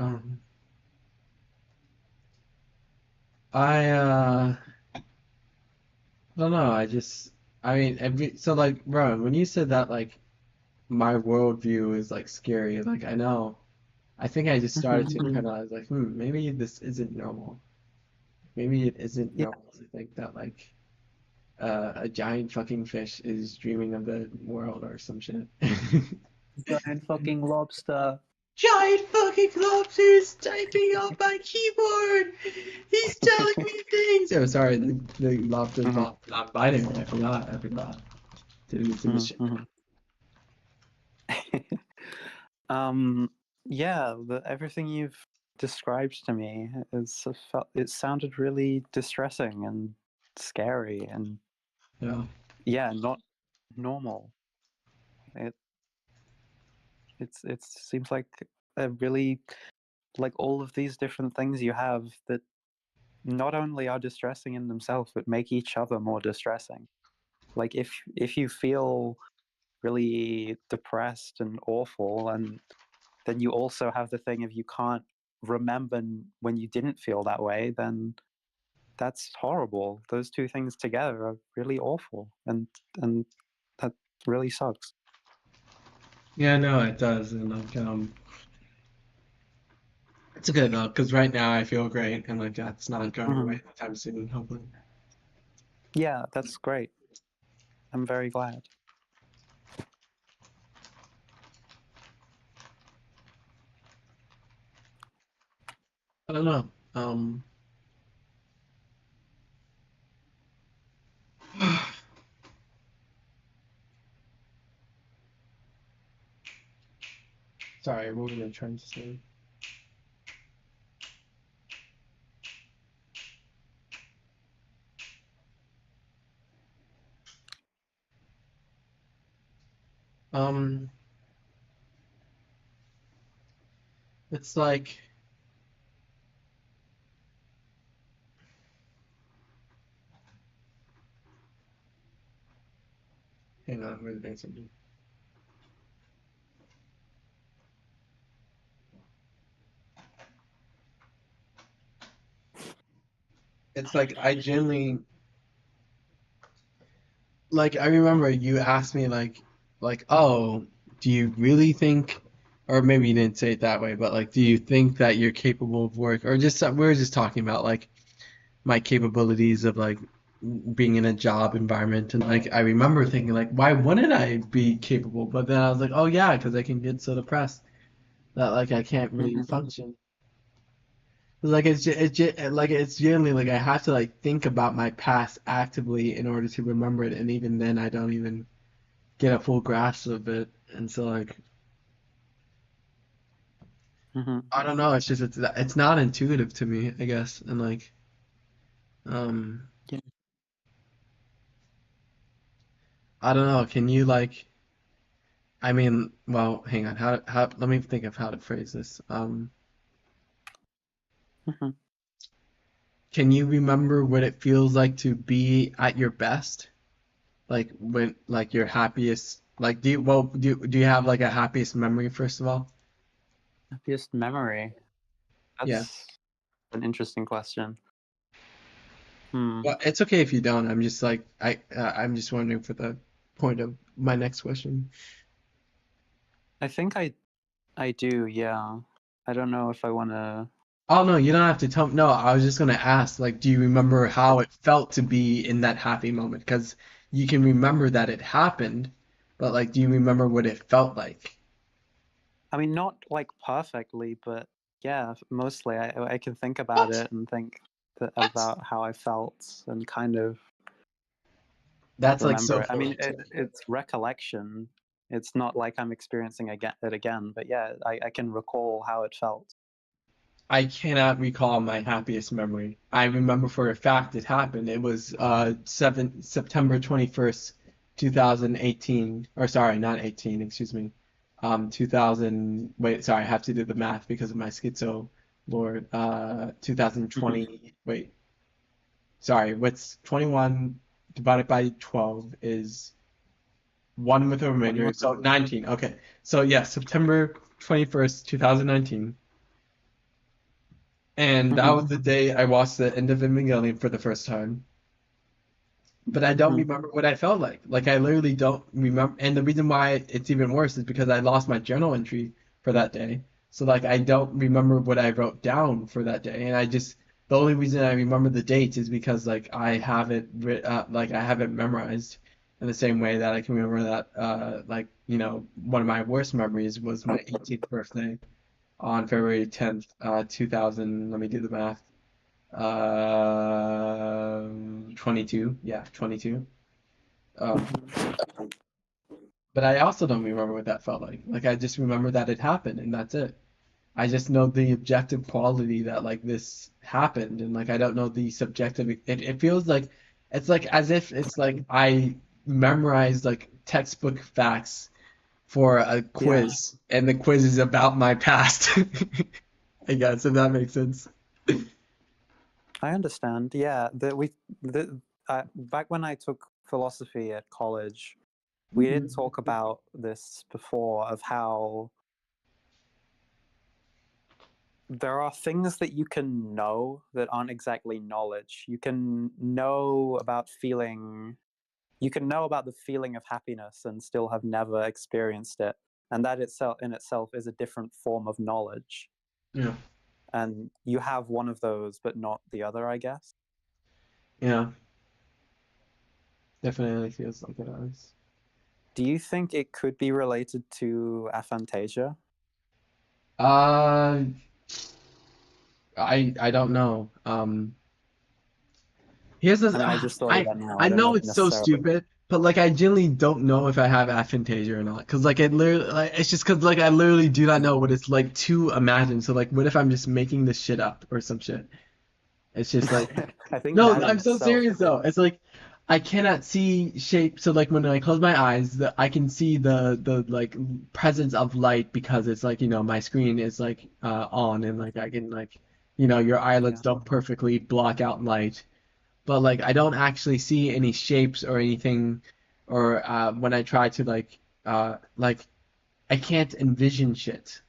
Speaker 1: Um, I don't know. I mean, so like, Ron, when you said that, like, my worldview is like scary. Like, I know. I think I just started to
Speaker 2: Mm-hmm.
Speaker 1: internalize, like, maybe this isn't normal. Maybe it isn't
Speaker 2: Yeah.
Speaker 1: normal to think that like a giant fucking fish is dreaming of the world or some shit.
Speaker 2: Giant fucking lobster.
Speaker 1: Giant fucking lobsters typing on my keyboard. He's telling me things. Oh, sorry, the lobster's
Speaker 2: Mm-hmm.
Speaker 1: not biting me. I forgot to do the shit.
Speaker 2: Mm-hmm. Yeah, everything you've described to me it sounded really distressing and scary and
Speaker 1: Yeah.
Speaker 2: yeah, not normal. It it seems like a really like all of these different things you have that not only are distressing in themselves but make each other more distressing. Like if you feel really depressed and awful, and then you also have the thing of you can't remember when you didn't feel that way, then that's horrible. Those two things together are really awful, and that really sucks.
Speaker 1: Yeah, no, it does, and like it's good though, because right now I feel great, and like that's not going away anytime soon, hopefully.
Speaker 2: Yeah, that's great. I'm very glad.
Speaker 1: I don't know. Sorry, what were I trying to say? Um, it's like, hang on, wait a minute, something. It's like I genuinely like I remember you asked me like oh, do you really think, or maybe you didn't say it that way, but like do you think that you're capable of work, or just we were just talking about like my capabilities of like being in a job environment, and like I remember thinking like why wouldn't I be capable, but then I was like oh yeah, because I can get so depressed that like I can't really function. Like like it's generally like I have to like think about my past actively in order to remember it, and even then I don't even get a full grasp of it. And so like I don't know, it's just it's not intuitive to me, I guess. And like um
Speaker 2: Yeah.
Speaker 1: I don't know, can you like I mean, well, hang on. How let me think of how to phrase this. Can you remember what it feels like to be at your best? Like when like your happiest like do you have like a happiest memory first of all?
Speaker 2: Happiest memory.
Speaker 1: Yeah.
Speaker 2: That's an interesting question. Hmm.
Speaker 1: Well, it's okay if you don't. I'm just like I'm just wondering for the point of my next question.
Speaker 2: I think I do. Yeah. I don't know if I want to.
Speaker 1: Oh no, you don't have to tell me. No, I was just gonna ask, like, do you remember how it felt to be in that happy moment? Because you can remember that it happened, but like, do you remember what it felt like?
Speaker 2: I mean, not like perfectly, but yeah, mostly I can think about
Speaker 1: What?
Speaker 2: it and think
Speaker 1: What?
Speaker 2: about how I felt and kind of
Speaker 1: That's like
Speaker 2: remember
Speaker 1: so
Speaker 2: it. I mean,
Speaker 1: foreign to me.
Speaker 2: it's recollection. It's not like I'm experiencing it again, but yeah, I can recall how it felt.
Speaker 1: I cannot recall my happiest memory. I remember for a fact it happened. It was September 21st, 2018. Or sorry, not 18, excuse me. 2000, wait, sorry, I have to do the math because of my schizo lord. 2020, wait, sorry, what's 21 divided by 12 is one with a remainder,
Speaker 2: 21.
Speaker 1: so 19. Okay. So yeah, September 21st, 2019. And that was the day I watched the end of Evangelion for the first time. But I don't remember what I felt like. Like I literally don't remember. And the reason why it's even worse is because I lost my journal entry for that day. So like I don't remember what I wrote down for that day. And I just the only reason I remember the dates is because like I have it like I have it memorized in the same way that I can remember that like one of my worst memories was my 18th birthday on February 10th, 2000. Let me do the math. 22. Yeah, 22. Um, but I also don't remember what that felt like. Like I just remember that it happened and that's it. I just know the objective quality that like this happened, and like I don't know the subjective. It feels like it's like as if it's like I memorized like textbook facts for a
Speaker 2: Yeah,
Speaker 1: quiz, and the quiz is about my past. I guess if that makes sense.
Speaker 2: I understand. Yeah, back when I took philosophy at college, we did talk about this before of how there are things that you can know that aren't exactly knowledge. You can know about feeling. You can know about the feeling of happiness and still have never experienced it, and that itself is a different form of knowledge.
Speaker 1: Yeah.
Speaker 2: And you have one of those, but not the other, I guess.
Speaker 1: Yeah. Definitely feels like it is.
Speaker 2: Do you think it could be related to aphantasia?
Speaker 1: Uh, I don't know. Here's this.
Speaker 2: I mean, I just thought of that now.
Speaker 1: I
Speaker 2: I don't know
Speaker 1: know
Speaker 2: if
Speaker 1: it's so
Speaker 2: necessarily.
Speaker 1: stupid, but like I genuinely don't know if I have aphantasia or not. Cause like it literally, like it's just cause like I literally do not know what it's like to imagine. So like, what if I'm just making this shit up or some shit? It's just like,
Speaker 2: I think
Speaker 1: no,
Speaker 2: that in
Speaker 1: I'm so
Speaker 2: itself.
Speaker 1: serious though. It's like I cannot see shape. So like when I close my eyes, I can see the like presence of light because it's like my screen is like on and like I can like your eyelids
Speaker 2: Yeah.
Speaker 1: don't perfectly block out light, but like I don't actually see any shapes or anything, or when I try to like I can't envision shit,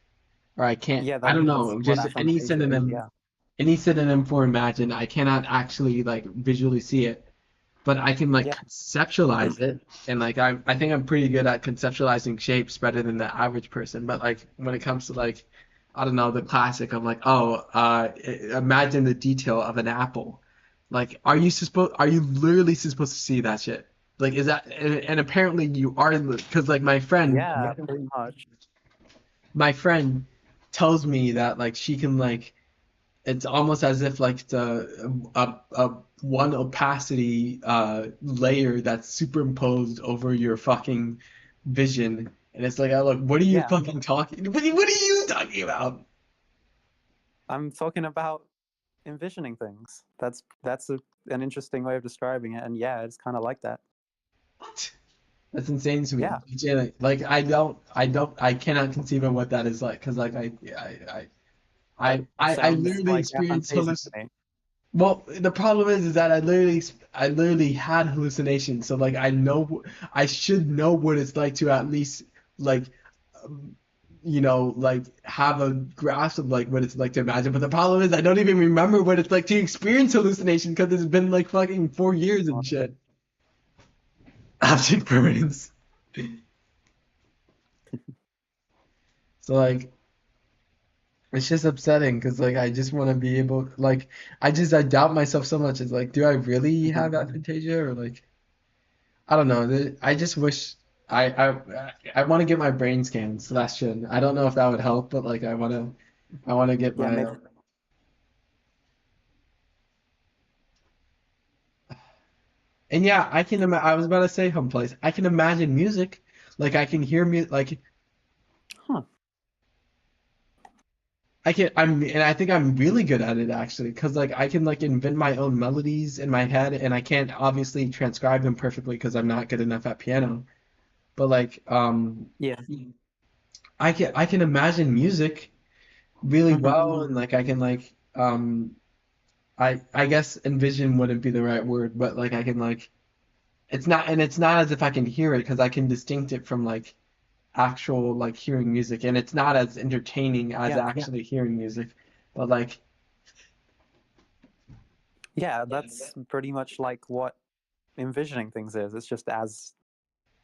Speaker 1: or I can't
Speaker 2: Yeah,
Speaker 1: I don't
Speaker 2: that's
Speaker 1: know
Speaker 2: what
Speaker 1: just
Speaker 2: aphantasia is. Yeah.
Speaker 1: any synonym for imagine. I cannot actually like visually see it, but I can like
Speaker 2: Yeah.
Speaker 1: conceptualize it, and like I think I'm pretty good at conceptualizing shapes better than the average person. But like when it comes to like I don't know the classic of like imagine the detail of an apple. Like are you literally supposed to see that shit? Like is that and apparently you are because like
Speaker 2: Yeah, pretty much.
Speaker 1: my friend tells me that like she can like it's almost as if like a one opacity layer that's superimposed over your fucking vision, and it's like, oh, look, what are you
Speaker 2: Yeah.
Speaker 1: fucking talking? What are you talking about?
Speaker 2: I'm talking about envisioning things. An interesting way of describing it, and yeah, it's kind of like that.
Speaker 1: What? That's insane to me.
Speaker 2: Yeah.
Speaker 1: Like I cannot conceive of what that is like because like
Speaker 2: That
Speaker 1: I
Speaker 2: sounds
Speaker 1: literally
Speaker 2: like
Speaker 1: experienced
Speaker 2: aphantasia to me.
Speaker 1: Well, the problem is that I literally had hallucinations. So like I should know what it's like to at least like um, like have a grasp of like what it's like to imagine. But the problem is I don't even remember what it's like to experience hallucination because it's been like fucking 4 years and shit. Object permanence. So like it's just upsetting because like I just want to be able like I doubt myself so much. It's like do I really have aphantasia or like I don't know. I just wish I want to get my brain scanned, so that should. I don't know if that would help, but like I want to get
Speaker 2: Yeah,
Speaker 1: my
Speaker 2: maybe.
Speaker 1: and yeah, I was about to say home place. I can imagine music. Like I can hear me like
Speaker 2: Huh.
Speaker 1: and I think I'm really good at it actually because like I can like invent my own melodies in my head and I can't obviously transcribe them perfectly because I'm not good enough at piano. But like
Speaker 2: Yeah.
Speaker 1: I can imagine music really
Speaker 2: Hmm.
Speaker 1: well and like I can like I guess envision wouldn't be the right word, but like I can like it's not as if I can hear it because I can distinct it from like actual like hearing music and it's not as entertaining as
Speaker 2: Yeah.
Speaker 1: actually hearing music. But like
Speaker 2: Yeah, that's pretty much like what envisioning things is. It's just as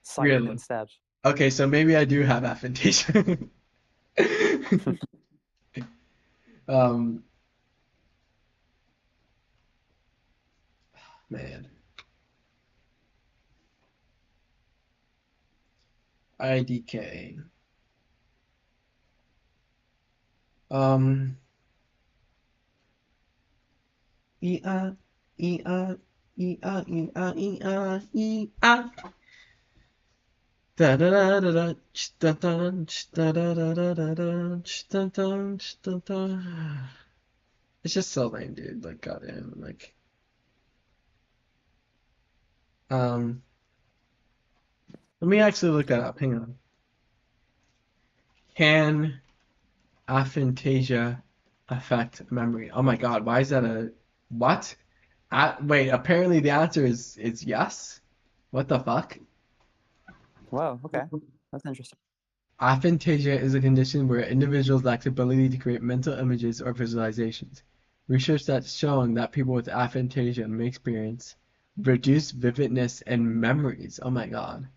Speaker 2: sight
Speaker 1: really.
Speaker 2: instead.
Speaker 1: Okay, so maybe I do have aphantasia. Um man. IDK. Um E-I E-I E-I E-I E-I E-I da da da da da da da da da da da da da da da da. It's just so lame, dude. Like, goddamn, like, um, let me actually look that up. Hang on. Can aphantasia affect memory? Oh my God, why is that a what? Wait, apparently the answer is yes. What the fuck?
Speaker 2: Whoa, okay. That's interesting.
Speaker 1: Aphantasia is a condition where individuals lack the ability to create mental images or visualizations. Research that's shown that people with aphantasia may experience reduced vividness and memories. Oh my God.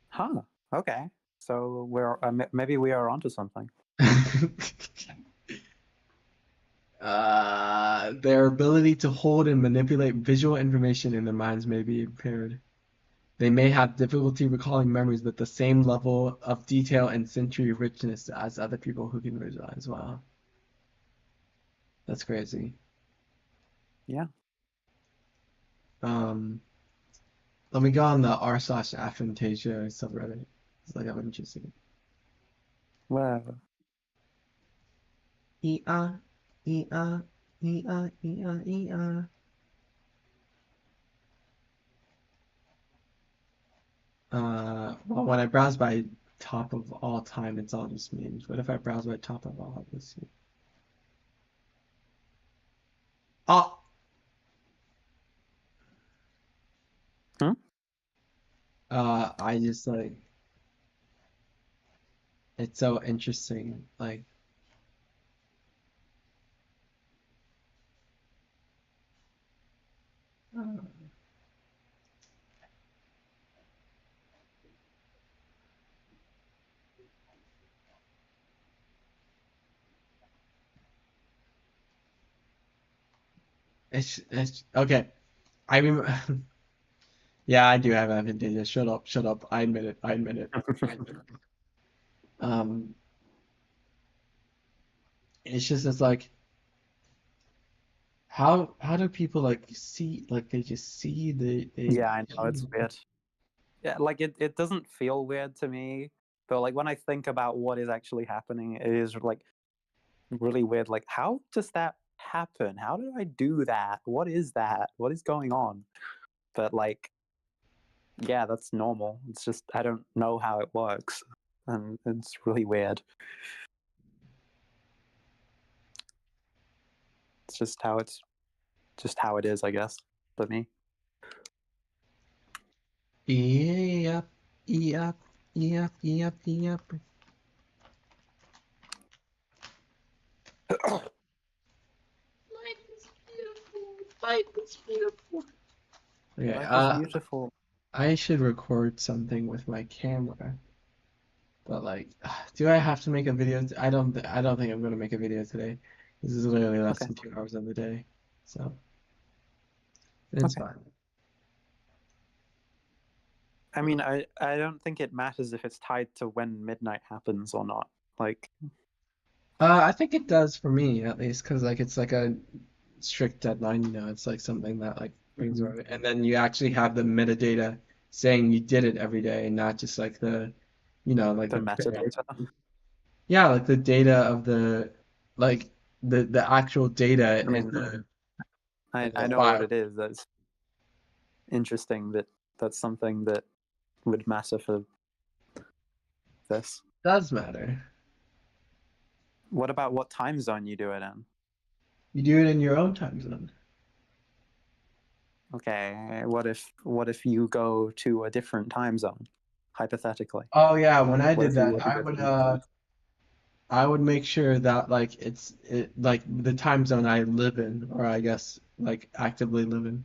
Speaker 2: Huh. Okay. So we're maybe we are onto something.
Speaker 1: Their ability to hold and manipulate visual information in their minds may be impaired. They may have difficulty recalling memories with the same level of detail and sensory richness as other people who can visualize. Wow. That's crazy.
Speaker 2: Yeah.
Speaker 1: Let me go on the r/aphantasia subreddit. It's like I'm interested.
Speaker 2: Well,
Speaker 1: E-ah, e-ah, e-ah, e-ah, e-ah. Well, when I browse by top of all time, it's all just memes. What if I browse by top of all? Let's see. Oh,
Speaker 2: hmm?
Speaker 1: I just like it's so interesting. Like, uh, it's okay. I remember. Yeah, I do have aphantasia. Shut up, shut up. I admit it. I admit it. I admit it. Um, it's just it's like how do people like see like they just see they
Speaker 2: yeah, I know it's weird. Yeah, like it doesn't feel weird to me, but like when I think about what is actually happening, it is like really weird. Like, how does that happen? How did I do that? What is that? What is going on? But like, yeah, that's normal. It's just I don't know how it works, and it's really weird. It's just how it is, I guess, for me.
Speaker 1: Yep, yep, yep, yep, yep. Life is beautiful. Life is beautiful. Okay,
Speaker 2: Life is beautiful.
Speaker 1: I should record something with my camera, but like, do I have to make a video? I don't think I'm gonna make a video today. This is literally less
Speaker 2: Okay.
Speaker 1: than 2 hours of the day, so it's
Speaker 2: Okay.
Speaker 1: fine.
Speaker 2: I mean, I don't think it matters if it's tied to when midnight happens or not. Like,
Speaker 1: I think it does for me at least, because like it's like a strict deadline, you know, it's like something that like brings
Speaker 2: mhm,
Speaker 1: over, and then you actually have the metadata saying you did it every day, not just like the, you know, like
Speaker 2: the
Speaker 1: the
Speaker 2: metadata.
Speaker 1: yeah, like the data of the like the actual data
Speaker 2: I mean,
Speaker 1: in
Speaker 2: I
Speaker 1: the
Speaker 2: know what
Speaker 1: file
Speaker 2: it is. That's interesting that that's something that would matter for this.
Speaker 1: does matter.
Speaker 2: What about what time zone you do it in?
Speaker 1: You do it in your own time zone.
Speaker 2: Okay, what if you go to a different time zone, hypothetically?
Speaker 1: Oh yeah, when I
Speaker 2: What
Speaker 1: did
Speaker 2: if you
Speaker 1: that,
Speaker 2: were to go to midnight?
Speaker 1: I would make sure that like it like the time zone I live in, or I guess like actively live in.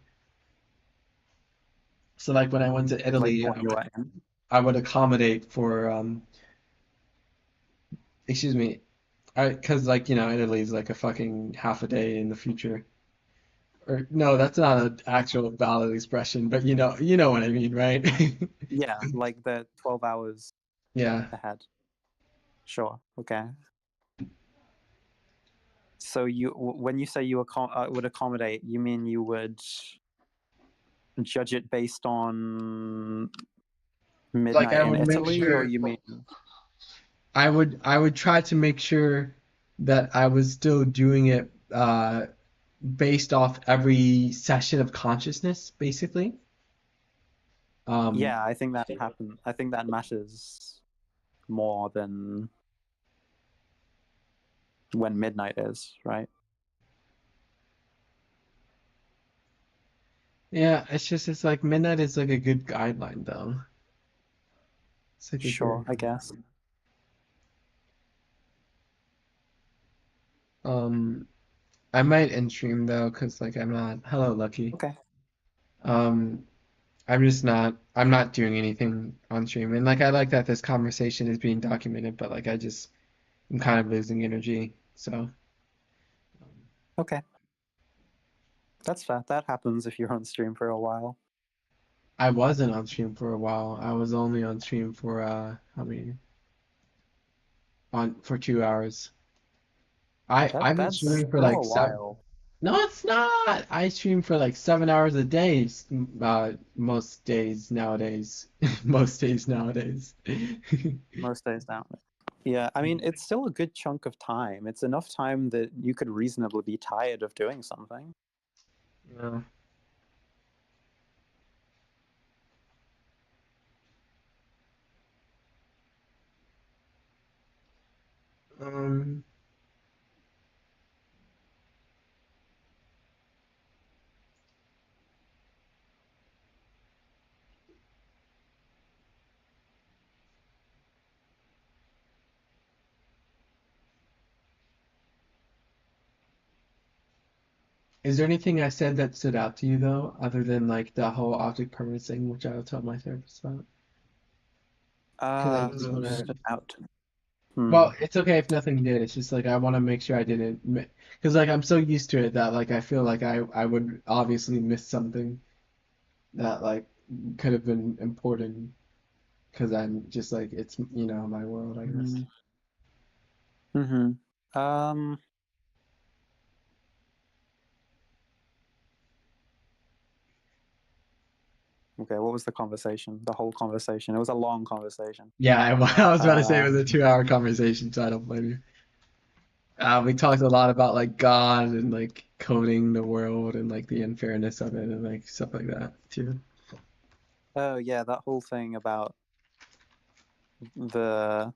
Speaker 1: So like when I went to
Speaker 2: Like
Speaker 1: Italy,
Speaker 2: what you are in?
Speaker 1: I would accommodate for excuse me, I because like you know Italy's like a fucking half a day in the future. Or no, that's not an actual valid expression, but you know what I mean, right?
Speaker 2: Yeah, like the 12 hours
Speaker 1: Yeah.
Speaker 2: ahead. Sure. Okay. So when you say you would accommodate, you mean you would judge it based on
Speaker 1: Like I
Speaker 2: midnight in
Speaker 1: would make
Speaker 2: Italy, or
Speaker 1: sure
Speaker 2: you mean
Speaker 1: I would try to make sure that I was still doing it based off every session of consciousness, basically. Um,
Speaker 2: yeah, I think that happen. I think that matters more than when midnight is, right?
Speaker 1: yeah, it's just it's like midnight is like a good guideline though. It's like a
Speaker 2: Sure, I
Speaker 1: great.
Speaker 2: guess.
Speaker 1: Um, I might end stream though, cause like I'm not. Hello, Lucky.
Speaker 2: Okay.
Speaker 1: Um, I'm not doing anything on stream, and like I like that this conversation is being documented, but like I'm kind of losing energy, so.
Speaker 2: Okay. That's fair. That happens if you're on stream for a while.
Speaker 1: I wasn't on stream for a while. I was only on stream for how many? For 2 hours. I've been
Speaker 2: That's
Speaker 1: streaming for
Speaker 2: still
Speaker 1: like
Speaker 2: a
Speaker 1: seven.
Speaker 2: while.
Speaker 1: No, it's not. I stream for like 7 hours a day. Most days nowadays. Most days nowadays.
Speaker 2: Most days now. Yeah, I mean, it's still a good chunk of time. It's enough time that you could reasonably be tired of doing something.
Speaker 1: Yeah. Um. Is there anything I said that stood out to you though, other than like the whole object permanence thing, which I'll tell my therapist about? Because I just want to.
Speaker 2: Stood out.
Speaker 1: Well, it's okay if nothing did. It's just like I want to make sure I didn't, because like I'm so used to it that like I feel like I would obviously miss something that like could have been important because I'm just like it's my world, I guess.
Speaker 2: Mm-hmm. Um, okay, what was the conversation? The whole conversation. It was a long conversation.
Speaker 1: Yeah, I was about to say it
Speaker 2: Uh,
Speaker 1: was a 2 hour conversation, so I don't blame you. We talked a lot about like God and like coding the world and like the unfairness of it and like stuff like that too.
Speaker 2: oh yeah, that whole thing about the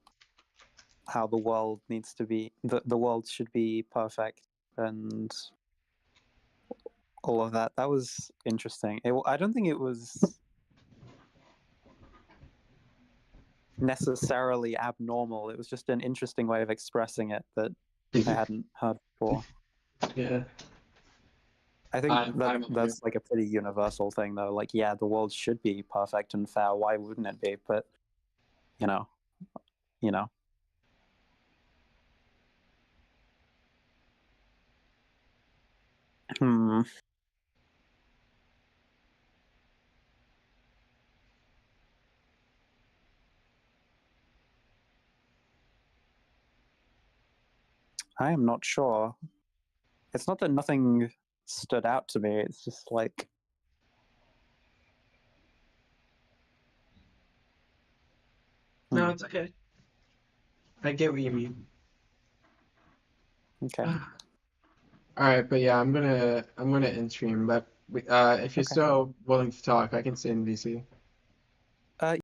Speaker 2: how the world needs to be the world should be perfect and all of that. That was interesting. I don't think it was necessarily abnormal. It was just an interesting way of expressing it that I hadn't heard before.
Speaker 1: Yeah.
Speaker 2: I think
Speaker 1: I'm
Speaker 2: that's like a pretty universal thing, though. Like, yeah, the world should be perfect and fair. Why wouldn't it be? But you know, you know. Hmm. I am not sure. It's not that nothing stood out to me. It's just like,
Speaker 1: No, it's okay. I get what you mean.
Speaker 2: okay,
Speaker 1: All right, but yeah, I'm gonna end stream, but if you're
Speaker 2: okay.
Speaker 1: still willing to talk, I can stay in VC.